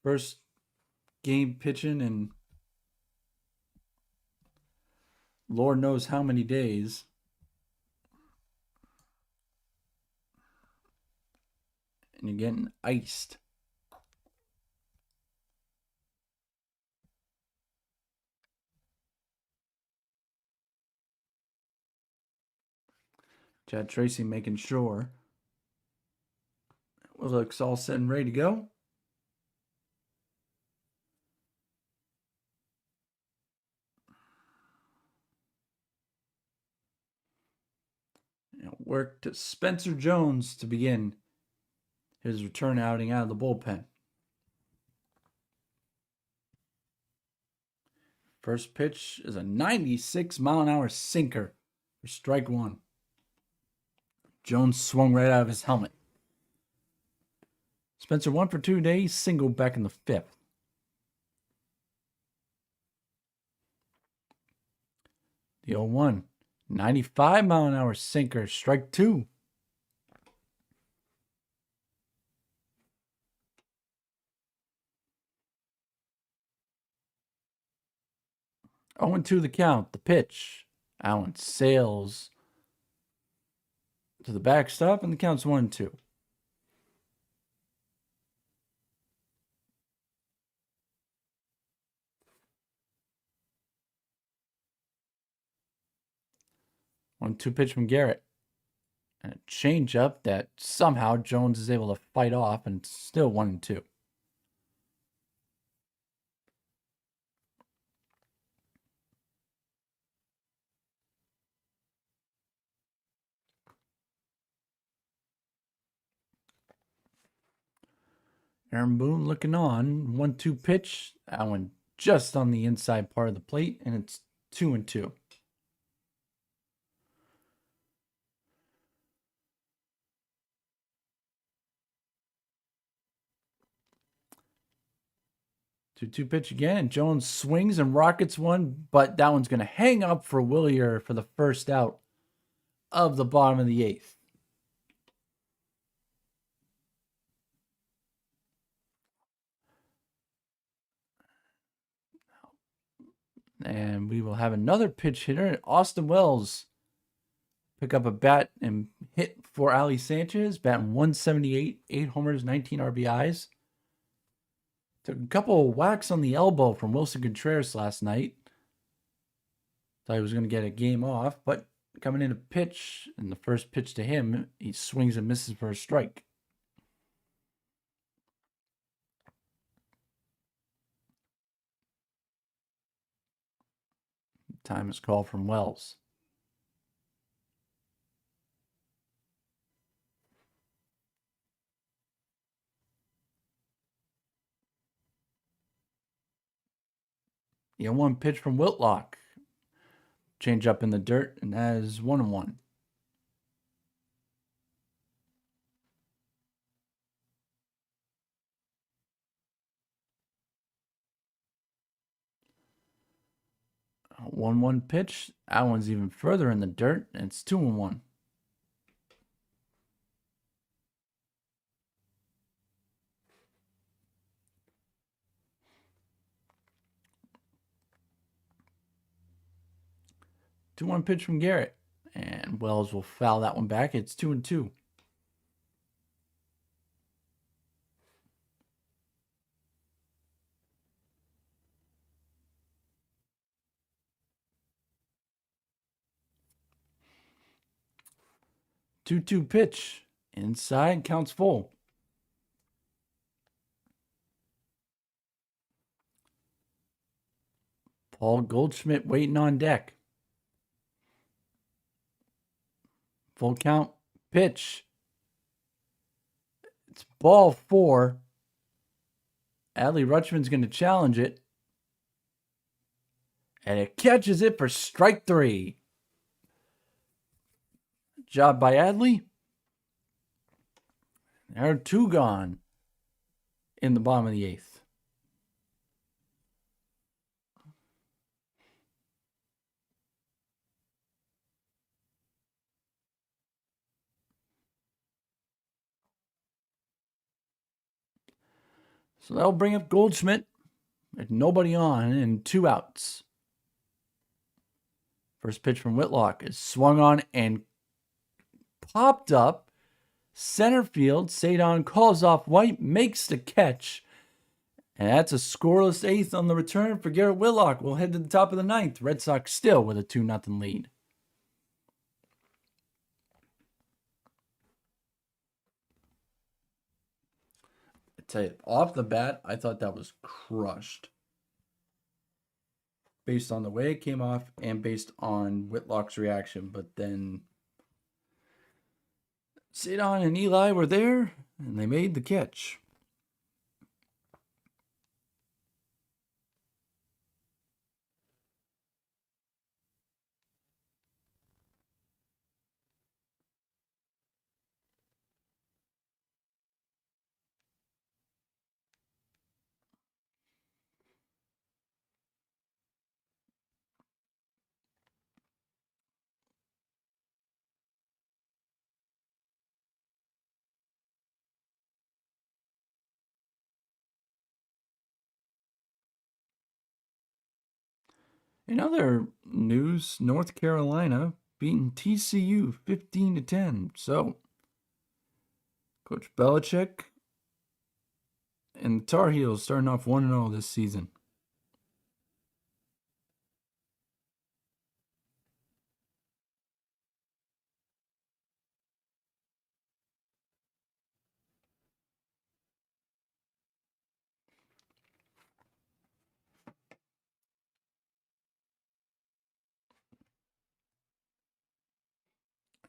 First game pitching in Lord knows how many days. And you're getting iced. Chad Tracy making sure it looks all set and ready to go. And work to Spencer Jones to begin his return outing out of the bullpen. First pitch is a 96-mile-an-hour sinker for strike one. Jones swung right out of his helmet. Spencer 1 for 2 today, single back in the 5th. The 0-1, 95-mile-an-hour sinker, strike 2. Oh, 0-2 the count. The pitch. Allen sails to the backstop, and the count's 1-2. One-two pitch from Garrett. And a changeup that somehow Jones is able to fight off, and it's still 1-2. Aaron Boone looking on. 1-2 pitch. That one just on the inside part of the plate, and it's 2-2. Two pitch again, and Jones swings and rockets one, but that one's going to hang up for Willier for the first out of the bottom of the 8th. And we will have another pitch hitter, Austin Wells, pick up a bat and hit for Ali Sanchez, batting 178, 8 homers, 19 RBIs. Took a couple of whacks on the elbow from Wilson Contreras last night. Thought he was going to get a game off, but coming in a pitch, and the first pitch to him, he swings and misses for a strike. Time is called from Wells. The 1 pitch from Whitlock. Change up in the dirt, and that is 1-1. A 1-1 pitch. That one's even further in the dirt, and it's 2-1. Two-one pitch from Garrett, and Wells will foul that one back. It's 2-2. Two-two pitch inside, counts full. Paul Goldschmidt waiting on deck. Full count pitch. It's ball 4. Adley Rutschman's going to challenge it. And it catches it for strike 3. Job by Adley. There are 2 gone in the bottom of the 8th. So that'll bring up Goldschmidt. There's nobody on and 2 outs. First pitch from Whitlock is swung on and popped up. Center field. Sadon calls off White, makes the catch. And that's a scoreless 8th on the return for Garrett Whitlock. We'll head to the top of the 9th. Red Sox still with a 2-0 lead. I tell you, off the bat, I thought that was crushed. Based on the way it came off and based on Whitlock's reaction. But then Sadon and Eli were there, and they made the catch. In other news, North Carolina beating TCU 15-10. So, Coach Belichick and the Tar Heels starting off 1-0 this season.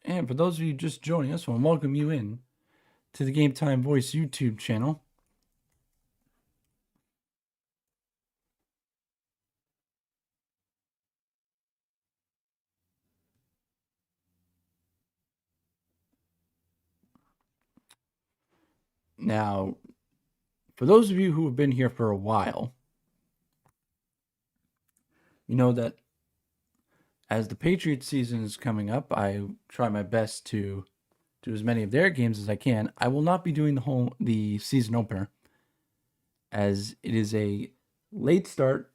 And for those of you just joining us, I want to welcome you in to the Game Time Voice YouTube channel. Now, for those of you who have been here for a while, you know that as the Patriots season is coming up, I try my best to do as many of their games as I can. I will not be doing the season opener, as it is a late start,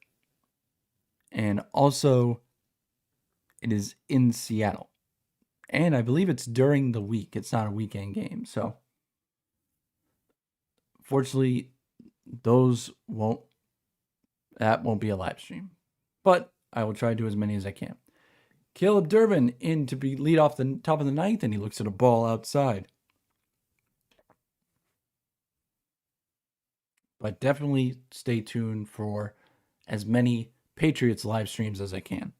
and also it is in Seattle. And I believe it's during the week. It's not a weekend game. So, fortunately, that won't be a live stream. But I will try to do as many as I can. Caleb Durbin in to lead off the top of the 9th, and he looks at a ball outside. But definitely stay tuned for as many Patriots live streams as I can.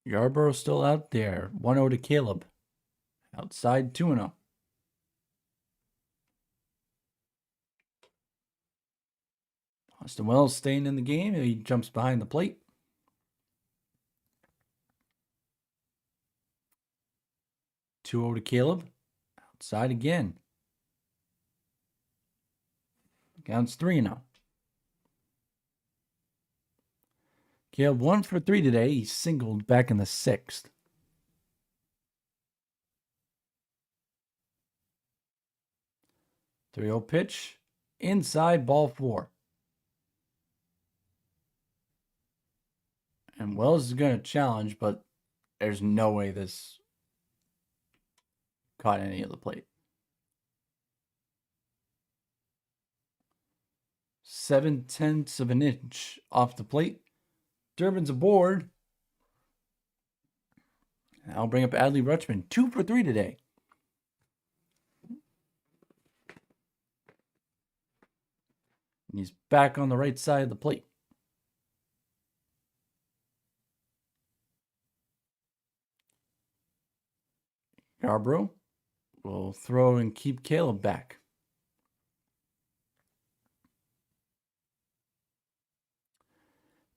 Yarborough still out there. 1-0 to Caleb. Outside 2-0. Austin Wells staying in the game. He jumps behind the plate. Two-0 to Caleb. Outside again. Counts 3-0. Caleb 1 for 3 today. He singled back in the 6th. Three-zero pitch. Inside, ball 4. And Wells is going to challenge, but there's no way this caught any of the plate. 0.7 of an inch off the plate. Durbin's aboard. I'll bring up Adley Rutschman. 2 for 3 today. And he's back on the right side of the plate. Yarbrough will throw and keep Caleb back.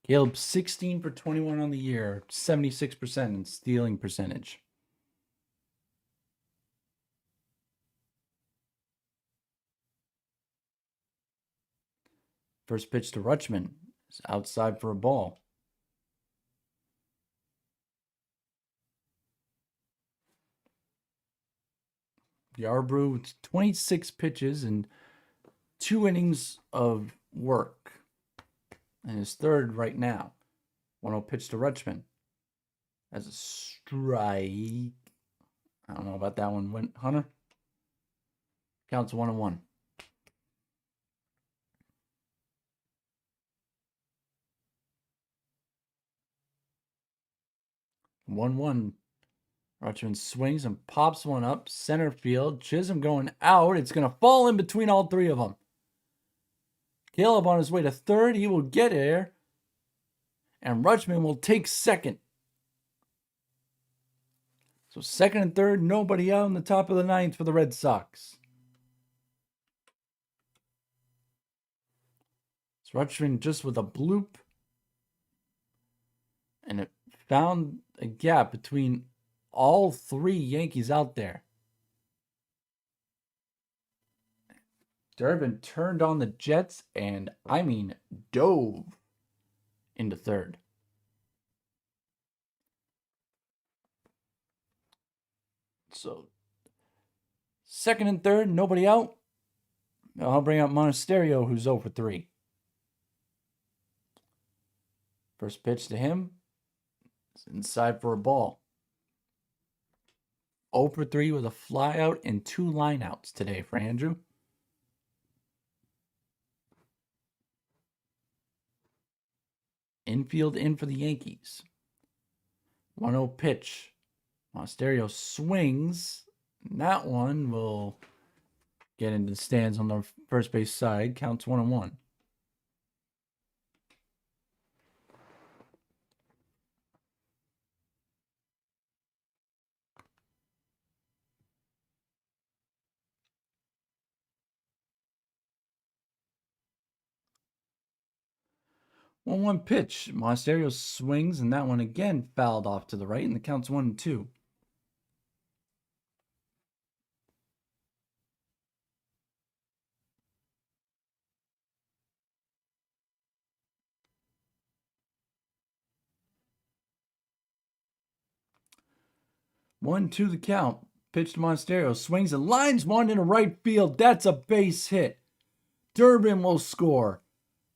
Caleb 16 for 21 on the year, 76% in stealing percentage. First pitch to Rutschman is outside for a ball. Yarbrough, 26 pitches and 2 innings of work. And his third right now. 1-0 pitch to Rutschman. As a strike. I don't know about that one. Hunter? Counts 1-1. One. Rutschman swings and pops one up. Center field. Chisholm going out. It's going to fall in between all 3 of them. Caleb on his way to third. He will get there. And Rutschman will take second. So second and third, nobody out in the top of the 9th for the Red Sox. It's Rutschman just with a bloop. And it found a gap between all 3 Yankees out there. Durbin turned on the Jets and, dove into third. So, second and third, nobody out. I'll bring out Monasterio, who's 0 for 3. First pitch to him. It's inside for a ball. 0 for 3 with a flyout and 2 lineouts today for Andrew. Infield in for the Yankees. 1-0 pitch. Monasterio swings. And that one will get into the stands on the first base side. Counts 1-1. One pitch. Monasterio swings, and that one again fouled off to the right, and the count's 1-2. One, two, the count. Pitch to Monasterio. Swings and lines one into right field. That's a base hit. Durbin will score.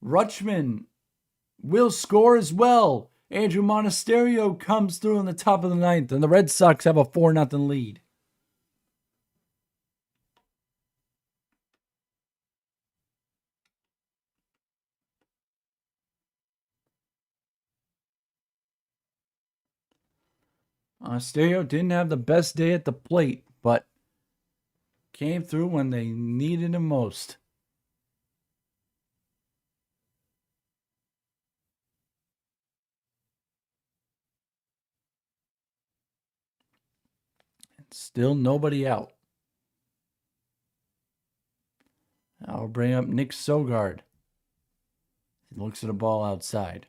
Rutschman will score as well. Andrew Monasterio comes through in the top of the 9th, and the Red Sox have a 4-0 lead. Monasterio didn't have the best day at the plate, but came through when they needed him most. Still nobody out. I'll bring up Nick Sogard. He looks at a ball outside.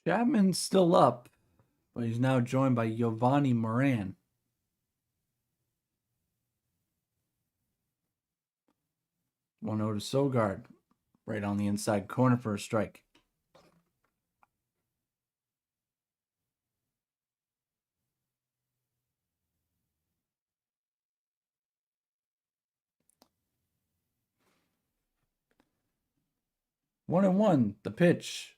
Chapman's still up, but he's now joined by Giovanni Moran. 1-0 to Sogard. Right on the inside corner for a strike. One and one. The pitch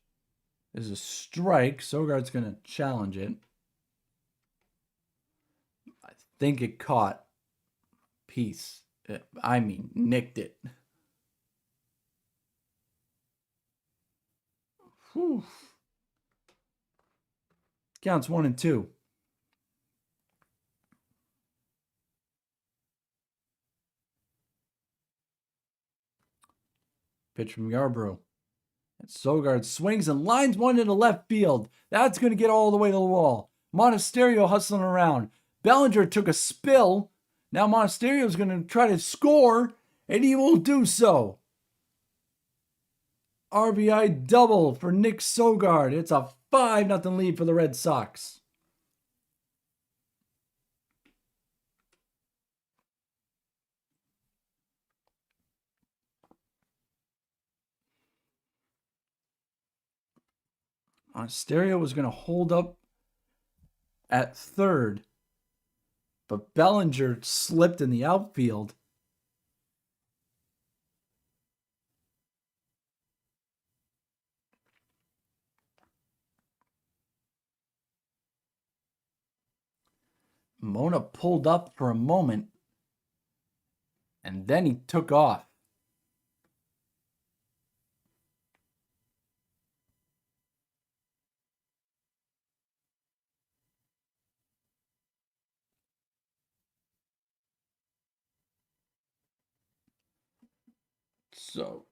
is a strike. Sogard's going to challenge it. I think it caught. Nicked it. Whew. Counts 1-2. Pitch from Yarbrough. And Sogard swings and lines one into left field. That's going to get all the way to the wall. Monasterio hustling around. Bellinger took a spill. Now Monasterio's going to try to score, and he will do so. RBI double for Nick Sogard. It's a 5-0 lead for the Red Sox. Monasterio was going to hold up at third, but Bellinger slipped in the outfield. Mona pulled up for a moment, and then he took off. So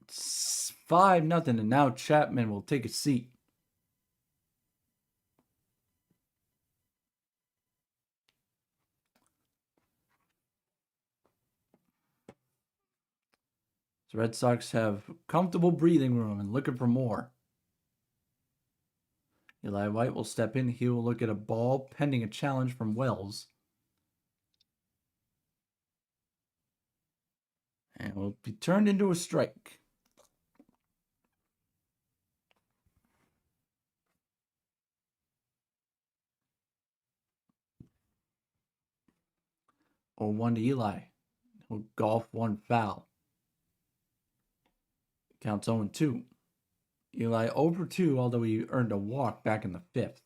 it's 5-0, and now Chapman will take a seat. The Red Sox have comfortable breathing room and looking for more. Eli White will step in. He will look at a ball pending a challenge from Wells. And will be turned into a strike. Or 1 to Eli. He'll golf one foul. Counts 0-2. Eli over 2, although he earned a walk back in the 5th.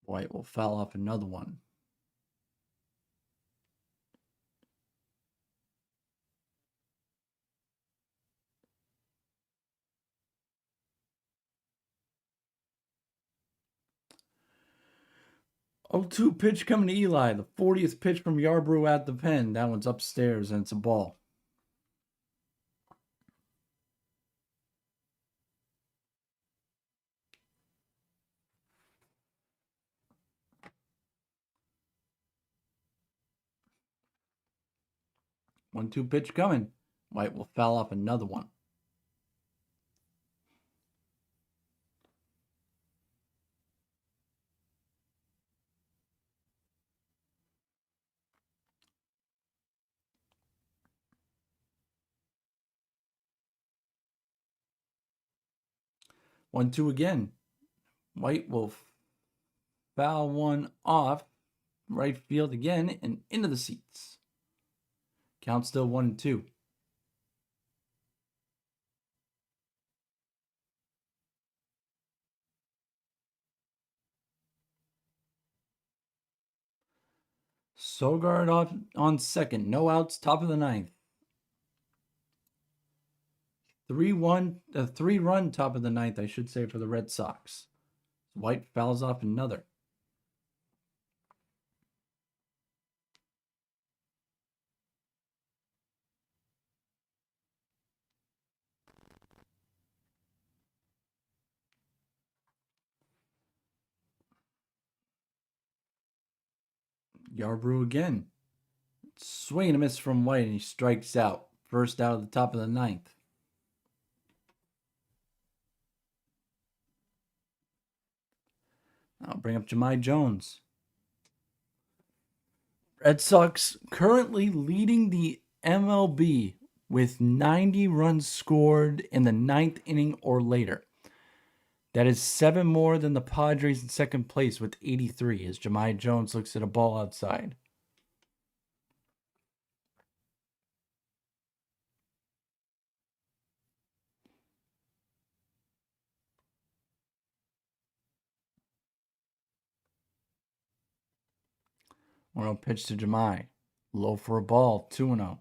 White will foul off another one. Oh, 2 pitch coming to Eli. The 40th pitch from Yarbrough at the pen. That one's upstairs, and it's a ball. One-two pitch coming. White will foul off another one. One-two again. White will foul one off right field again and into the seats. Count still 1-2. Sogard on second. No outs, top of the ninth. 3-run top of the ninth, I should say, for the Red Sox. White fouls off another. Yarbrough again. Swing and a miss from White, and he strikes out. First out of the top of the ninth. I'll bring up Jahmai Jones. Red Sox currently leading the MLB with 90 runs scored in the ninth inning or later. That is 7 more than the Padres in second place with 83 as Jahmai Jones looks at a ball outside. One pitch to Jahmai. Low for a ball, 2-0.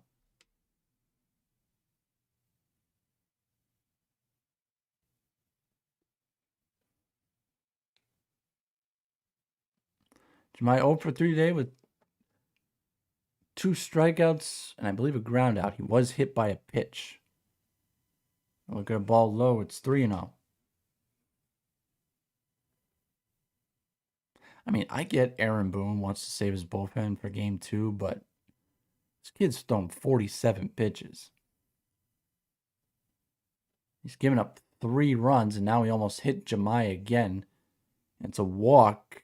Jahmai 0 for 3 today with 2 strikeouts and I believe a ground out. He was hit by a pitch. Look at a ball low. It's 3-0. I mean, I get Aaron Boone wants to save his bullpen for game 2, but this kid's thrown 47 pitches. He's given up 3 runs, and now he almost hit Jahmai again. It's a walk.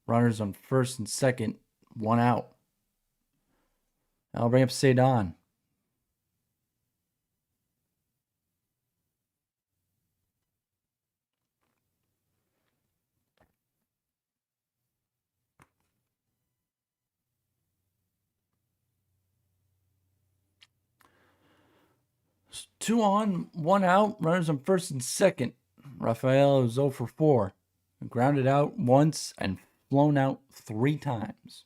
Runners on first and second, 1 out. I'll bring up Showdown. Two on, 1 out. Runners on first and second. Rafael is 0 for 4. Grounded out once and flown out 3 times.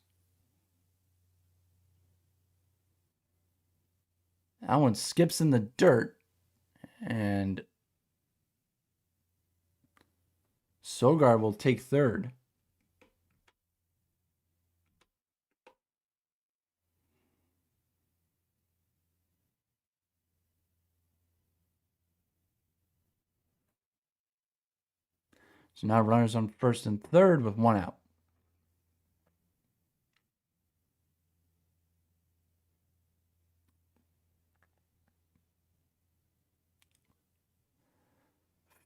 That one skips in the dirt. And Sogard will take third. So now runners on first and third with 1 out.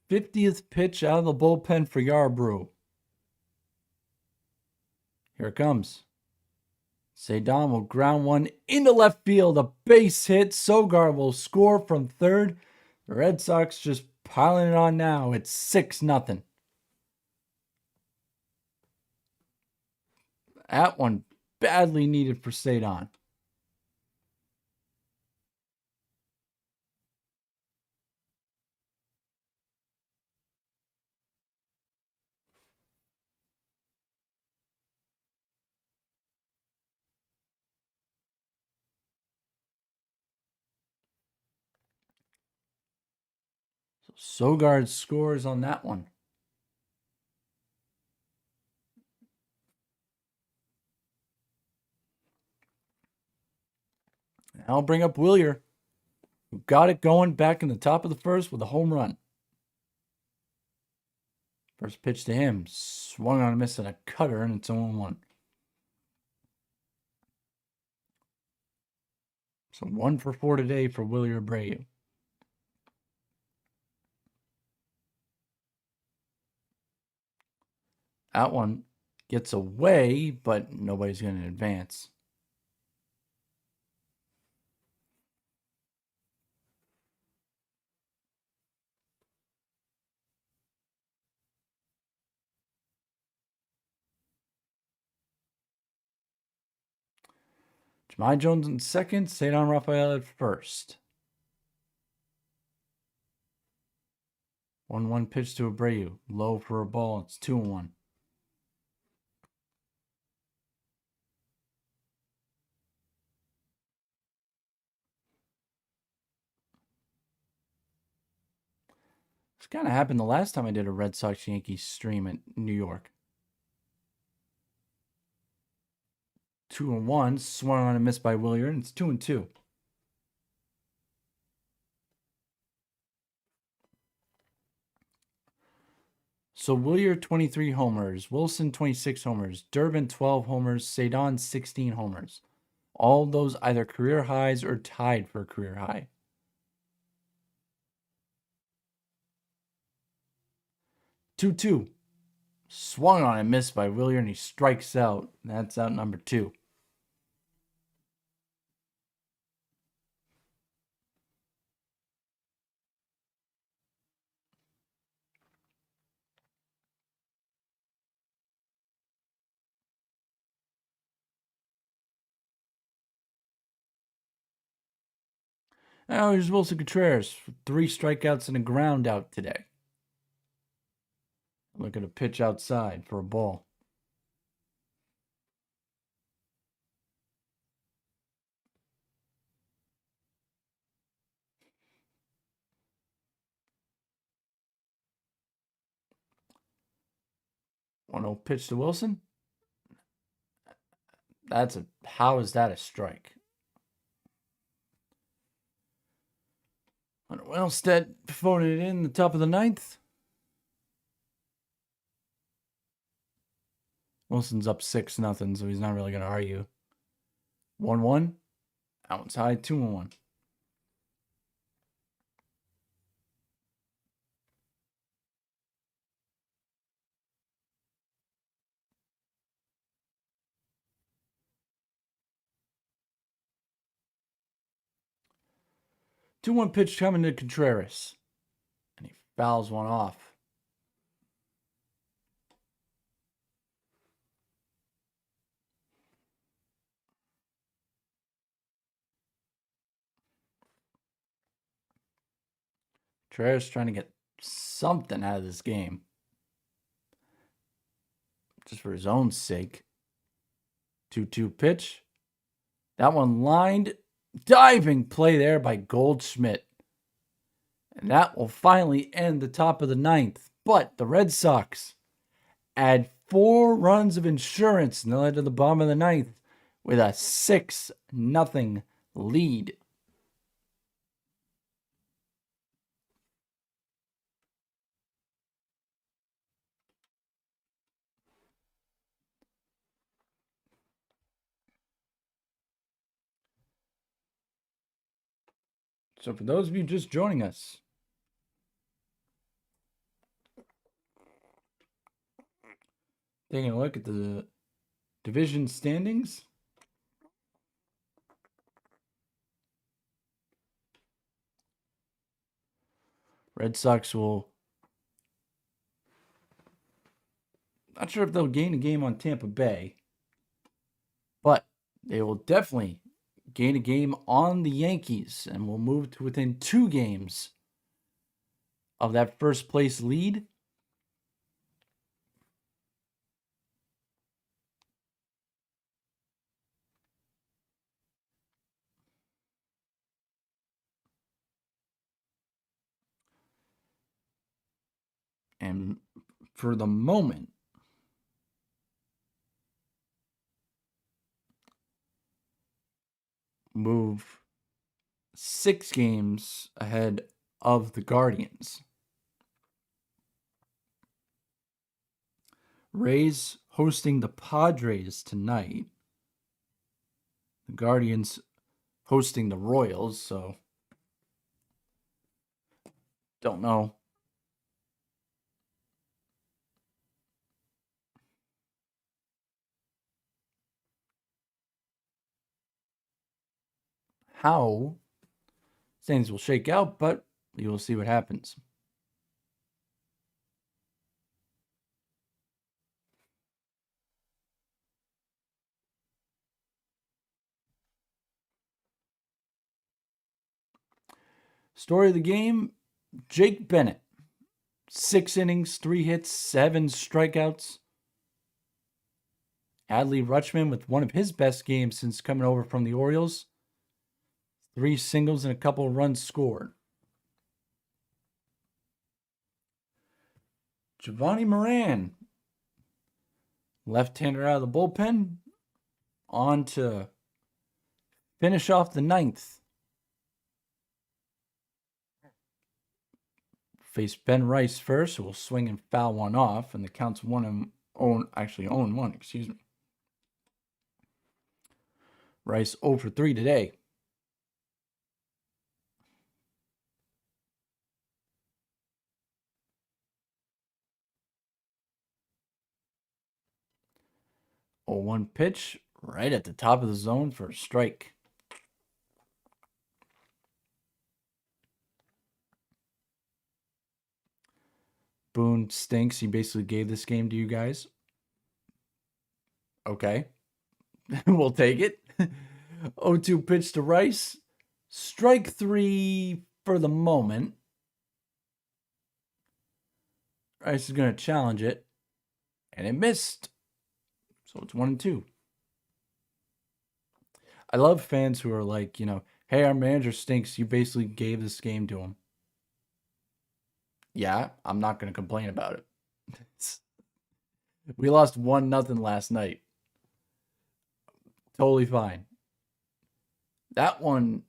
'50th pitch out of the bullpen for Yarbrough. Here it comes. Showdown will ground one into left field. A base hit. Sogard will score from third. The Red Sox just piling it on now. It's 6-0. That one badly needed for Showdown. So Sogard scores on that one. I'll bring up Willier, who got it going back in the top of the first with a home run. First pitch to him, swung on a miss and a cutter, and it's 0-1. So 1 for 4 today for Willier Abreu. That one gets away, but nobody's going to advance. Jahmai Jones in second, Showdown Rafael at first. 1-1 pitch to Abreu. Low for a ball. It's 2-1. Kind of happened the last time I did a Red Sox Yankees stream in New York. 2-1, swung on and missed by Williard, and it's 2-2. So Williard 23 homers, Wilson 26 homers, Durbin 12 homers, Cedon 16 homers. All those either career highs or tied for a career high. 2-2. Swung on and missed by Williard, and he strikes out. That's out number 2. Now here's Wilson Contreras, 3 strikeouts and a ground out today. Look at a pitch outside for a ball. One-zero pitch to Wilson. How is that a strike? Wellstead phoning it in the top of the 9th. Wilson's up 6-0, so he's not really going to argue. 1-1. That one's high. 2-1. Two-one pitch coming to Contreras, and he fouls one off. Contreras trying to get something out of this game, just for his own sake. 2-2 pitch. That one lined. Diving play there by Goldschmidt. And that will finally end the top of the 9th. But the Red Sox add 4 runs of insurance and they'll head to the bottom of the 9th with a 6-0 lead. So for those of you just joining us, taking a look at the division standings. Red Sox will... Not sure if they'll gain a game on Tampa Bay, but they will definitely gain a game on the Yankees and will move to within 2 games of that first place lead. And for the moment, move 6 games ahead of the Guardians. Rays hosting the Padres tonight. The Guardians hosting the Royals, so don't know. How things will shake out, but you will see what happens. Story of the game, Jake Bennett. 6 innings, 3 hits, 7 strikeouts. Adley Rutschman with one of his best games since coming over from the Orioles. 3 singles and a couple runs scored. Giovanni Moran, left-hander out of the bullpen, on to finish off the ninth. Face Ben Rice first, who will swing and foul one off, and the count's 0-1, excuse me. Rice 0 for 3 today. Oh, 1 pitch right at the top of the zone for a strike. Boone stinks. He basically gave this game to you guys. Okay. We'll take it. 0-2 pitch to Rice. Strike 3 for the moment. Rice is going to challenge it. And it missed. So it's 1-2. I love fans who are like, hey, our manager stinks. You basically gave this game to him. Yeah, I'm not going to complain about it. We lost 1-0 last night. Totally fine. That one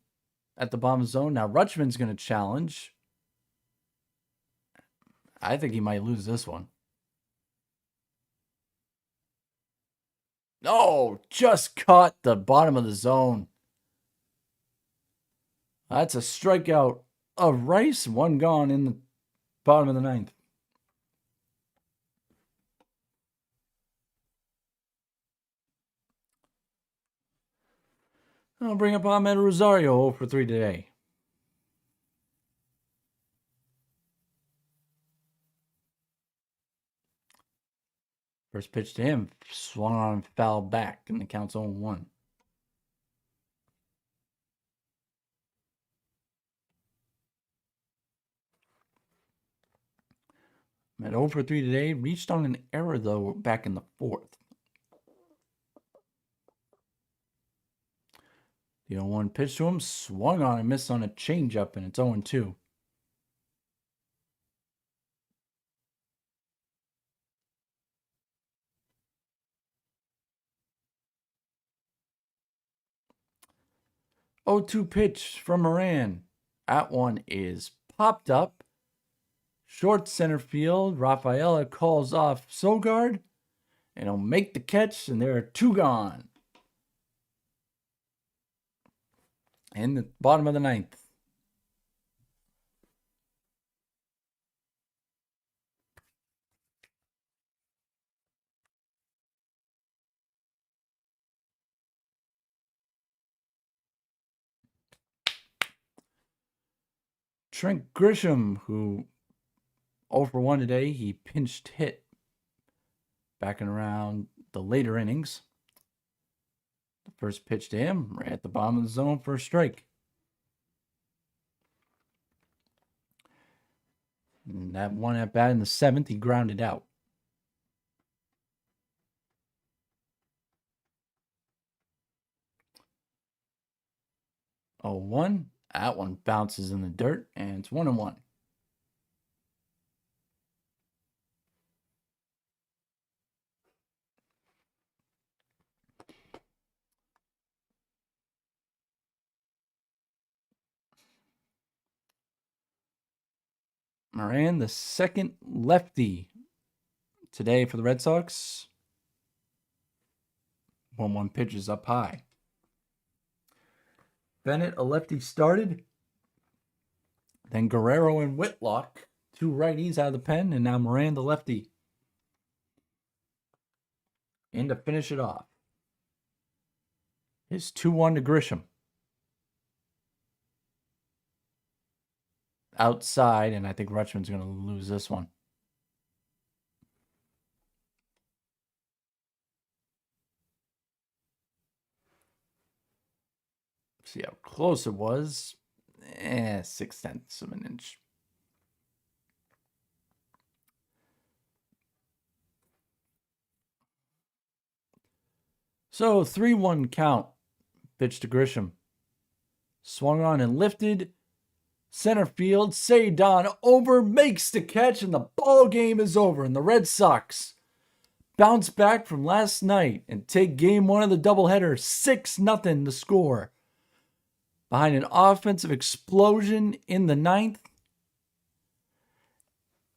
at the bottom of the zone. Now Rutschman's going to challenge. I think he might lose this one. Oh, just caught the bottom of the zone. That's a strikeout of Rice. 1 gone in the bottom of the ninth. I'll bring up Ahmed Rosario 0 for 3 today. First pitch to him, swung on and fouled back, and the count's 0-1. At 0 for 3 today, reached on an error, though, back in the 4th. The 0-1 pitch to him, swung on and missed on a changeup, and it's 0-2. Oh, 2 pitch from Moran. That one is popped up. Short center field. Rafaela calls off Sogard. And he'll make the catch, and there are 2 gone. In the bottom of the ninth. Trent Grisham, who 0 for 1 today, he pinched hit back and around the later innings. The first pitch to him, right at the bottom of the zone for a strike. And that one at bat in the 7th, he grounded out. 0-1. That one bounces in the dirt, and it's 1-1. Moran, the second lefty today for the Red Sox. 1-1 pitch is up high. Bennett, a lefty, started. Then Guerrero and Whitlock, 2 righties out of the pen, and now Moran, the lefty, in to finish it off. It's 2-1 to Grisham. Outside, and I think Rutschman's going to lose this one. See how close it was. 0.6 of an inch. So 3-1 count. Pitch to Grisham. Swung on and lifted. Center field, Showdown over, makes the catch, and the ball game is over. And the Red Sox bounce back from last night and take game one of the doubleheader, 6-0 the score. Behind an offensive explosion in the ninth.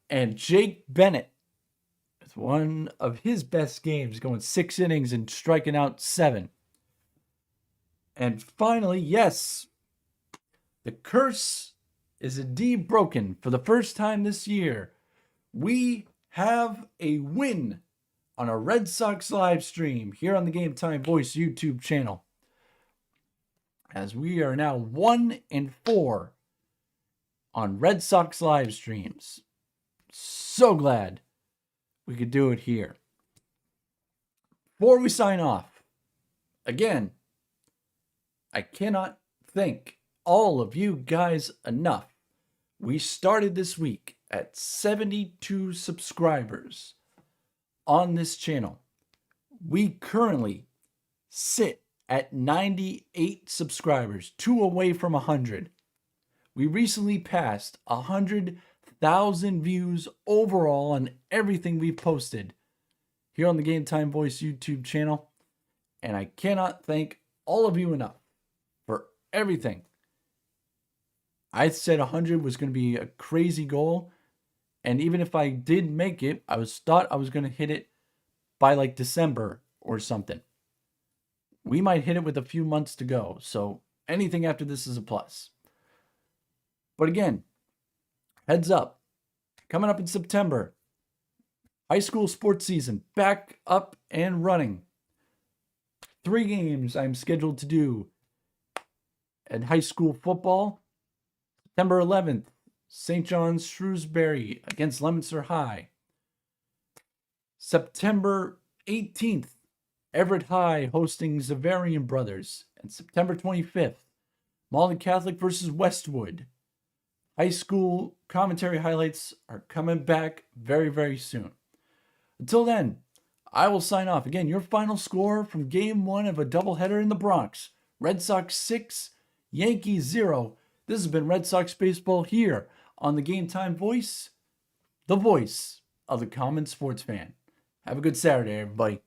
And Jake Bennett, with one of his best games, going 6 innings and striking out 7. And finally, yes, the curse is indeed broken. For the first time this year, we have a win on a Red Sox live stream here on the Game Time Voice YouTube channel. As we are now 1-4 on Red Sox live streams. So glad we could do it here. Before we sign off, again, I cannot thank all of you guys enough. We started this week at 72 subscribers on this channel. We currently sit at 98 subscribers, 2 away from 100. We recently passed 100,000 views overall on everything we've posted here on the Game Time Voice YouTube channel. And I cannot thank all of you enough for everything. I said 100 was going to be a crazy goal. And even if I did make it, thought I was going to hit it by like December or something. We might hit it with a few months to go. So anything after this is a plus. But again, heads up. Coming up in September, high school sports season back up and running. 3 games I'm scheduled to do at high school football. September 11th, St. John's Shrewsbury against Leominster High. September 18th, Everett High hosting Zavarian Brothers. And September 25th, Malden Catholic versus Westwood. High school commentary highlights are coming back very, very soon. Until then, I will sign off. Again, your final score from game 1 of a doubleheader in the Bronx. Red Sox 6, Yankees 0. This has been Red Sox Baseball here on the Game Time Voice, the voice of the common sports fan. Have a good Saturday, everybody.